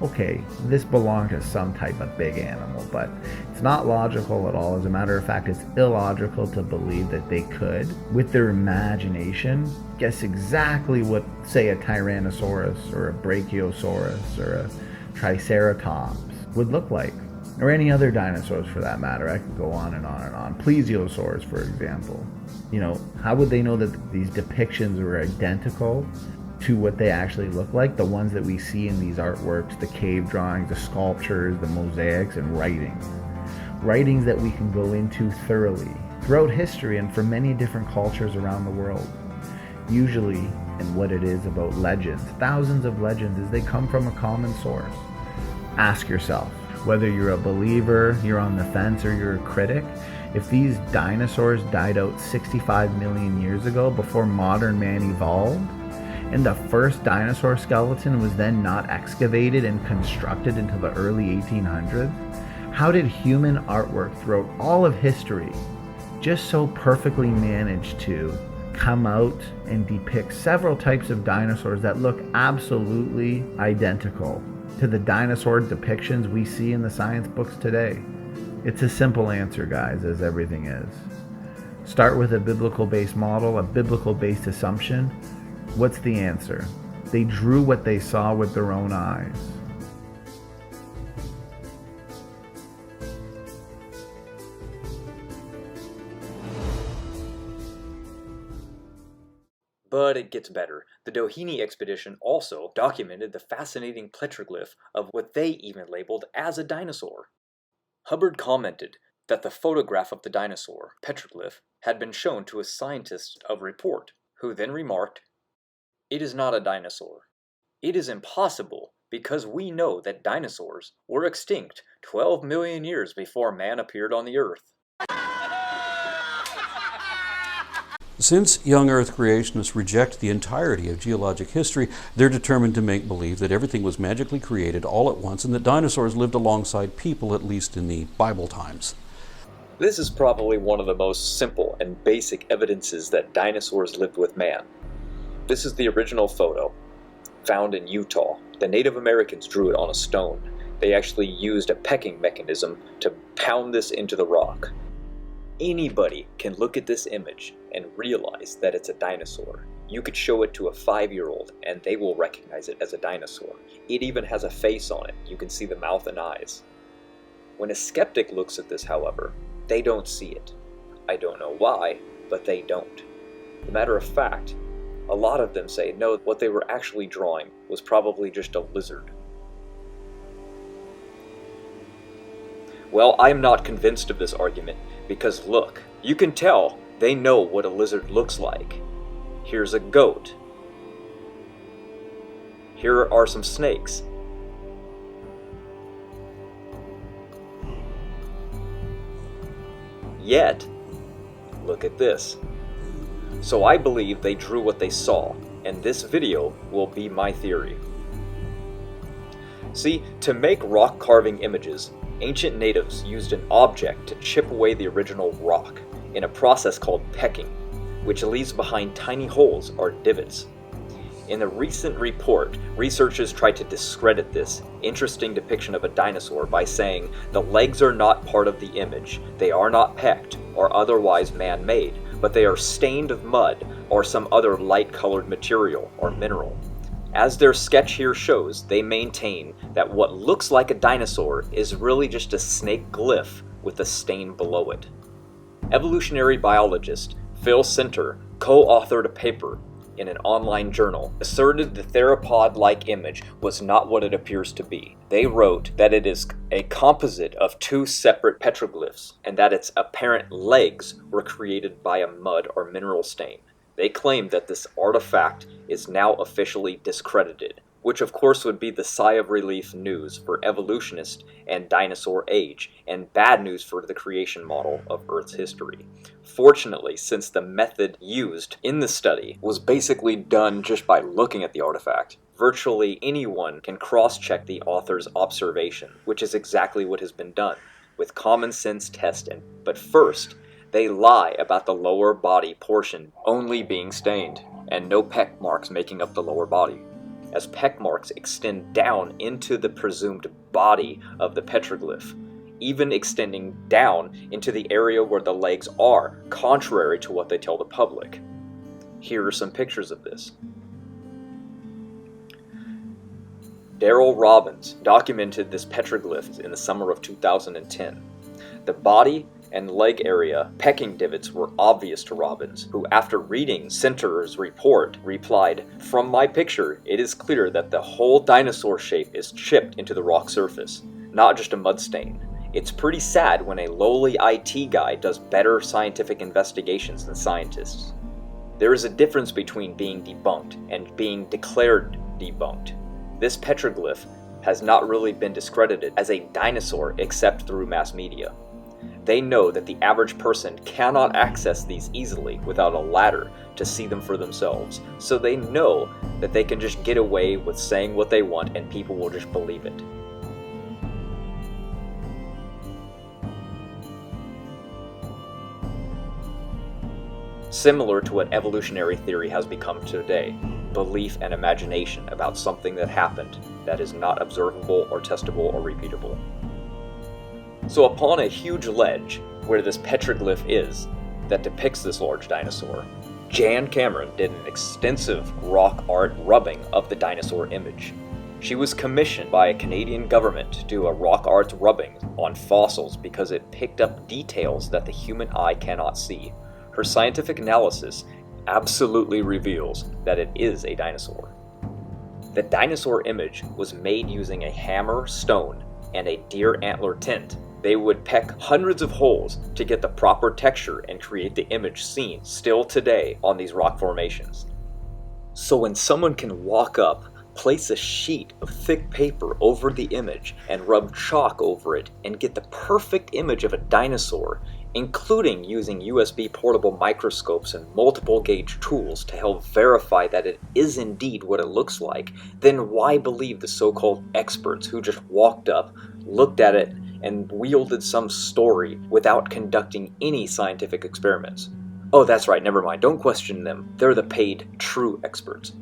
okay, this belonged to some type of big animal, but it's not logical at all. As a matter of fact, it's illogical to believe that they could, with their imagination, guess exactly what, say, a Tyrannosaurus or a Brachiosaurus or a Triceratops would look like, or any other dinosaurs for that matter. I could go on and on and on. Plesiosaurs, for example. How would they know that these depictions were identical to what they actually look like, the ones that we see in these artworks, the cave drawings, the sculptures, the mosaics, and writings that we can go into thoroughly throughout history and for many different cultures around the world. Usually, and what it is about legends, thousands of legends, is they come from a common source. Ask yourself, whether you're a believer, you're on the fence, or you're a critic, if these dinosaurs died out 65 million years ago before modern man evolved, and the first dinosaur skeleton was then not excavated and constructed until the early 1800s, how did human artwork throughout all of history just so perfectly manage to come out and depict several types of dinosaurs that look absolutely identical to the dinosaur depictions we see in the science books today? It's a simple answer, guys, as everything is. Start with a biblical-based model, a biblical-based assumption. What's the answer? They drew what they saw with their own eyes. But it gets better. The Doheny expedition also documented the fascinating petroglyph of what they even labeled as a dinosaur. Hubbard commented that the photograph of the dinosaur petroglyph had been shown to a scientist of report, who then remarked, "It is not a dinosaur. It is impossible because we know that dinosaurs were extinct 12 million years before man appeared on the Earth." Since young Earth creationists reject the entirety of geologic history, they're determined to make believe that everything was magically created all at once and that dinosaurs lived alongside people, at least in the Bible times. This is probably one of the most simple and basic evidences that dinosaurs lived with man. This is the original photo, found in Utah. The Native Americans drew it on a stone. They actually used a pecking mechanism to pound this into the rock. Anybody can look at this image and realize that it's a dinosaur. You could show it to a 5-year-old and they will recognize it as a dinosaur. It even has a face on it. You can see the mouth and eyes. When a skeptic looks at this, however, they don't see it. I don't know why, but they don't. As a matter of fact, a lot of them say no, what they were actually drawing was probably just a lizard. Well, I'm not convinced of this argument, because look, you can tell they know what a lizard looks like. Here's a goat. Here are some snakes. Yet, look at this. So I believe they drew what they saw, and this video will be my theory. See, to make rock carving images, ancient natives used an object to chip away the original rock in a process called pecking, which leaves behind tiny holes or divots. In a recent report, researchers tried to discredit this interesting depiction of a dinosaur by saying the legs are not part of the image, they are not pecked or otherwise man-made, but they are stained of mud or some other light-colored material or mineral. As their sketch here shows, they maintain that what looks like a dinosaur is really just a snake glyph with a stain below it. Evolutionary biologist Phil Sinter co-authored a paper in an online journal, asserted the theropod-like image was not what it appears to be. They wrote that it is a composite of two separate petroglyphs, and that its apparent legs were created by a mud or mineral stain. They claim that this artifact is now officially discredited, which of course would be the sigh of relief news for evolutionists and dinosaur age, and bad news for the creation model of Earth's history. Fortunately, since the method used in the study was basically done just by looking at the artifact, virtually anyone can cross-check the author's observation, which is exactly what has been done, with common sense testing. But first, they lie about the lower body portion only being stained, and no peck marks making up the lower body, as peck marks extend down into the presumed body of the petroglyph, even extending down into the area where the legs are, contrary to what they tell the public. Here are some pictures of this. Daryl Robbins documented this petroglyph in the summer of 2010. The body and leg area pecking divots were obvious to Robbins, who after reading Sinter's report replied, "From my picture, it is clear that the whole dinosaur shape is chipped into the rock surface, not just a mud stain. It's pretty sad when a lowly IT guy does better scientific investigations than scientists. There is a difference between being debunked and being declared debunked. This petroglyph has not really been discredited as a dinosaur except through mass media. They know that the average person cannot access these easily without a ladder to see them for themselves, so they know that they can just get away with saying what they want and people will just believe it. Similar to what evolutionary theory has become today, belief and imagination about something that happened that is not observable or testable or repeatable. So upon a huge ledge where this petroglyph is that depicts this large dinosaur, Jan Cameron did an extensive rock art rubbing of the dinosaur image. She was commissioned by a Canadian government to do a rock art rubbing on fossils because it picked up details that the human eye cannot see. Her scientific analysis absolutely reveals that it is a dinosaur. The dinosaur image was made using a hammer, stone, and a deer antler tint. They would peck hundreds of holes to get the proper texture and create the image seen still today on these rock formations. So when someone can walk up, place a sheet of thick paper over the image and rub chalk over it and get the perfect image of a dinosaur, including using USB portable microscopes and multiple gauge tools to help verify that it is indeed what it looks like, then why believe the so-called experts who just walked up, looked at it, and wielded some story without conducting any scientific experiments? Oh, that's right, never mind, don't question them. They're the paid, true experts.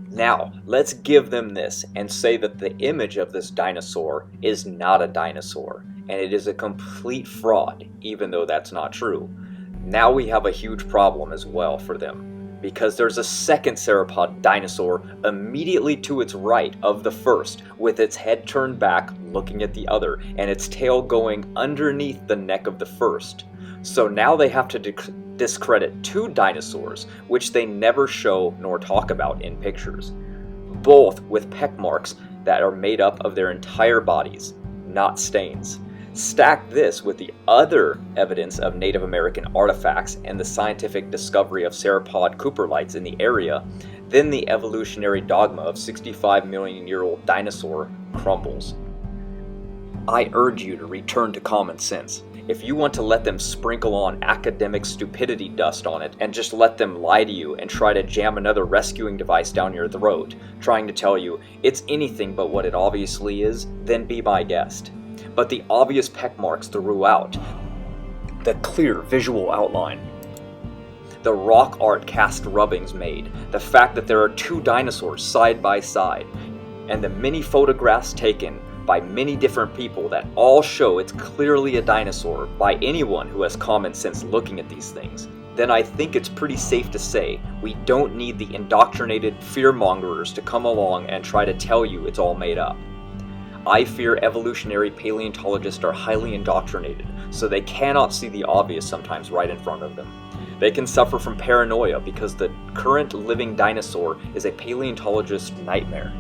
Now, let's give them this and say that the image of this dinosaur is not a dinosaur, and it is a complete fraud, even though that's not true. Now we have a huge problem as well for them, because there's a second sauropod dinosaur immediately to its right of the first, with its head turned back looking at the other, and its tail going underneath the neck of the first. So now they have to discredit two dinosaurs, which they never show nor talk about in pictures, both with peck marks that are made up of their entire bodies, not stains. Stack this with the other evidence of Native American artifacts and the scientific discovery of sauropod coprolites in the area, then the evolutionary dogma of 65-million-year-old dinosaur crumbles. I urge you to return to common sense. If you want to let them sprinkle on academic stupidity dust on it and just let them lie to you and try to jam another rescuing device down your throat, trying to tell you it's anything but what it obviously is, then be my guest. But the obvious peck marks throughout, the clear visual outline, the rock art cast rubbings made, the fact that there are two dinosaurs side by side, and the many photographs taken by many different people that all show it's clearly a dinosaur by anyone who has common sense looking at these things, then I think it's pretty safe to say we don't need the indoctrinated fearmongers to come along and try to tell you it's all made up. I fear evolutionary paleontologists are highly indoctrinated, so they cannot see the obvious sometimes right in front of them. They can suffer from paranoia because the current living dinosaur is a paleontologist's nightmare.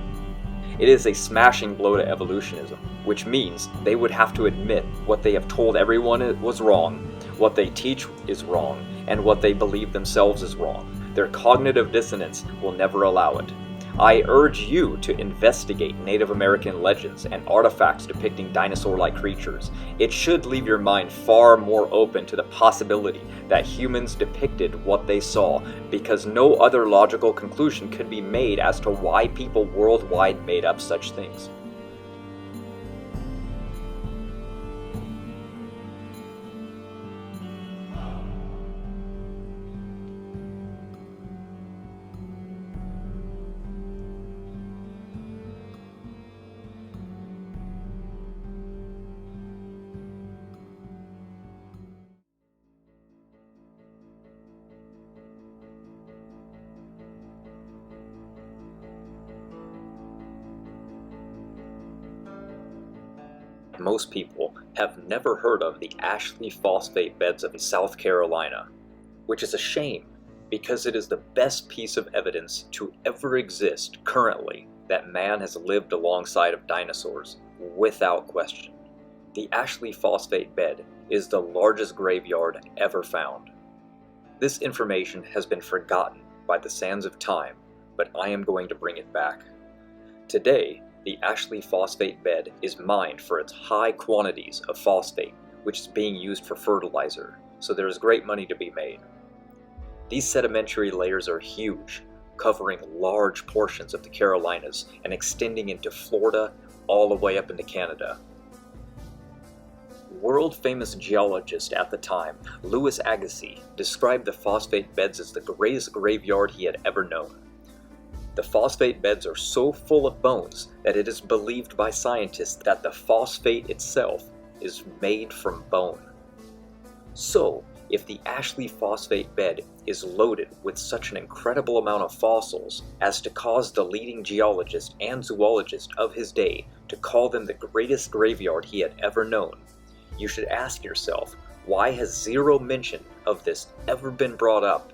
It is a smashing blow to evolutionism, which means they would have to admit what they have told everyone was wrong, what they teach is wrong, and what they believe themselves is wrong. Their cognitive dissonance will never allow it. I urge you to investigate Native American legends and artifacts depicting dinosaur-like creatures. It should leave your mind far more open to the possibility that humans depicted what they saw, because no other logical conclusion could be made as to why people worldwide made up such things. Most people have never heard of the Ashley phosphate beds of South Carolina, which is a shame because it is the best piece of evidence to ever exist currently that man has lived alongside of dinosaurs, without question. The Ashley phosphate bed is the largest graveyard ever found. This information has been forgotten by the sands of time, but I am going to bring it back. Today, the Ashley phosphate bed is mined for its high quantities of phosphate, which is being used for fertilizer, so there is great money to be made. These sedimentary layers are huge, covering large portions of the Carolinas and extending into Florida all the way up into Canada. World-famous geologist at the time, Louis Agassiz, described the phosphate beds as the greatest graveyard he had ever known. The phosphate beds are so full of bones that it is believed by scientists that the phosphate itself is made from bone. So, if the Ashley phosphate bed is loaded with such an incredible amount of fossils as to cause the leading geologist and zoologist of his day to call them the greatest graveyard he had ever known, you should ask yourself, why has zero mention of this ever been brought up?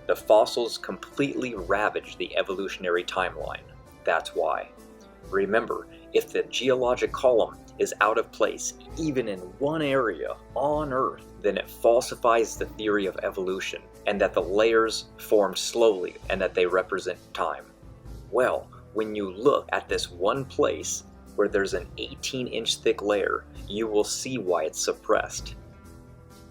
The fossils completely ravaged the evolutionary timeline. That's why. Remember, if the geologic column is out of place even in one area on Earth, then it falsifies the theory of evolution, and that the layers formed slowly and that they represent time. Well, when you look at this one place where there's an 18-inch thick layer, you will see why it's suppressed.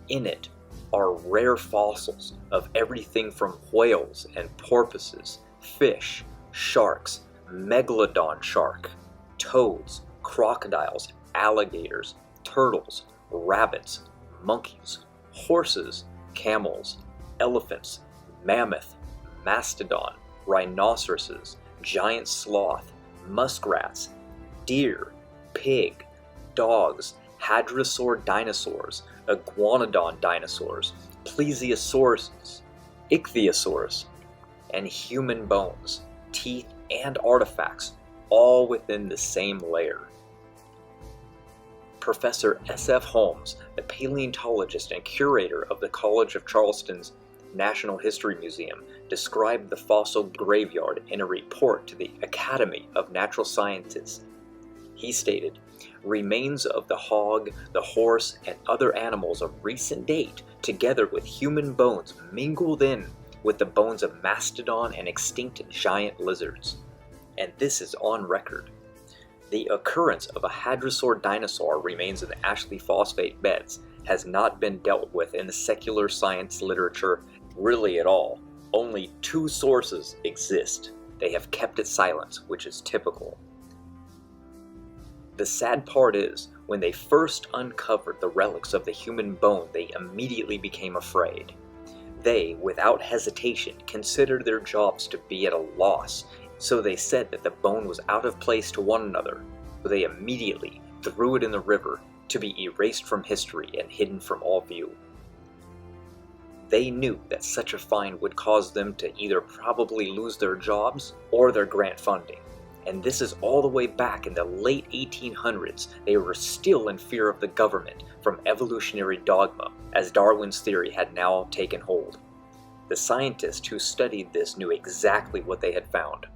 In it are rare fossils of everything from whales and porpoises, fish, sharks, megalodon shark, toads, crocodiles, alligators, turtles, rabbits, monkeys, horses, camels, elephants, mammoth, mastodon, rhinoceroses, giant sloth, muskrats, deer, pig, dogs, hadrosaur dinosaurs, iguanodon dinosaurs, plesiosauruses, ichthyosaurs, and human bones, teeth, and artifacts, all within the same layer. Professor S.F. Holmes, the paleontologist and curator of the College of Charleston's National History Museum, described the fossil graveyard in a report to the Academy of Natural Sciences. He stated, "Remains of the hog, the horse, and other animals of recent date, together with human bones mingled in with the bones of mastodon and extinct giant lizards." And this is on record. The occurrence of a hadrosaur dinosaur remains in the Ashley phosphate beds has not been dealt with in the secular science literature really at all. Only 2 sources exist. They have kept it silent, which is typical. The sad part is, when they first uncovered the relics of the human bone, they immediately became afraid. They, without hesitation, considered their jobs to be at a loss, so they said that the bone was out of place to one another, so they immediately threw it in the river to be erased from history and hidden from all view. They knew that such a find would cause them to either probably lose their jobs or their grant funding. And this is all the way back in the late 1800s. They were still in fear of the government from evolutionary dogma, as Darwin's theory had now taken hold. The scientists who studied this knew exactly what they had found.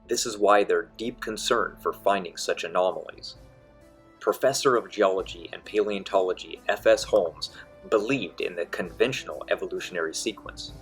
This is why they're deep concerned for finding such anomalies. Professor of Geology and Paleontology F.S. Holmes believed in the conventional evolutionary sequence.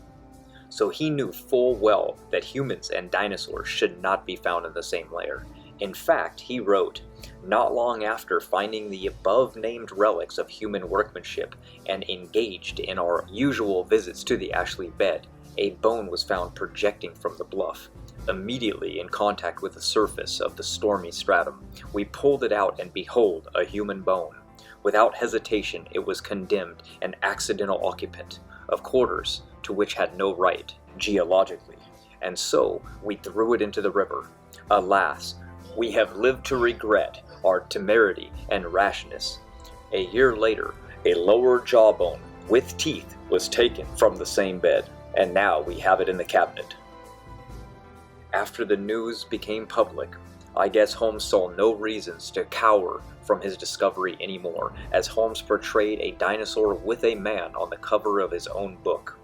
So he knew full well that humans and dinosaurs should not be found in the same layer. In fact, he wrote, "Not long after finding the above-named relics of human workmanship and engaged in our usual visits to the Ashley bed, a bone was found projecting from the bluff. Immediately in contact with the surface of the stormy stratum, we pulled it out and behold, a human bone. Without hesitation, it was condemned an accidental occupant of quarters to which had no right, geologically, and so we threw it into the river. Alas, we have lived to regret our temerity and rashness. A year later, a lower jawbone with teeth was taken from the same bed, and now we have it in the cabinet." After the news became public, I guess Holmes saw no reasons to cower from his discovery anymore, as Holmes portrayed a dinosaur with a man on the cover of his own book.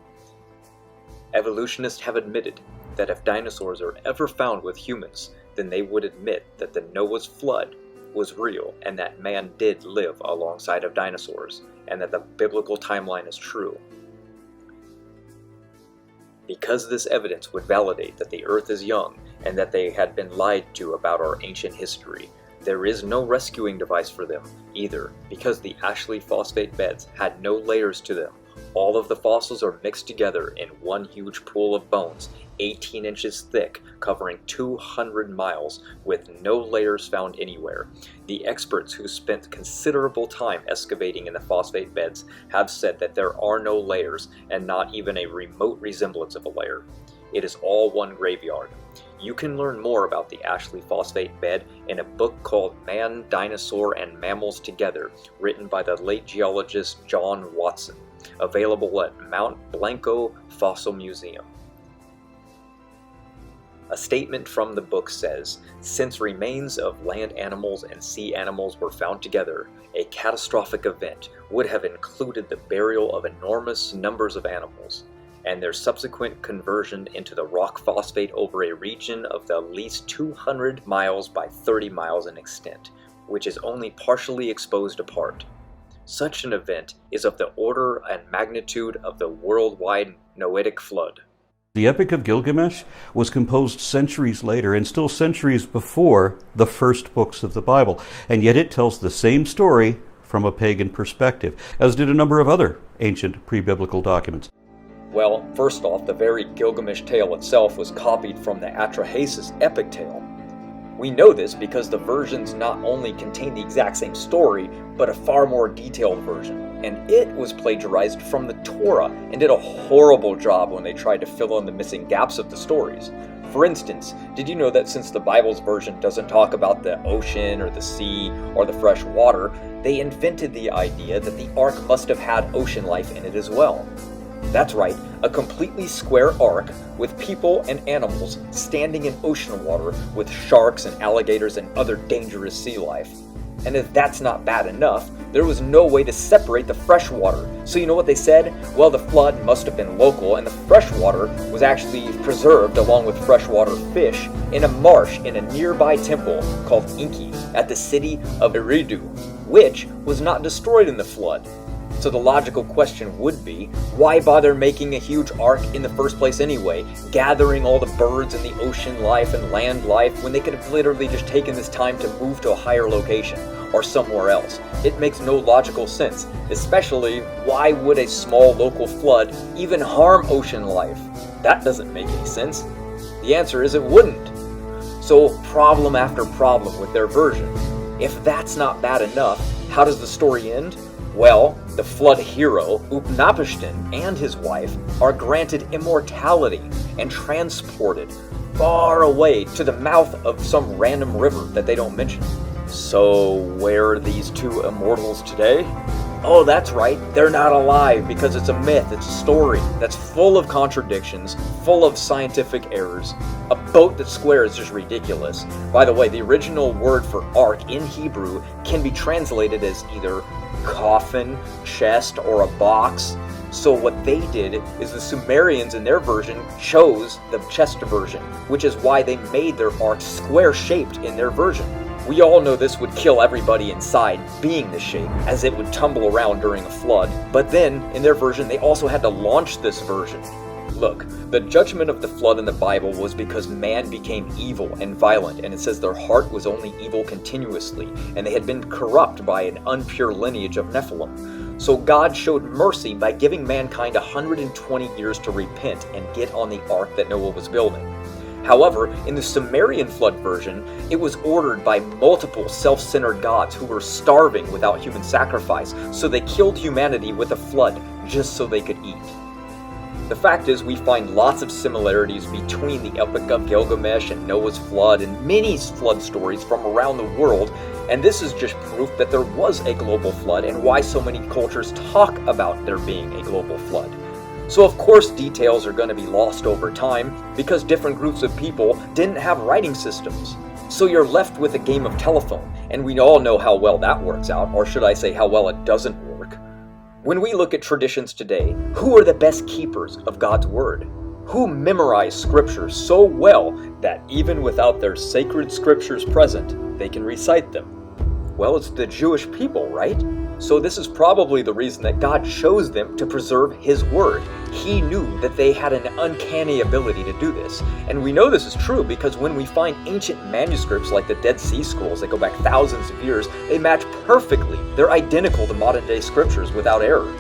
Evolutionists have admitted that if dinosaurs are ever found with humans, then they would admit that the Noah's flood was real and that man did live alongside of dinosaurs, and that the biblical timeline is true. Because this evidence would validate that the Earth is young and that they had been lied to about our ancient history, there is no rescuing device for them either, because the Ashley phosphate beds had no layers to them. All of the fossils are mixed together in one huge pool of bones, 18 inches thick, covering 200 miles, with no layers found anywhere. The experts who spent considerable time excavating in the phosphate beds have said that there are no layers and not even a remote resemblance of a layer. It is all one graveyard. You can learn more about the Ashley phosphate bed in a book called Man, Dinosaur, and Mammals Together, written by the late geologist John Watson, available at Mount Blanco Fossil Museum. A statement from the book says, "Since remains of land animals and sea animals were found together, a catastrophic event would have included the burial of enormous numbers of animals, and their subsequent conversion into the rock phosphate over a region of at least 200 miles by 30 miles in extent, which is only partially exposed apart. Such an event is of the order and magnitude of the worldwide Noetic flood." The Epic of Gilgamesh was composed centuries later and still centuries before the first books of the Bible, and yet it tells the same story from a pagan perspective, as did a number of other ancient pre-biblical documents. Well, first off, the very Gilgamesh tale itself was copied from the Atrahasis epic tale. We know this because the versions not only contain the exact same story, but a far more detailed version, and it was plagiarized from the Torah and did a horrible job when they tried to fill in the missing gaps of the stories. For instance, did you know that since the Bible's version doesn't talk about the ocean or the sea or the fresh water, they invented the idea that the ark must have had ocean life in it as well? That's right, a completely square ark with people and animals standing in ocean water with sharks and alligators and other dangerous sea life. And if that's not bad enough, there was no way to separate the fresh water. So you know what they said? Well, the flood must have been local, and the fresh water was actually preserved along with freshwater fish in a marsh in a nearby temple called Enki at the city of Eridu, which was not destroyed in the flood. So the logical question would be, why bother making a huge ark in the first place anyway, gathering all the birds and the ocean life and land life when they could have literally just taken this time to move to a higher location or somewhere else? It makes no logical sense, especially why would a small local flood even harm ocean life? That doesn't make any sense. The answer is it wouldn't. So problem after problem with their version. If that's not bad enough, how does the story end? Well, the flood hero, Upnapishtim, and his wife are granted immortality and transported far away to the mouth of some random river that they don't mention. So where are these two immortals today? Oh, that's right, they're not alive because it's a myth, it's a story that's full of contradictions, full of scientific errors. A boat that's square is just ridiculous. By the way, the original word for ark in Hebrew can be translated as either coffin, chest, or a box. So what they did is the Sumerians in their version chose the chest version, which is why they made their ark square-shaped in their version. We all know this would kill everybody inside, being the shape, as it would tumble around during a flood. But then, in their version, they also had to launch this version. Look, the judgment of the flood in the Bible was because man became evil and violent, and it says their heart was only evil continuously, and they had been corrupt by an impure lineage of Nephilim. So God showed mercy by giving mankind 120 years to repent and get on the ark that Noah was building. However, in the Sumerian flood version, it was ordered by multiple self-centered gods who were starving without human sacrifice, so they killed humanity with a flood just so they could eat. The fact is, we find lots of similarities between the Epic of Gilgamesh and Noah's flood and many flood stories from around the world, and this is just proof that there was a global flood and why so many cultures talk about there being a global flood. So of course details are going to be lost over time because different groups of people didn't have writing systems. So you're left with a game of telephone, and we all know how well that works out, or should I say how well it doesn't work. When we look at traditions today, who are the best keepers of God's Word? Who memorize Scripture so well that even without their sacred Scriptures present, they can recite them? Well, it's the Jewish people, right? So this is probably the reason that God chose them to preserve His Word. He knew that they had an uncanny ability to do this. And we know this is true because when we find ancient manuscripts like the Dead Sea Scrolls that go back thousands of years, they match perfectly. They're identical to modern day scriptures without error.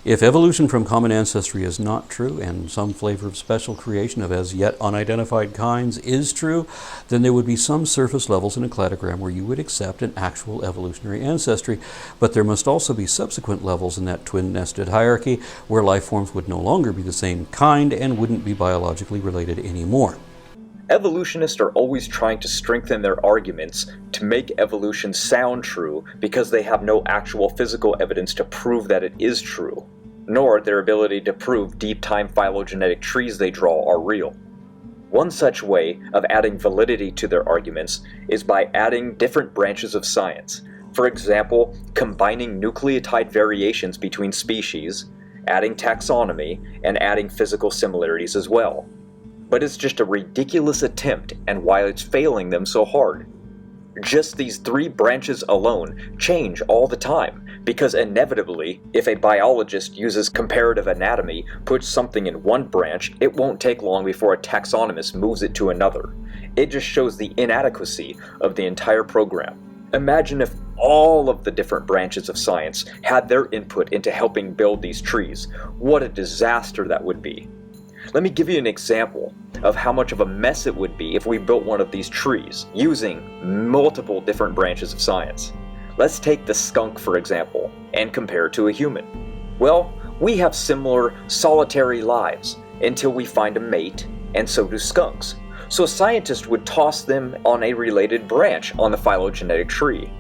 If evolution from common ancestry is not true, and some flavor of special creation of as yet unidentified kinds is true, then there would be some surface levels in a cladogram where you would accept an actual evolutionary ancestry, but there must also be subsequent levels in that twin-nested hierarchy where life forms would no longer be the same kind and wouldn't be biologically related anymore. Evolutionists are always trying to strengthen their arguments to make evolution sound true because they have no actual physical evidence to prove that it is true, nor their ability to prove deep-time phylogenetic trees they draw are real. One such way of adding validity to their arguments is by adding different branches of science. For example, combining nucleotide variations between species, adding taxonomy, and adding physical similarities as well. But it's just a ridiculous attempt, and why it's failing them so hard. Just these 3 branches alone change all the time, because inevitably, if a biologist uses comparative anatomy, puts something in one branch, it won't take long before a taxonomist moves it to another. It just shows the inadequacy of the entire program. Imagine if all of the different branches of science had their input into helping build these trees. What a disaster that would be. Let me give you an example of how much of a mess it would be if we built one of these trees using multiple different branches of science. Let's take the skunk, for example, and compare it to a human. Well, we have similar solitary lives until we find a mate, and so do skunks. So a scientist would toss them on a related branch on the phylogenetic tree.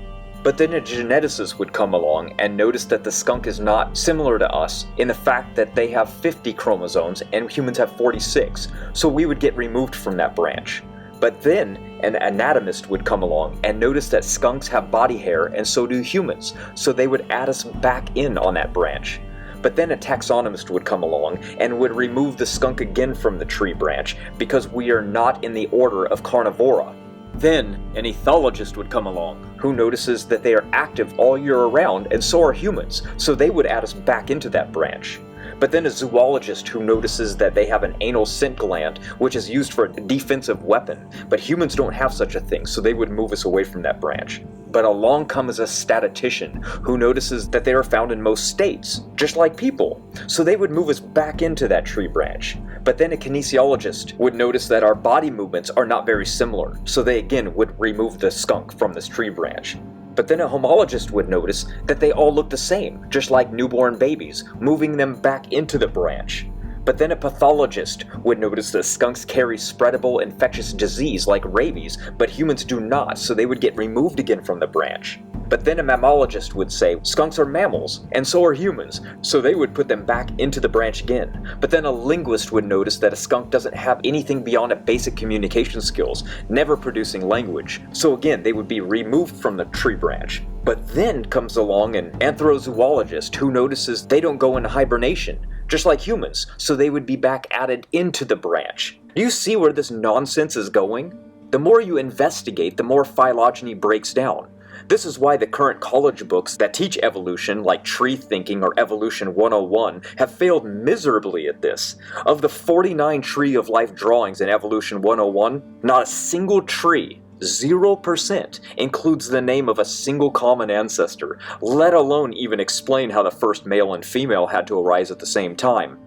But then a geneticist would come along and notice that the skunk is not similar to us in the fact that they have 50 chromosomes and humans have 46, so we would get removed from that branch. But then an anatomist would come along and notice that skunks have body hair and so do humans, so they would add us back in on that branch. But then a taxonomist would come along and would remove the skunk again from the tree branch because we are not in the order of Carnivora. Then an ethologist would come along who notices that they are active all year around and so are humans, so they would add us back into that branch. But then a zoologist who notices that they have an anal scent gland which is used for a defensive weapon, but humans don't have such a thing, so they would move us away from that branch. But along comes a statistician who notices that they are found in most states, just like people, so they would move us back into that tree branch. But then a kinesiologist would notice that our body movements are not very similar, so they again would remove the skunk from this tree branch. But then a homologist would notice that they all look the same, just like newborn babies, moving them back into the branch. But then a pathologist would notice that skunks carry spreadable infectious disease like rabies, but humans do not, so they would get removed again from the branch. But then a mammologist would say skunks are mammals, and so are humans, so they would put them back into the branch again. But then a linguist would notice that a skunk doesn't have anything beyond a basic communication skills, never producing language, so again they would be removed from the tree branch. But then comes along an anthrozoologist who notices they don't go into hibernation, just like humans, so they would be back added into the branch. Do you see where this nonsense is going? The more you investigate, the more phylogeny breaks down. This is why the current college books that teach evolution, like Tree Thinking or Evolution 101, have failed miserably at this. Of the 49 Tree of Life drawings in Evolution 101, not a single tree, 0%, includes the name of a single common ancestor, let alone even explain how the first male and female had to arise at the same time.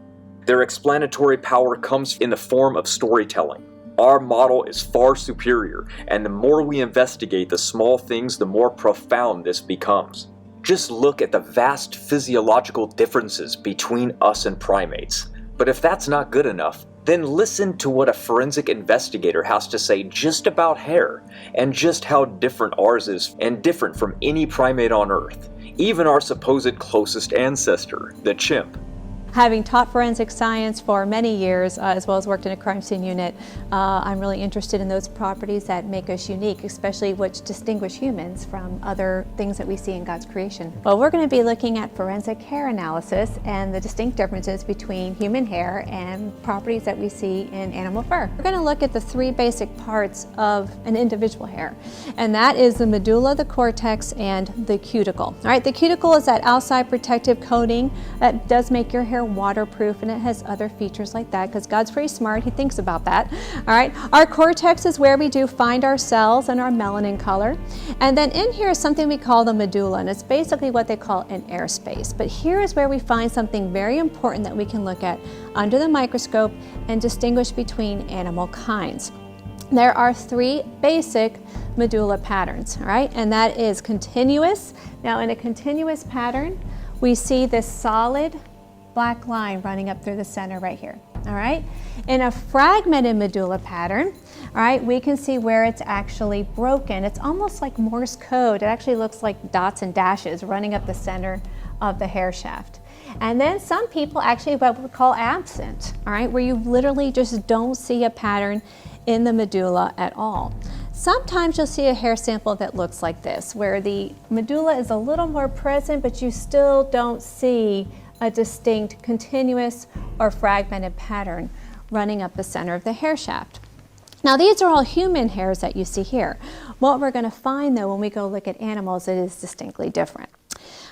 Their explanatory power comes in the form of storytelling. Our model is far superior, and the more we investigate the small things, the more profound this becomes. Just look at the vast physiological differences between us and primates. But if that's not good enough, then listen to what a forensic investigator has to say just about hair, and just how different ours is, and different from any primate on Earth, even our supposed closest ancestor, the chimp. Having taught forensic science for many years, as well as worked in a crime scene unit, I'm really interested in those properties that make us unique, especially which distinguish humans from other things that we see in God's creation. Well, we're going to be looking at forensic hair analysis and the distinct differences between human hair and properties that we see in animal fur. We're going to look at the 3 basic parts of an individual hair, and that is the medulla, the cortex, and the cuticle. All right, the cuticle is that outside protective coating that does make your hair waterproof, and it has other features like that because God's pretty smart. He thinks about that. All right. Our cortex is where we do find our cells and our melanin color. And then in here is something we call the medulla, and it's basically what they call an airspace. But here is where we find something very important that we can look at under the microscope and distinguish between animal kinds. There are 3 basic medulla patterns, all right? And that is continuous. Now in a continuous pattern, we see this solid black line running up through the center right here, all right? In a fragmented medulla pattern, all right, we can see where it's actually broken. It's almost like Morse code. It actually looks like dots and dashes running up the center of the hair shaft. And then some people actually have what we call absent, all right, where you literally just don't see a pattern in the medulla at all. Sometimes you'll see a hair sample that looks like this, where the medulla is a little more present, but you still don't see a distinct continuous or fragmented pattern running up the center of the hair shaft. Now these are all human hairs that you see here. What we're going to find though when we go look at animals, it is distinctly different.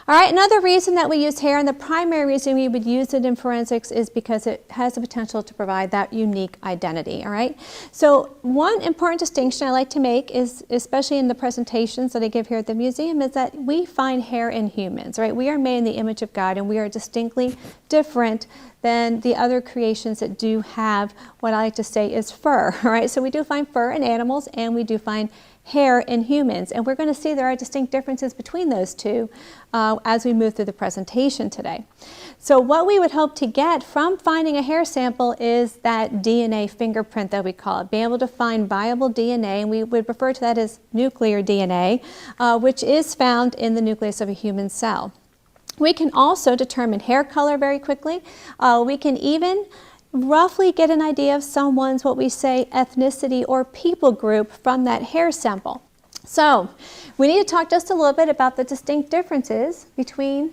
All right, another reason that we use hair, and the primary reason we would use it in forensics, is because it has the potential to provide that unique identity, all right? So one important distinction I like to make is, especially in the presentations that I give here at the museum, is that we find hair in humans, right? We are made in the image of God, and we are distinctly different than the other creations that do have what I like to say is fur, all right? So we do find fur in animals, and we do find hair in humans, and we're going to see there are distinct differences between those two as we move through the presentation today. So what we would hope to get from finding a hair sample is that DNA fingerprint that we call it, being able to find viable DNA, and we would refer to that as nuclear DNA, which is found in the nucleus of a human cell. We can also determine hair color very quickly. We can even roughly get an idea of someone's, what we say, ethnicity or people group from that hair sample. So we need to talk just a little bit about the distinct differences between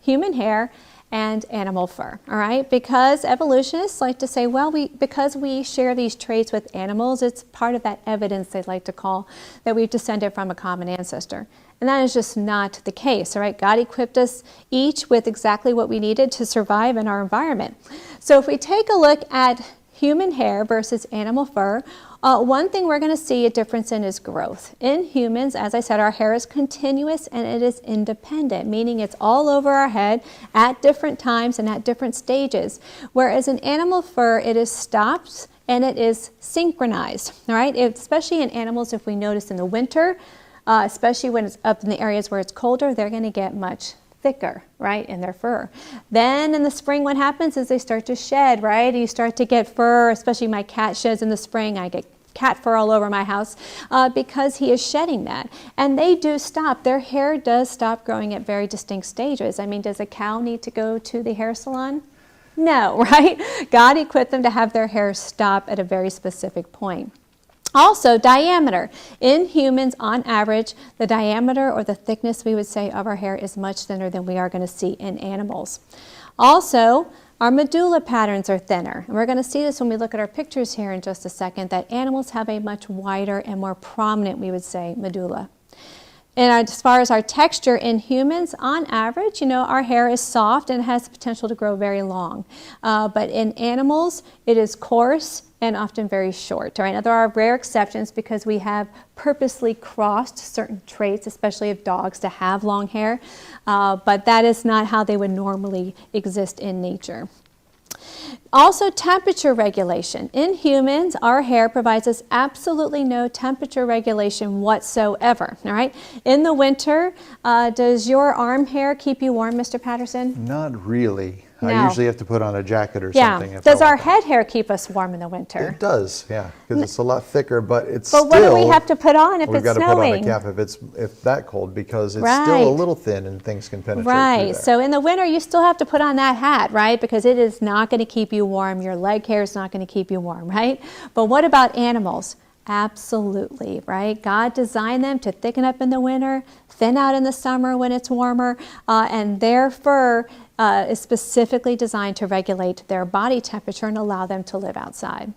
human hair and animal fur, all right? Because evolutionists like to say, well, because we share these traits with animals, it's part of that evidence they like to call that we've descended from a common ancestor. And that is just not the case, all right? God equipped us each with exactly what we needed to survive in our environment. So if we take a look at human hair versus animal fur, one thing we're going to see a difference in is growth. In humans, as I said, our hair is continuous and it is independent, meaning it's all over our head at different times and at different stages. Whereas in animal fur, it is stopped and it is synchronized, all right? Especially in animals, if we notice in the winter, especially when it's up in the areas where it's colder, they're going to get much thicker, right, in their fur. Then in the spring, what happens is they start to shed, right? You start to get fur, especially my cat sheds in the spring. I get cat fur all over my house because he is shedding that. And they do stop. Their hair does stop growing at very distinct stages. I mean, does a cow need to go to the hair salon? No, right? God equipped them to have their hair stop at a very specific point. Also, diameter. In humans, on average, the diameter or the thickness, we would say, of our hair is much thinner than we are going to see in animals. Also, our medulla patterns are thinner. And we're going to see this when we look at our pictures here in just a second, that animals have a much wider and more prominent, we would say, medulla. And as far as our texture in humans, on average, our hair is soft and has the potential to grow very long. But in animals, it is coarse and often very short. Right? Now, there are rare exceptions because we have purposely crossed certain traits, especially of dogs, to have long hair. But that is not how they would normally exist in nature. Also, temperature regulation. In humans, our hair provides us absolutely no temperature regulation whatsoever. All right. In the winter, does your arm hair keep you warm, Mr. Patterson? Not really. No. I usually have to put on a jacket or something. Yeah. Does our head hair keep us warm in the winter? It does, yeah, because it's a lot thicker, but it's still... But what do we have to put on if it's snowing? We've got to put on a cap if that cold, because it's still a little thin and things can penetrate through there. So in the winter, you still have to put on that hat, right? Because it is not going to keep you warm. Your leg hair is not going to keep you warm, right? But what about animals? Absolutely, right? God designed them to thicken up in the winter, thin out in the summer when it's warmer, and their fur is specifically designed to regulate their body temperature and allow them to live outside.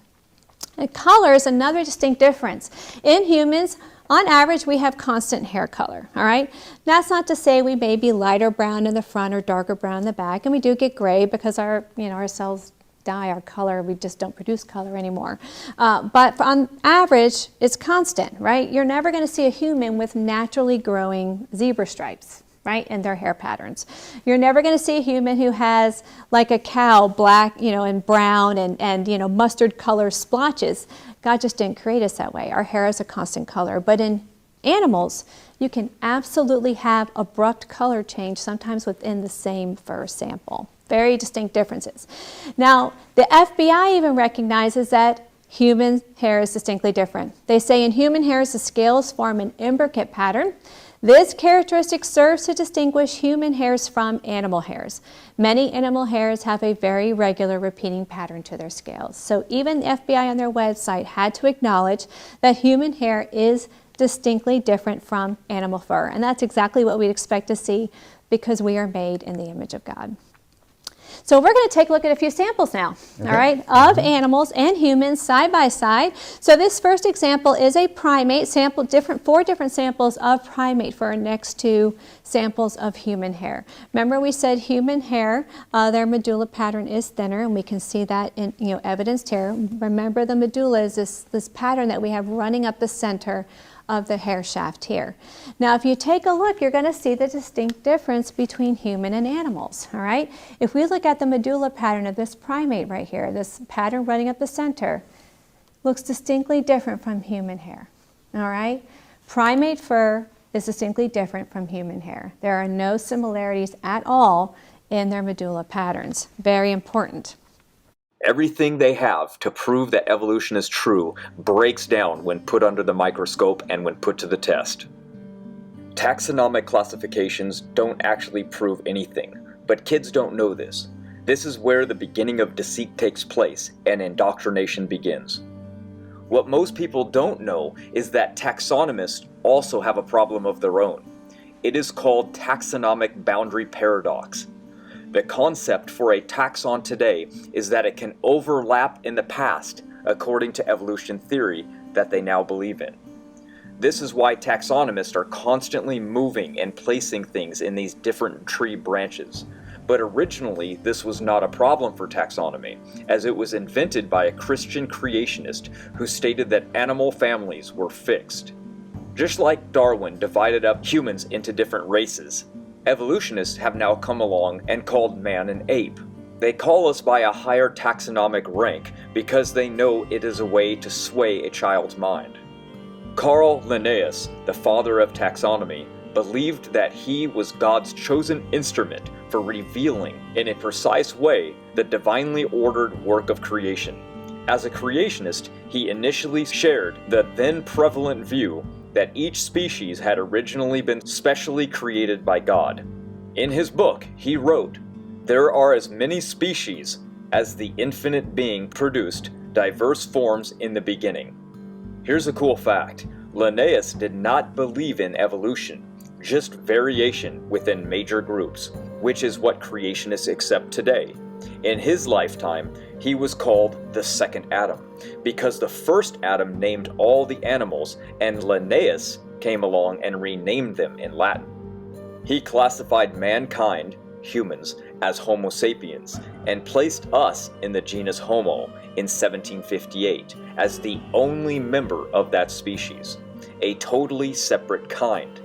And color is another distinct difference. In humans, On average, we have constant hair color, all right? That's not to say we may be lighter brown in the front or darker brown in the back, and we do get gray because our cells die, our color, we just don't produce color anymore. But on average, it's constant, right? You're never going to see a human with naturally growing zebra stripes, right, in their hair patterns. You're never going to see a human who has, like a cow, black, and brown and mustard color splotches. God just didn't create us that way. Our hair is a constant color. But in animals, you can absolutely have abrupt color change, sometimes within the same fur sample. Very distinct differences. Now, the FBI even recognizes that human hair is distinctly different. They say in human hairs, the scales form an imbricate pattern. This characteristic serves to distinguish human hairs from animal hairs. Many animal hairs have a very regular repeating pattern to their scales. So even the FBI on their website had to acknowledge that human hair is distinctly different from animal fur. And that's exactly what we'd expect to see because we are made in the image of God. So we're going to take a look at a few samples now, all right, of animals and humans side by side. So this first example is a primate sample, four different samples of primate for our next two samples of human hair. Remember we said human hair, their medulla pattern is thinner, and we can see that in evidenced here. Remember the medulla is this pattern that we have running up the center of the hair shaft here. Now, if you take a look, you're going to see the distinct difference between human and animals, all right? If we look at the medulla pattern of this primate right here, this pattern running up the center, looks distinctly different from human hair, all right? Primate fur is distinctly different from human hair. There are no similarities at all in their medulla patterns. Very important. Everything they have to prove that evolution is true breaks down when put under the microscope and when put to the test. Taxonomic classifications don't actually prove anything, but kids don't know this. This is where the beginning of deceit takes place and indoctrination begins. What most people don't know is that taxonomists also have a problem of their own. It is called taxonomic boundary paradox. The concept for a taxon today is that it can overlap in the past, according to evolution theory that they now believe in. This is why taxonomists are constantly moving and placing things in these different tree branches. But originally, this was not a problem for taxonomy, as it was invented by a Christian creationist who stated that animal families were fixed. Just like Darwin divided up humans into different races, evolutionists have now come along and called man an ape. They call us by a higher taxonomic rank because they know it is a way to sway a child's mind. Carl Linnaeus, the father of taxonomy, believed that he was God's chosen instrument for revealing, in a precise way, the divinely ordered work of creation. As a creationist, he initially shared the then prevalent view that each species had originally been specially created by God. In his book, he wrote, "There are as many species as the infinite being produced diverse forms in the beginning." Here's a cool fact. Linnaeus did not believe in evolution, just variation within major groups, which is what creationists accept today. In his lifetime, he was called the second Adam, because the first Adam named all the animals, and Linnaeus came along and renamed them in Latin. He classified mankind, humans, as Homo sapiens, and placed us in the genus Homo in 1758 as the only member of that species, a totally separate kind,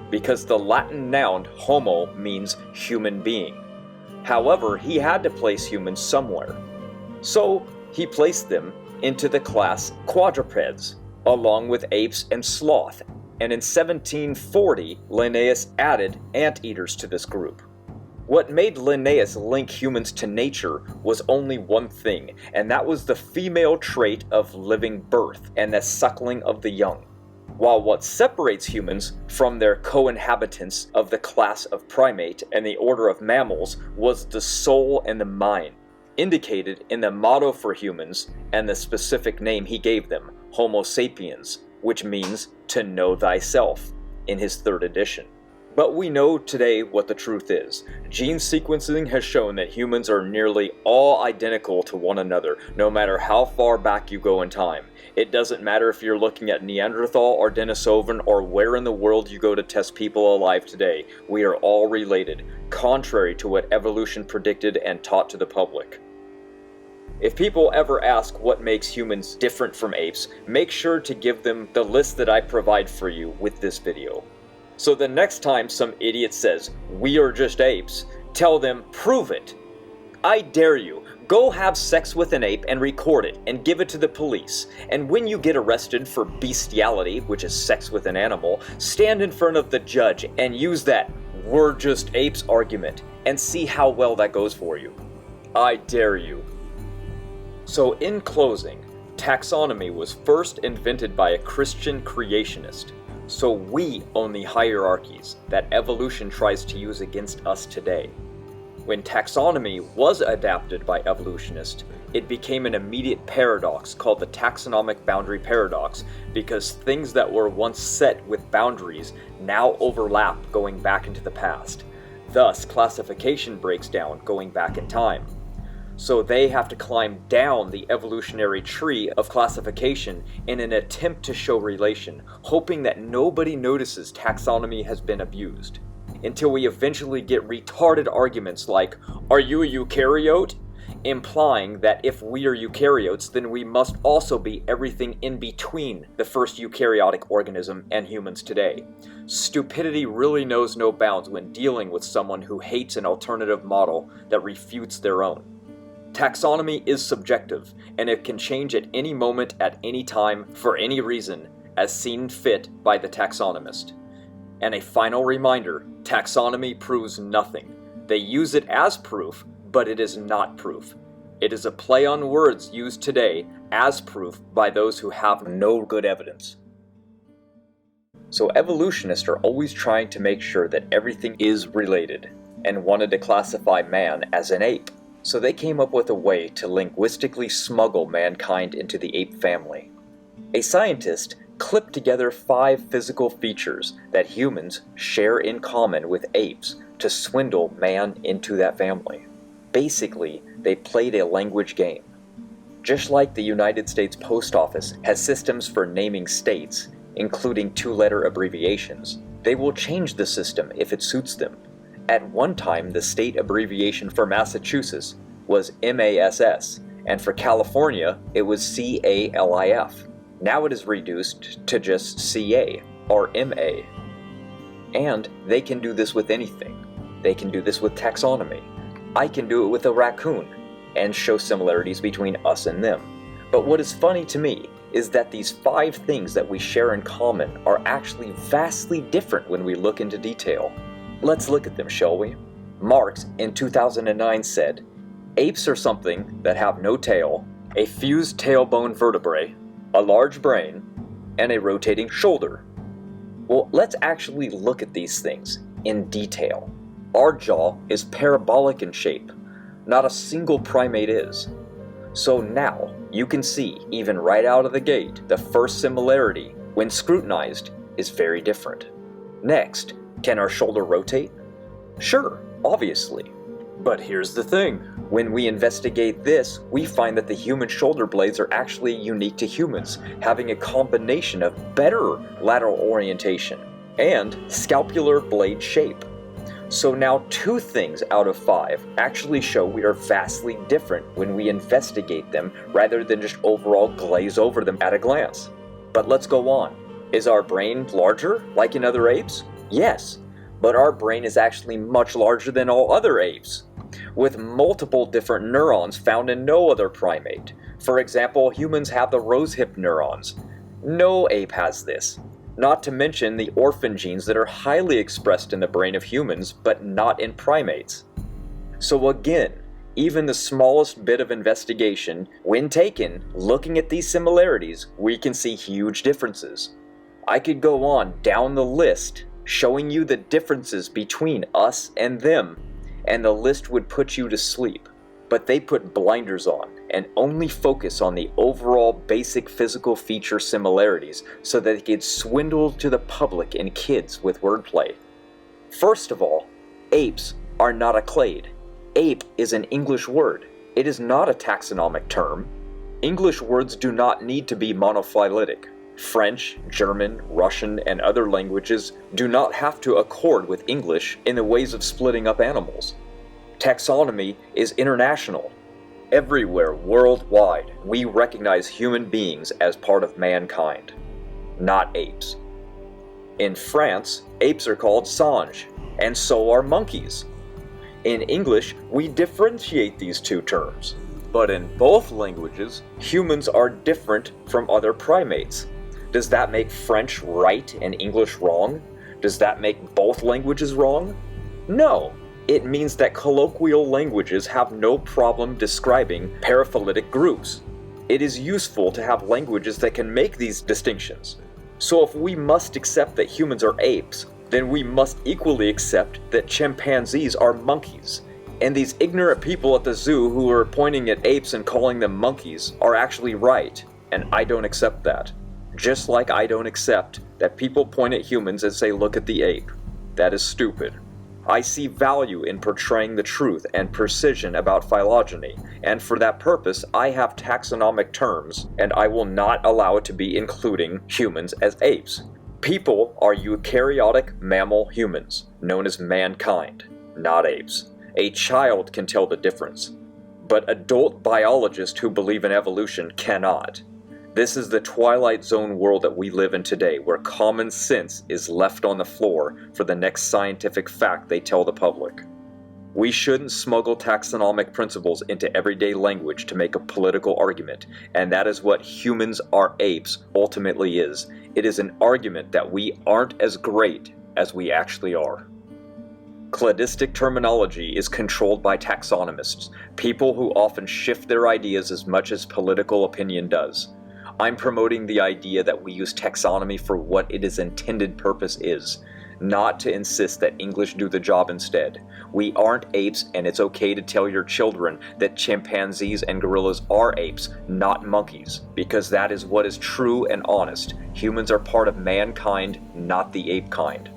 because the Latin noun homo means human being. However, he had to place humans somewhere. So he placed them into the class quadrupeds, along with apes and sloth, and in 1740, Linnaeus added anteaters to this group. What made Linnaeus link humans to nature was only one thing, and that was the female trait of living birth and the suckling of the young. While what separates humans from their co-inhabitants of the class of primate and the order of mammals was the soul and the mind, indicated in the motto for humans and the specific name he gave them, Homo sapiens, which means to know thyself, in his third edition. But we know today what the truth is. Gene sequencing has shown that humans are nearly all identical to one another, no matter how far back you go in time. It doesn't matter if you're looking at Neanderthal or Denisovan or where in the world you go to test people alive today. We are all related, contrary to what evolution predicted and taught to the public. If people ever ask what makes humans different from apes, make sure to give them the list that I provide for you with this video. So the next time some idiot says, "We are just apes," tell them, "Prove it. I dare you. Go have sex with an ape and record it and give it to the police. And when you get arrested for bestiality, which is sex with an animal, stand in front of the judge and use that 'we're just apes' argument and see how well that goes for you. I dare you." So in closing, taxonomy was first invented by a Christian creationist. So we own the hierarchies that evolution tries to use against us today. When taxonomy was adapted by evolutionists, it became an immediate paradox called the taxonomic boundary paradox, because things that were once set with boundaries now overlap going back into the past. Thus, classification breaks down going back in time. So they have to climb down the evolutionary tree of classification in an attempt to show relation, hoping that nobody notices taxonomy has been abused. Until we eventually get retarded arguments like, "Are you a eukaryote?" implying that if we are eukaryotes, then we must also be everything in between the first eukaryotic organism and humans today. Stupidity really knows no bounds when dealing with someone who hates an alternative model that refutes their own. Taxonomy is subjective, and it can change at any moment, at any time, for any reason, as seen fit by the taxonomist. And a final reminder, taxonomy proves nothing. They use it as proof, but it is not proof. It is a play on words used today as proof by those who have no good evidence. So evolutionists are always trying to make sure that everything is related, and wanted to classify man as an ape. So they came up with a way to linguistically smuggle mankind into the ape family. A scientist clipped together 5 physical features that humans share in common with apes to swindle man into that family. Basically, they played a language game. Just like the United States Post Office has systems for naming states, including 2-letter abbreviations, they will change the system if it suits them. At one time, the state abbreviation for Massachusetts was MASS, and for California, it was CALIF. Now it is reduced to just CA, or MA. And they can do this with anything. They can do this with taxonomy. I can do it with a raccoon, and show similarities between us and them. But what is funny to me is that these 5 things that we share in common are actually vastly different when we look into detail. Let's look at them, shall we? Marx, in 2009, said, "Apes are something that have no tail, a fused tailbone vertebrae, a large brain, and a rotating shoulder." Well, let's actually look at these things in detail. Our jaw is parabolic in shape. Not a single primate is. So now, you can see, even right out of the gate, the first similarity, when scrutinized, is very different. Next, can our shoulder rotate? Sure, obviously. But here's the thing. When we investigate this, we find that the human shoulder blades are actually unique to humans, having a combination of better lateral orientation and scapular blade shape. So now 2 things out of 5 actually show we are vastly different when we investigate them rather than just overall glaze over them at a glance. But let's go on. Is our brain larger, like in other apes? Yes, but our brain is actually much larger than all other apes, with multiple different neurons found in no other primate. For example, humans have the rosehip neurons. No ape has this. Not to mention the orphan genes that are highly expressed in the brain of humans, but not in primates. So again, even the smallest bit of investigation, when taken, looking at these similarities, we can see huge differences. I could go on down the list, showing you the differences between us and them, and the list would put you to sleep. But they put blinders on and only focus on the overall basic physical feature similarities so that they could swindle to the public and kids with wordplay. First of all, apes are not a clade. Ape is an English word. It is not a taxonomic term. English words do not need to be monophyletic. French, German, Russian, and other languages do not have to accord with English in the ways of splitting up animals. Taxonomy is international. Everywhere worldwide, we recognize human beings as part of mankind, not apes. In France, apes are called singes, and so are monkeys. In English, we differentiate these two terms, but in both languages, humans are different from other primates. Does that make French right and English wrong? Does that make both languages wrong? No. It means that colloquial languages have no problem describing paraphyletic groups. It is useful to have languages that can make these distinctions. So if we must accept that humans are apes, then we must equally accept that chimpanzees are monkeys. And these ignorant people at the zoo who are pointing at apes and calling them monkeys are actually right, and I don't accept that. Just like I don't accept that people point at humans and say, look at the ape. That is stupid. I see value in portraying the truth and precision about phylogeny, and for that purpose I have taxonomic terms, and I will not allow it to be including humans as apes. People are eukaryotic mammal humans, known as mankind, not apes. A child can tell the difference, but adult biologists who believe in evolution cannot. This is the twilight zone world that we live in today, where common sense is left on the floor for the next scientific fact they tell the public. We shouldn't smuggle taxonomic principles into everyday language to make a political argument, and that is what humans are apes ultimately is. It is an argument that we aren't as great as we actually are. Cladistic terminology is controlled by taxonomists, people who often shift their ideas as much as political opinion does. I'm promoting the idea that we use taxonomy for what its intended purpose is, not to insist that English do the job instead. We aren't apes, and it's okay to tell your children that chimpanzees and gorillas are apes, not monkeys, because that is what is true and honest. Humans are part of mankind, not the ape kind.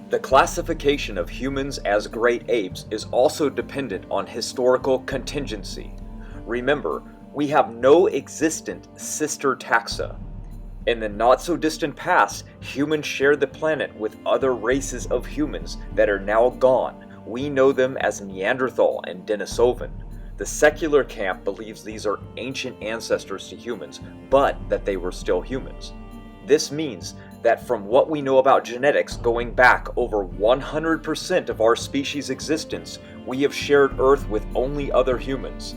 The classification of humans as great apes is also dependent on historical contingency. Remember, we have no existent sister taxa. In the not-so-distant past, humans shared the planet with other races of humans that are now gone. We know them as Neanderthal and Denisovan. The secular camp believes these are ancient ancestors to humans, but that they were still humans. This means that from what we know about genetics going back over 100% of our species' existence, we have shared Earth with only other humans.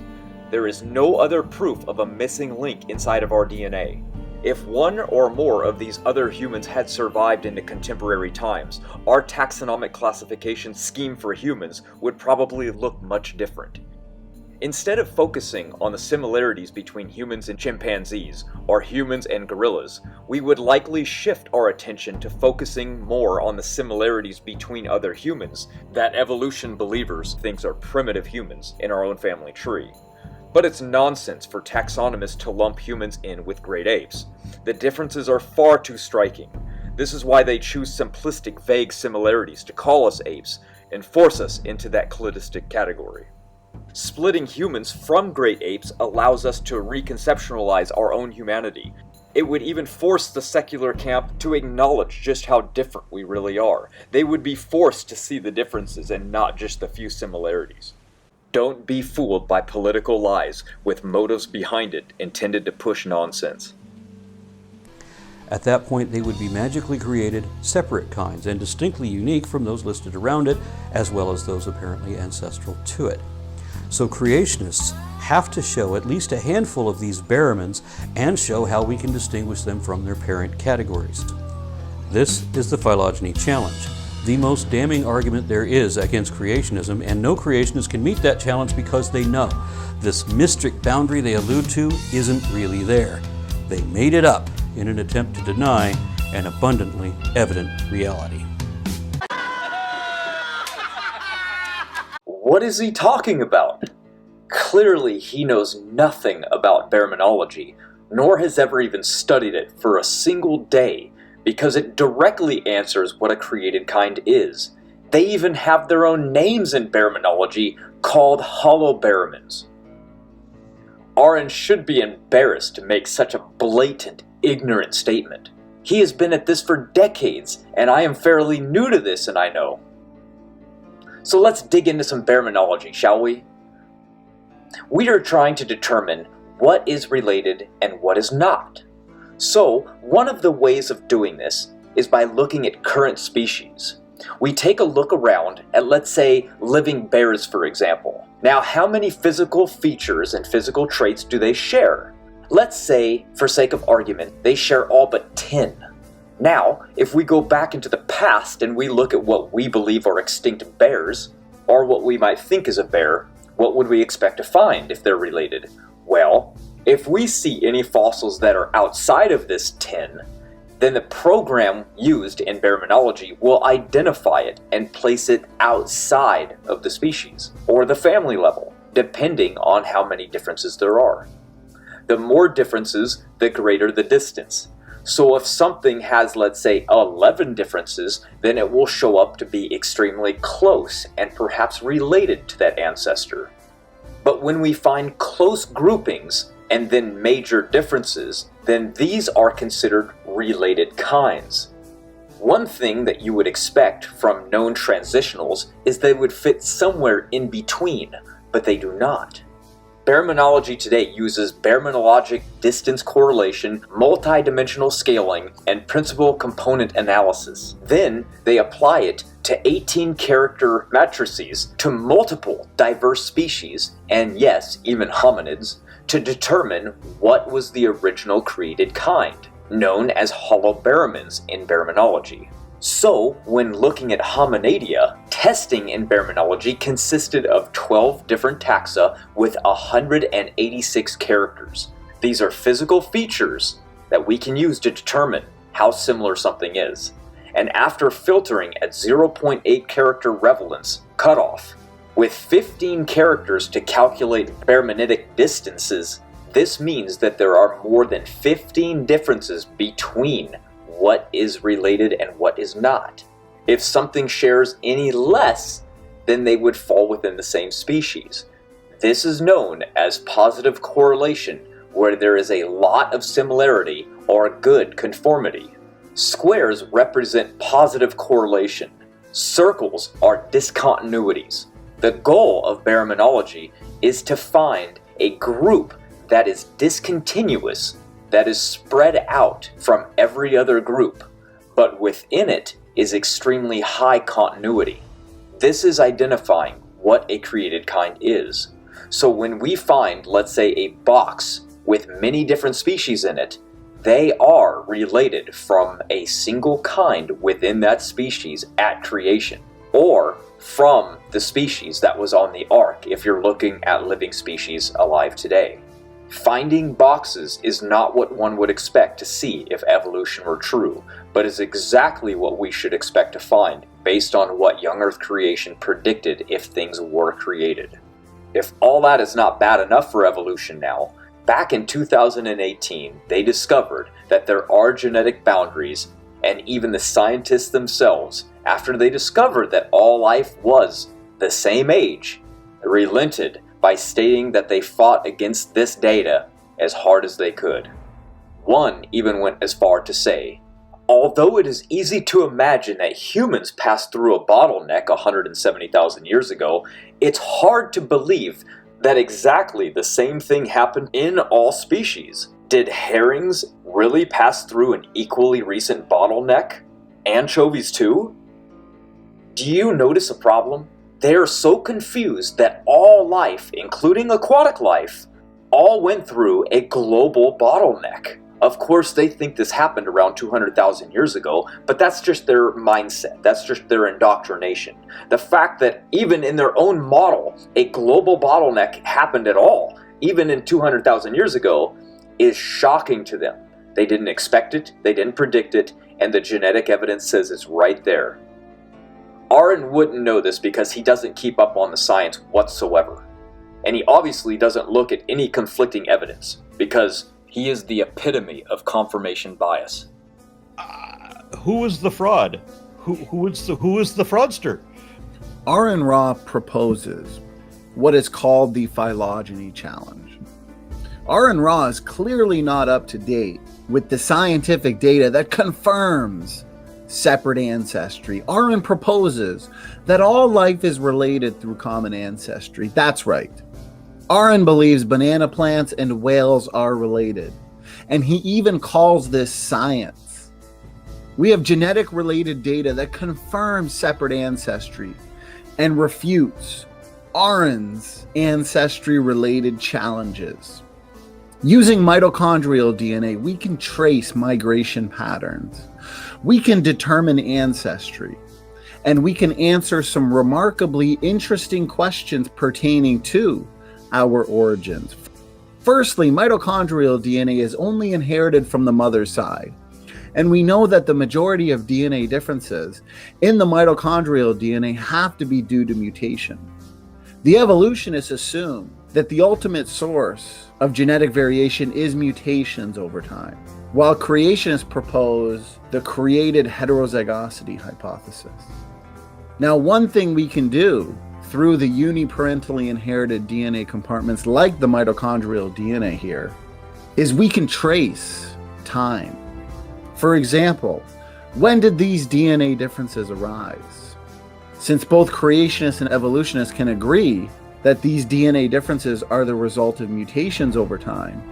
There is no other proof of a missing link inside of our DNA. If one or more of these other humans had survived into contemporary times, our taxonomic classification scheme for humans would probably look much different. Instead of focusing on the similarities between humans and chimpanzees, or humans and gorillas, we would likely shift our attention to focusing more on the similarities between other humans that evolution believers think are primitive humans in our own family tree. But it's nonsense for taxonomists to lump humans in with great apes. The differences are far too striking. This is why they choose simplistic, vague similarities to call us apes and force us into that cladistic category. Splitting humans from great apes allows us to reconceptualize our own humanity. It would even force the secular camp to acknowledge just how different we really are. They would be forced to see the differences and not just the few similarities. Don't be fooled by political lies with motives behind it intended to push nonsense. At that point, they would be magically created separate kinds and distinctly unique from those listed around it, as well as those apparently ancestral to it. So creationists have to show at least a handful of these Baromins and show how we can distinguish them from their parent categories. This is the Phylogeny Challenge, the most damning argument there is against creationism, and no creationist can meet that challenge because they know this mystic boundary they allude to isn't really there. They made it up in an attempt to deny an abundantly evident reality. What is he talking about? Clearly he knows nothing about Barominology, nor has ever even studied it for a single day, because it directly answers what a created kind is. They even have their own names in Barominology called holobaramins. Aron should be embarrassed to make such a blatant, ignorant statement. He has been at this for decades, and I am fairly new to this, and I know. So let's dig into some Barominology, shall we? We are trying to determine what is related and what is not. So, one of the ways of doing this is by looking at current species. We take a look around at, let's say, living bears, for example. Now, how many physical features and physical traits do they share? Let's say, for sake of argument, they share all but 10. Now, if we go back into the past and we look at what we believe are extinct bears, or what we might think is a bear, what would we expect to find if they're related? Well, if we see any fossils that are outside of this 10, then the program used in Barominology will identify it and place it outside of the species, or the family level, depending on how many differences there are. The more differences, the greater the distance. So if something has, let's say, 11 differences, then it will show up to be extremely close and perhaps related to that ancestor. But when we find close groupings and then major differences, then these are considered related kinds. One thing that you would expect from known transitionals is they would fit somewhere in between, but they do not. Barominology today uses barominologic distance correlation, multidimensional scaling, and principal component analysis. Then they apply it to 18-character matrices to multiple diverse species, and yes, even hominids, to determine what was the original created kind, known as holobaramins in Barominology. So, when looking at hominidia, testing in Barominology consisted of 12 different taxa with 186 characters. These are physical features that we can use to determine how similar something is. And after filtering at 0.8 character prevalence cutoff, with 15 characters to calculate barominitic distances, this means that there are more than 15 differences between what is related and what is not. If something shares any less, then they would fall within the same species. This is known as positive correlation, where there is a lot of similarity or good conformity. Squares represent positive correlation. Circles are discontinuities. The goal of Barominology is to find a group that is discontinuous, that is spread out from every other group, but within it is extremely high continuity. This is identifying what a created kind is. So when we find, let's say, a box with many different species in it, they are related from a single kind within that species at creation, or from the species that was on the ark if you're looking at living species alive today. Finding boxes is not what one would expect to see if evolution were true, but is exactly what we should expect to find based on what young Earth creation predicted if things were created. If all that is not bad enough for evolution now, back in 2018 they discovered that there are genetic boundaries, and even the scientists themselves, after they discovered that all life was the same age, relented by stating that they fought against this data as hard as they could. One even went as far to say, although it is easy to imagine that humans passed through a bottleneck 170,000 years ago, it's hard to believe that exactly the same thing happened in all species. Did herrings really pass through an equally recent bottleneck? Anchovies too? Do you notice a problem? They are so confused that all life, including aquatic life, all went through a global bottleneck. Of course, they think this happened around 200,000 years ago, but that's just their mindset. That's just their indoctrination. The fact that even in their own model, a global bottleneck happened at all, even in 200,000 years ago, is shocking to them. They didn't expect it, they didn't predict it, and the genetic evidence says it's right there. Aron wouldn't know this because he doesn't keep up on the science whatsoever. And he obviously doesn't look at any conflicting evidence, because he is the epitome of confirmation bias. who is the fraud? Who is the fraudster? Aron Ra proposes what is called the Phylogeny Challenge. Aron Ra is clearly not up to date with the scientific data that confirms separate ancestry. Aron proposes that all life is related through common ancestry. That's right. Aron believes banana plants and whales are related, and he even calls this science. We have genetic related data that confirms separate ancestry and refutes Aron's ancestry related challenges. Using mitochondrial DNA, we can trace migration patterns. We can determine ancestry, and we can answer some remarkably interesting questions pertaining to our origins. Firstly, mitochondrial DNA is only inherited from the mother's side, and we know that the majority of DNA differences in the mitochondrial DNA have to be due to mutation. The evolutionists assume that the ultimate source of genetic variation is mutations over time, while creationists propose the created heterozygosity hypothesis. Now, one thing we can do through the uniparentally inherited DNA compartments like the mitochondrial DNA here is we can trace time. For example, when did these DNA differences arise? Since both creationists and evolutionists can agree that these DNA differences are the result of mutations over time,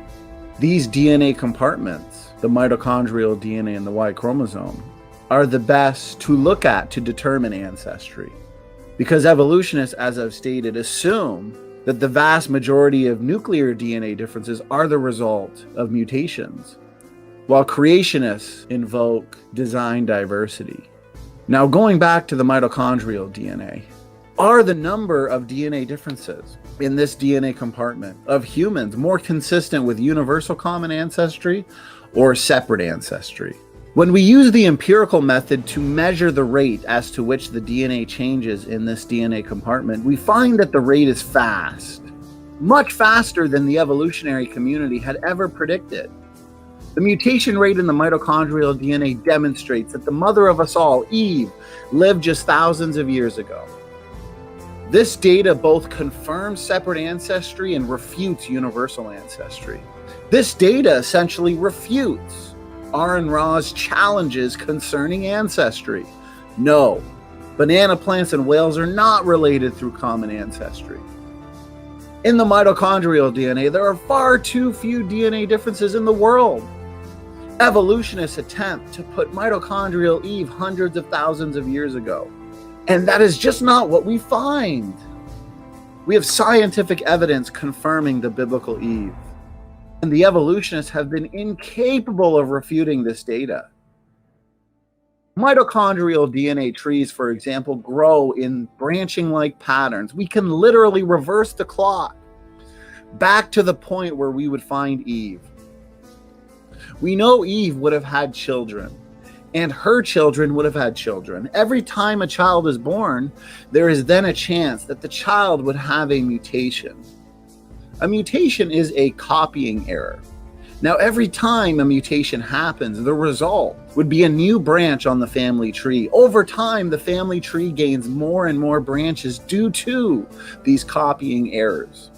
these DNA compartments, the mitochondrial DNA and the Y chromosome, are the best to look at to determine ancestry. Because evolutionists, as I've stated, assume that the vast majority of nuclear DNA differences are the result of mutations, while creationists invoke design diversity. Now, going back to the mitochondrial DNA, are the number of DNA differences in this DNA compartment of humans more consistent with universal common ancestry or separate ancestry? When we use the empirical method to measure the rate as to which the DNA changes in this DNA compartment, we find that the rate is fast, much faster than the evolutionary community had ever predicted. The mutation rate in the mitochondrial DNA demonstrates that the mother of us all, Eve, lived just thousands of years ago. This data both confirms separate ancestry and refutes universal ancestry. This data essentially refutes Aron Ra's challenges concerning ancestry. No, banana plants and whales are not related through common ancestry. In the mitochondrial DNA, there are far too few DNA differences in the world. Evolutionists attempt to put mitochondrial Eve hundreds of thousands of years ago, and that is just not what we find. We have scientific evidence confirming the biblical Eve, and the evolutionists have been incapable of refuting this data. Mitochondrial DNA trees, for example, grow in branching-like patterns. We can literally reverse the clock back to the point where we would find Eve. We know Eve would have had children, and her children would have had children. Every time a child is born, there is then a chance that the child would have a mutation. A mutation is a copying error. Now, every time a mutation happens, the result would be a new branch on the family tree. Over time, the family tree gains more and more branches due to these copying errors.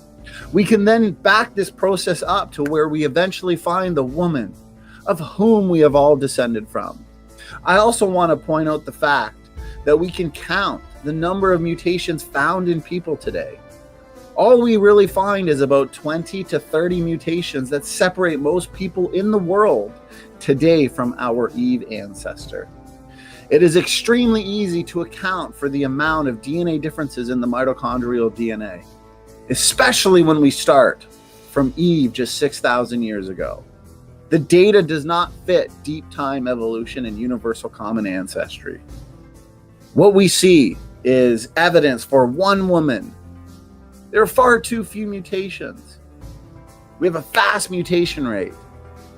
We can then back this process up to where we eventually find the woman of whom we have all descended from. I also want to point out the fact that we can count the number of mutations found in people today. All we really find is about 20 to 30 mutations that separate most people in the world today from our Eve ancestor. It is extremely easy to account for the amount of DNA differences in the mitochondrial DNA, especially when we start from Eve just 6,000 years ago. The data does not fit deep time evolution and universal common ancestry. What we see is evidence for one woman. There are far too few mutations. We have a fast mutation rate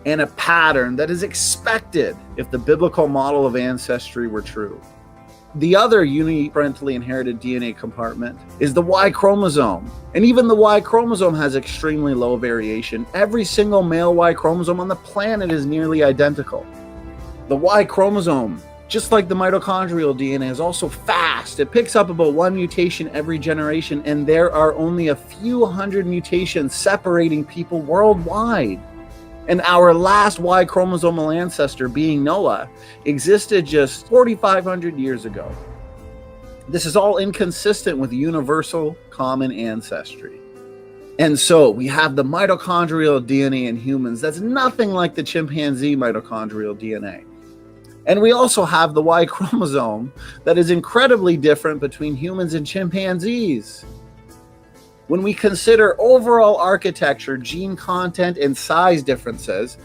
and a pattern that is expected if the biblical model of ancestry were true. The other uniparentally inherited DNA compartment is the Y chromosome. And even the Y chromosome has extremely low variation. Every single male Y chromosome on the planet is nearly identical. The Y chromosome, just like the mitochondrial DNA, is also fast. It picks up about 1 mutation every generation, and there are only a few hundred mutations separating people worldwide. And our last Y chromosomal ancestor, being Noah, existed just 4,500 years ago. This is all inconsistent with universal common ancestry. And so we have the mitochondrial DNA in humans that's nothing like the chimpanzee mitochondrial DNA. And we also have the Y chromosome that is incredibly different between humans and chimpanzees. When we consider overall architecture, gene content, and size differences,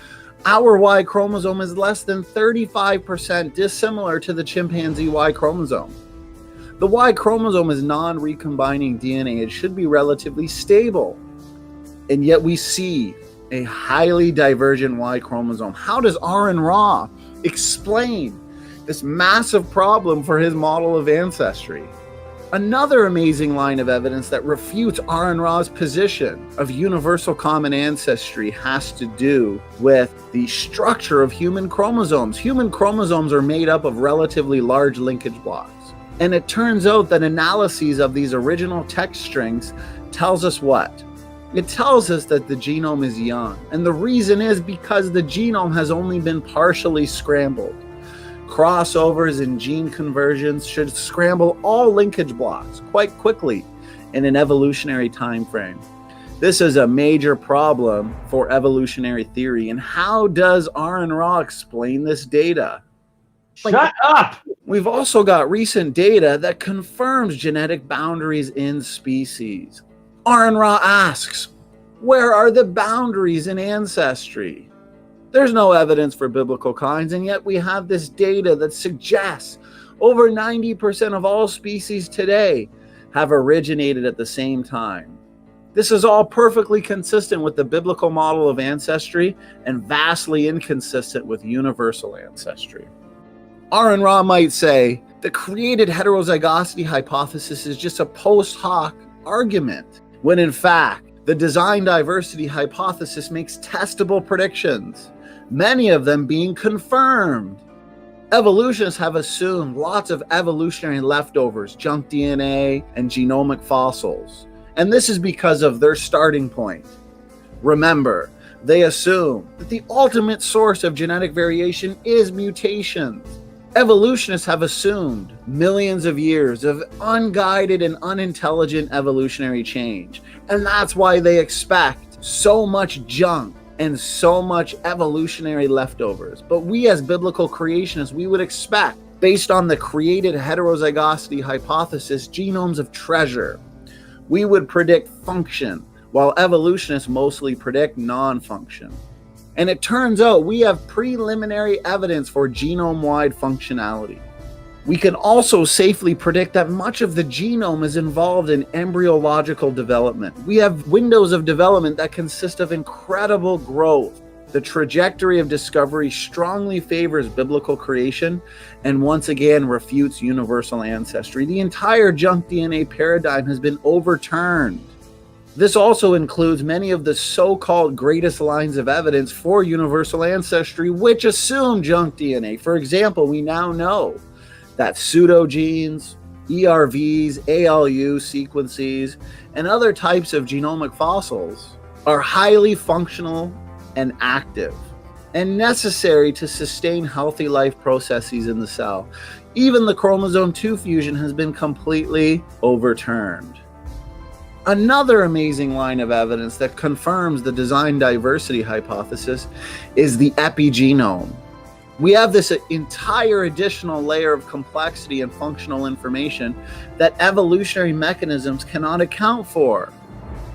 our Y chromosome is less than 35% dissimilar to the chimpanzee Y chromosome. The Y chromosome is non-recombining DNA. It should be relatively stable. And yet we see a highly divergent Y chromosome. How does Aron Ra explain this massive problem for his model of ancestry? Another amazing line of evidence that refutes Aron Ra's position of universal common ancestry has to do with the structure of human chromosomes. Human chromosomes are made up of relatively large linkage blocks. And it turns out that analyses of these original text strings tells us what? It tells us that the genome is young. And the reason is because the genome has only been partially scrambled. Crossovers and gene conversions should scramble all linkage blocks quite quickly in an evolutionary time frame. This is a major problem for evolutionary theory. And how does Aron Ra explain this data? Shut up! We've also got recent data that confirms genetic boundaries in species. Aron Ra asks, where are the boundaries in ancestry? There's no evidence for biblical kinds, and yet we have this data that suggests over 90% of all species today have originated at the same time. This is all perfectly consistent with the biblical model of ancestry and vastly inconsistent with universal ancestry. Aron Ra might say, the created heterozygosity hypothesis is just a post hoc argument, when in fact, the design diversity hypothesis makes testable predictions, many of them being confirmed. Evolutionists have assumed lots of evolutionary leftovers, junk DNA, and genomic fossils. And this is because of their starting point. Remember, they assume that the ultimate source of genetic variation is mutations. Evolutionists have assumed millions of years of unguided and unintelligent evolutionary change. And that's why they expect so much junk and so much evolutionary leftovers. But we as biblical creationists, we would expect, based on the created heterozygosity hypothesis, genomes of treasure. We would predict function, while evolutionists mostly predict non-function. And it turns out we have preliminary evidence for genome-wide functionality. We can also safely predict that much of the genome is involved in embryological development. We have windows of development that consist of incredible growth. The trajectory of discovery strongly favors biblical creation and once again refutes universal ancestry. The entire junk DNA paradigm has been overturned. This also includes many of the so-called greatest lines of evidence for universal ancestry, which assume junk DNA. For example, we now know that pseudogenes, ERVs, ALU sequences, and other types of genomic fossils are highly functional and active and necessary to sustain healthy life processes in the cell. Even the chromosome 2 fusion has been completely overturned. Another amazing line of evidence that confirms the design diversity hypothesis is the epigenome. We have this entire additional layer of complexity and functional information that evolutionary mechanisms cannot account for.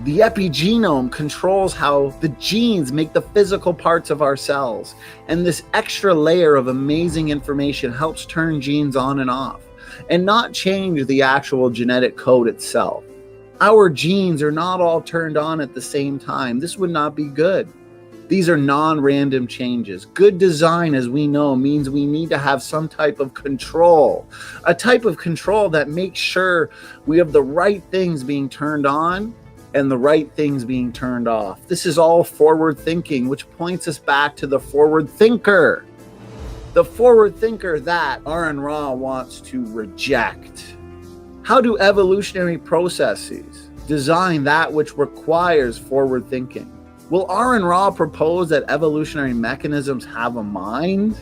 The epigenome controls how the genes make the physical parts of our cells, and this extra layer of amazing information helps turn genes on and off, and not change the actual genetic code itself. Our genes are not all turned on at the same time. This would not be good. These are non-random changes. Good design, as we know, means we need to have some type of control, a type of control that makes sure we have the right things being turned on and the right things being turned off. This is all forward thinking, which points us back to the forward thinker. the forward thinker that Aron Ra wants to reject. How do evolutionary processes design that which requires forward thinking? Will Aron Ra propose that evolutionary mechanisms have a mind?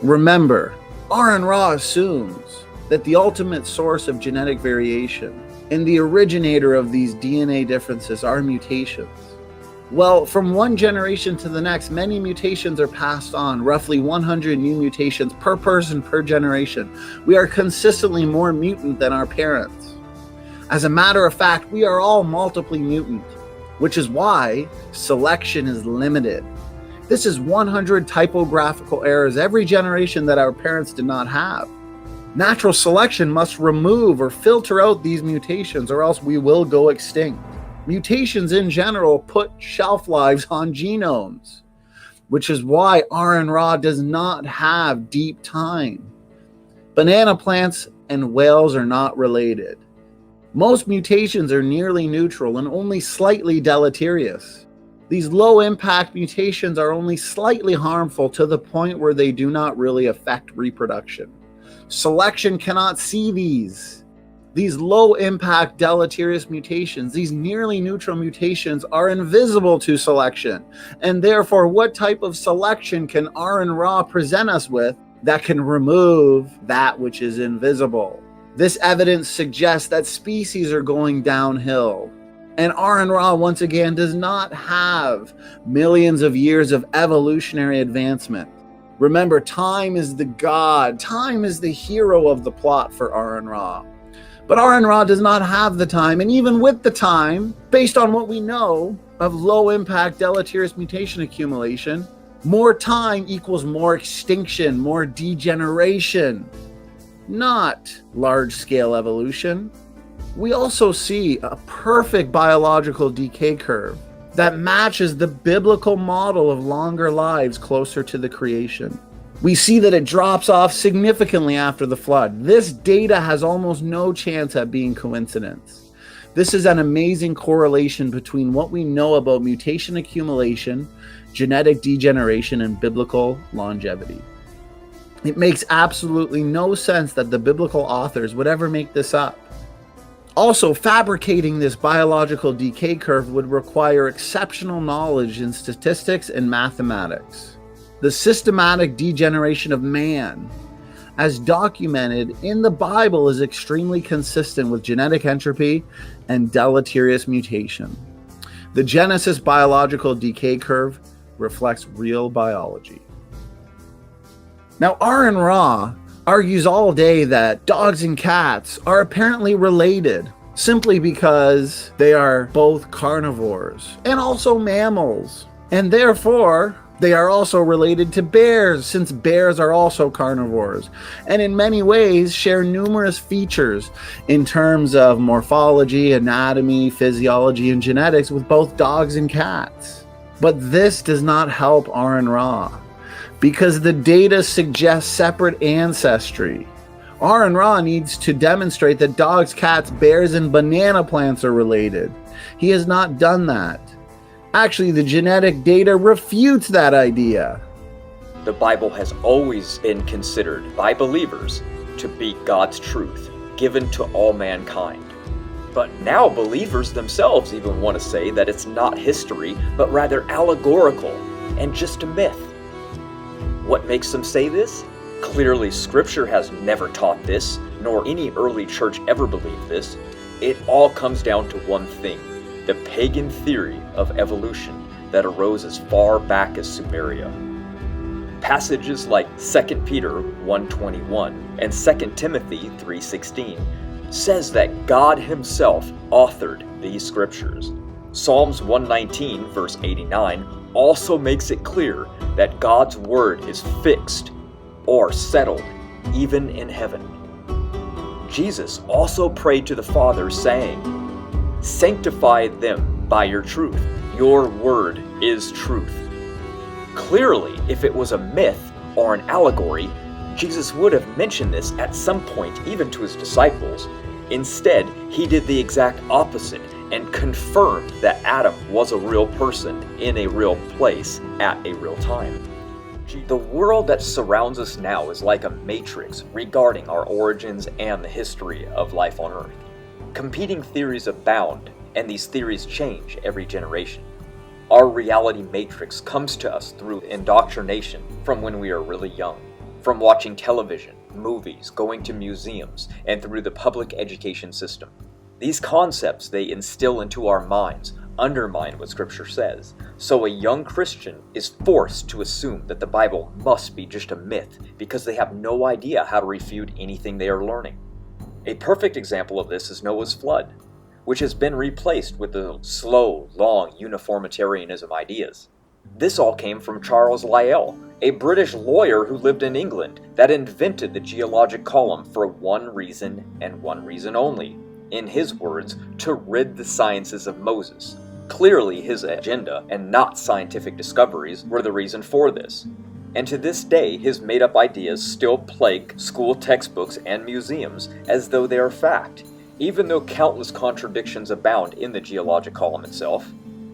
Remember, Aron Ra assumes that the ultimate source of genetic variation and the originator of these DNA differences are mutations. Well, from one generation to the next, many mutations are passed on, roughly 100 new mutations per person per generation. We are consistently more mutant than our parents. As a matter of fact, we are all multiply mutant, which is why selection is limited. This is 100 typographical errors every generation that our parents did not have. Natural selection must remove or filter out these mutations, or else we will go extinct. Mutations in general put shelf lives on genomes, which is why Aron Ra does not have deep time. Banana plants and whales are not related. Most mutations are nearly neutral and only slightly deleterious. These low-impact mutations are only slightly harmful to the point where they do not really affect reproduction. Selection cannot see these. These low-impact deleterious mutations, these nearly neutral mutations, are invisible to selection. And therefore, what type of selection can Aron Ra present us with that can remove that which is invisible? This evidence suggests that species are going downhill. And Aron Ra, once again, does not have millions of years of evolutionary advancement. Remember, time is the god. Time is the hero of the plot for Aron Ra. But Aron Ra does not have the time, and even with the time, based on what we know of low-impact deleterious mutation accumulation, more time equals more extinction, more degeneration, not large-scale evolution. We also see a perfect biological decay curve that matches the biblical model of longer lives closer to the creation. We see that it drops off significantly after the flood. This data has almost no chance at being coincidence. This is an amazing correlation between what we know about mutation accumulation, genetic degeneration, and biblical longevity. It makes absolutely no sense that the biblical authors would ever make this up. Also, fabricating this biological decay curve would require exceptional knowledge in statistics and mathematics. The systematic degeneration of man, as documented in the Bible, is extremely consistent with genetic entropy and deleterious mutation. The Genesis biological decay curve reflects real biology. Now, Aron Ra argues all day that dogs and cats are apparently related simply because they are both carnivores and also mammals, and therefore they are also related to bears, since bears are also carnivores, and in many ways share numerous features in terms of morphology, anatomy, physiology, and genetics with both dogs and cats. But this does not help Aron Ra, because the data suggests separate ancestry. Aron Ra needs to demonstrate that dogs, cats, bears, and banana plants are related. He has not done that. Actually, the genetic data refutes that idea. The Bible has always been considered by believers to be God's truth, given to all mankind. But now believers themselves even want to say that it's not history, but rather allegorical and just a myth. What makes them say this? Clearly, Scripture has never taught this, nor any early church ever believed this. It all comes down to one thing: the pagan theory of evolution that arose as far back as Sumeria. Passages like 2 Peter 1:21 and 2 Timothy 3:16 says that God himself authored these scriptures. Psalms 119 verse 89 also makes it clear that God's word is fixed or settled even in heaven. Jesus also prayed to the Father saying, "Sanctify them by your truth. Your word is truth." Clearly, if it was a myth or an allegory, Jesus would have mentioned this at some point even to his disciples. Instead, he did the exact opposite and confirmed that Adam was a real person in a real place at a real time. The world that surrounds us now is like a matrix regarding our origins and the history of life on Earth. Competing theories abound, and these theories change every generation. Our reality matrix comes to us through indoctrination from when we are really young, from watching television, movies, going to museums, and through the public education system. These concepts they instill into our minds undermine what Scripture says, so a young Christian is forced to assume that the Bible must be just a myth because they have no idea how to refute anything they are learning. A perfect example of this is Noah's flood, which has been replaced with the slow, long uniformitarianism ideas. This all came from Charles Lyell, a British lawyer who lived in England that invented the geologic column for one reason and one reason only. In his words, to rid the sciences of Moses. Clearly his agenda and not scientific discoveries were the reason for this. And to this day, his made-up ideas still plague school textbooks and museums as though they are fact, even though countless contradictions abound in the geologic column itself.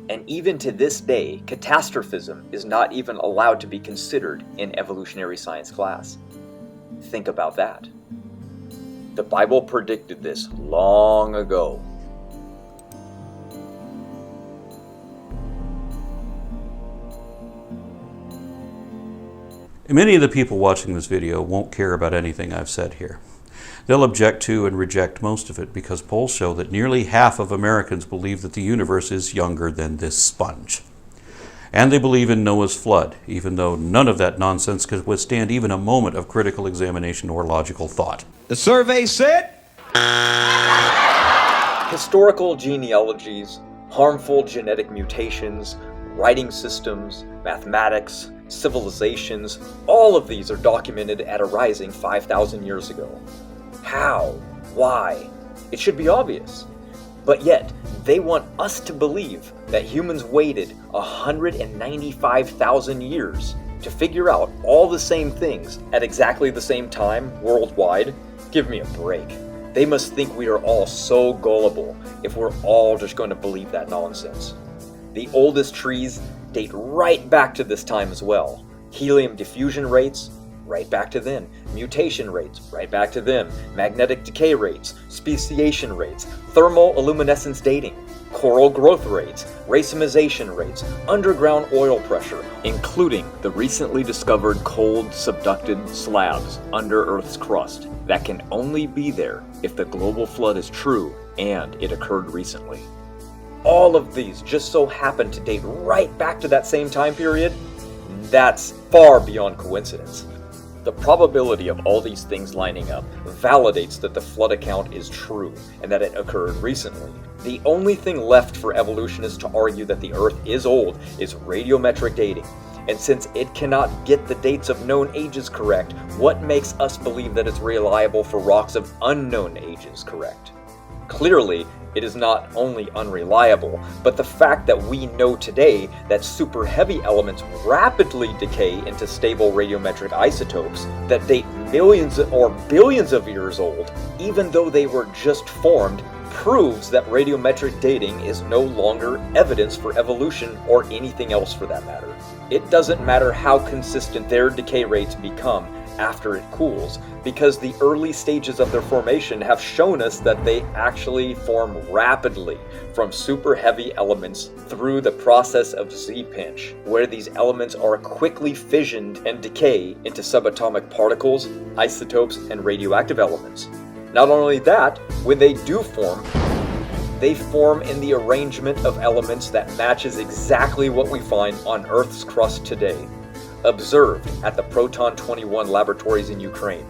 And even to this day, catastrophism is not even allowed to be considered in evolutionary science class. Think about that. The Bible predicted this long ago. Many of the people watching this video won't care about anything I've said here. They'll object to and reject most of it because polls show that nearly half of Americans believe that the universe is younger than this sponge. And they believe in Noah's flood, even though none of that nonsense could withstand even a moment of critical examination or logical thought. The survey said... Historical genealogies, harmful genetic mutations, writing systems, mathematics, civilizations, all of these are documented at a rising 5,000 years ago. How? Why? It should be obvious. But yet, they want us to believe that humans waited 195,000 years to figure out all the same things at exactly the same time worldwide. Give me a break. They must think we are all so gullible if we're all just going to believe that nonsense. The oldest trees date right back to this time as well. Helium diffusion rates, right back to then. Mutation rates, right back to then. Magnetic decay rates, speciation rates, thermal luminescence dating, coral growth rates, racemization rates, underground oil pressure, including the recently discovered cold subducted slabs under Earth's crust that can only be there if the global flood is true and it occurred recently. All of these just so happen to date right back to that same time period. That's far beyond coincidence. The probability of all these things lining up validates that the flood account is true and that it occurred recently. The only thing left for evolutionists to argue that the Earth is old is radiometric dating. And since it cannot get the dates of known ages correct, what makes us believe that it's reliable for rocks of unknown ages correct? Clearly, it is not only unreliable, but the fact that we know today that super heavy elements rapidly decay into stable radiometric isotopes that date millions or billions of years old, even though they were just formed, proves that radiometric dating is no longer evidence for evolution or anything else for that matter. It doesn't matter how consistent their decay rates become after it cools, because the early stages of their formation have shown us that they actually form rapidly from super heavy elements through the process of Z-pinch, where these elements are quickly fissioned and decay into subatomic particles, isotopes, and radioactive elements. Not only that, when they do form, they form in the arrangement of elements that matches exactly what we find on Earth's crust today, observed at the Proton 21 laboratories in Ukraine.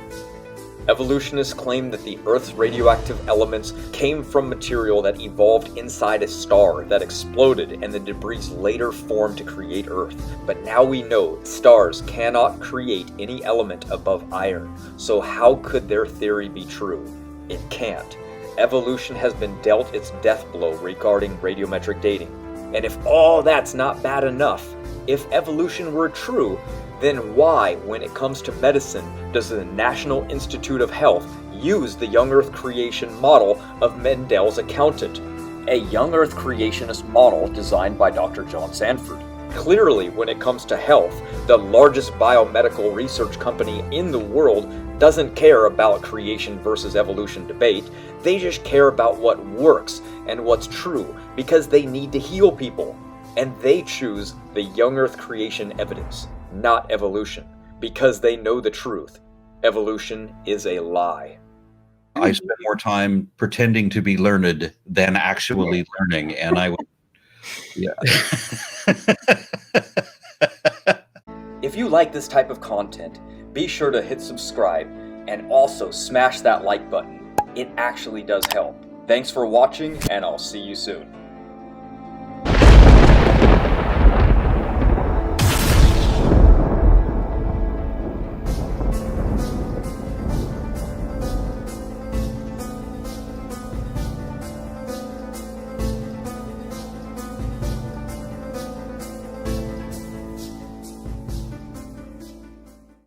Evolutionists claim that the Earth's radioactive elements came from material that evolved inside a star that exploded and the debris later formed to create Earth. But now we know stars cannot create any element above iron, so how could their theory be true? It can't. Evolution has been dealt its death blow regarding radiometric dating. And if all that's not bad enough, if evolution were true, then why, when it comes to medicine, does the National Institute of Health use the young Earth creation model of Mendel's accountant, a young Earth creationist model designed by Dr. John Sanford? Clearly, when it comes to health, the largest biomedical research company in the world doesn't care about creation versus evolution debate. They just care about what works and what's true because they need to heal people. And they choose the young Earth creation evidence, not evolution, because they know the truth. Evolution is a lie. I spend more time pretending to be learned than actually learning, and I would, yeah. If you like this type of content, be sure to hit subscribe and also smash that like button. It actually does help. Thanks for watching, and I'll see you soon.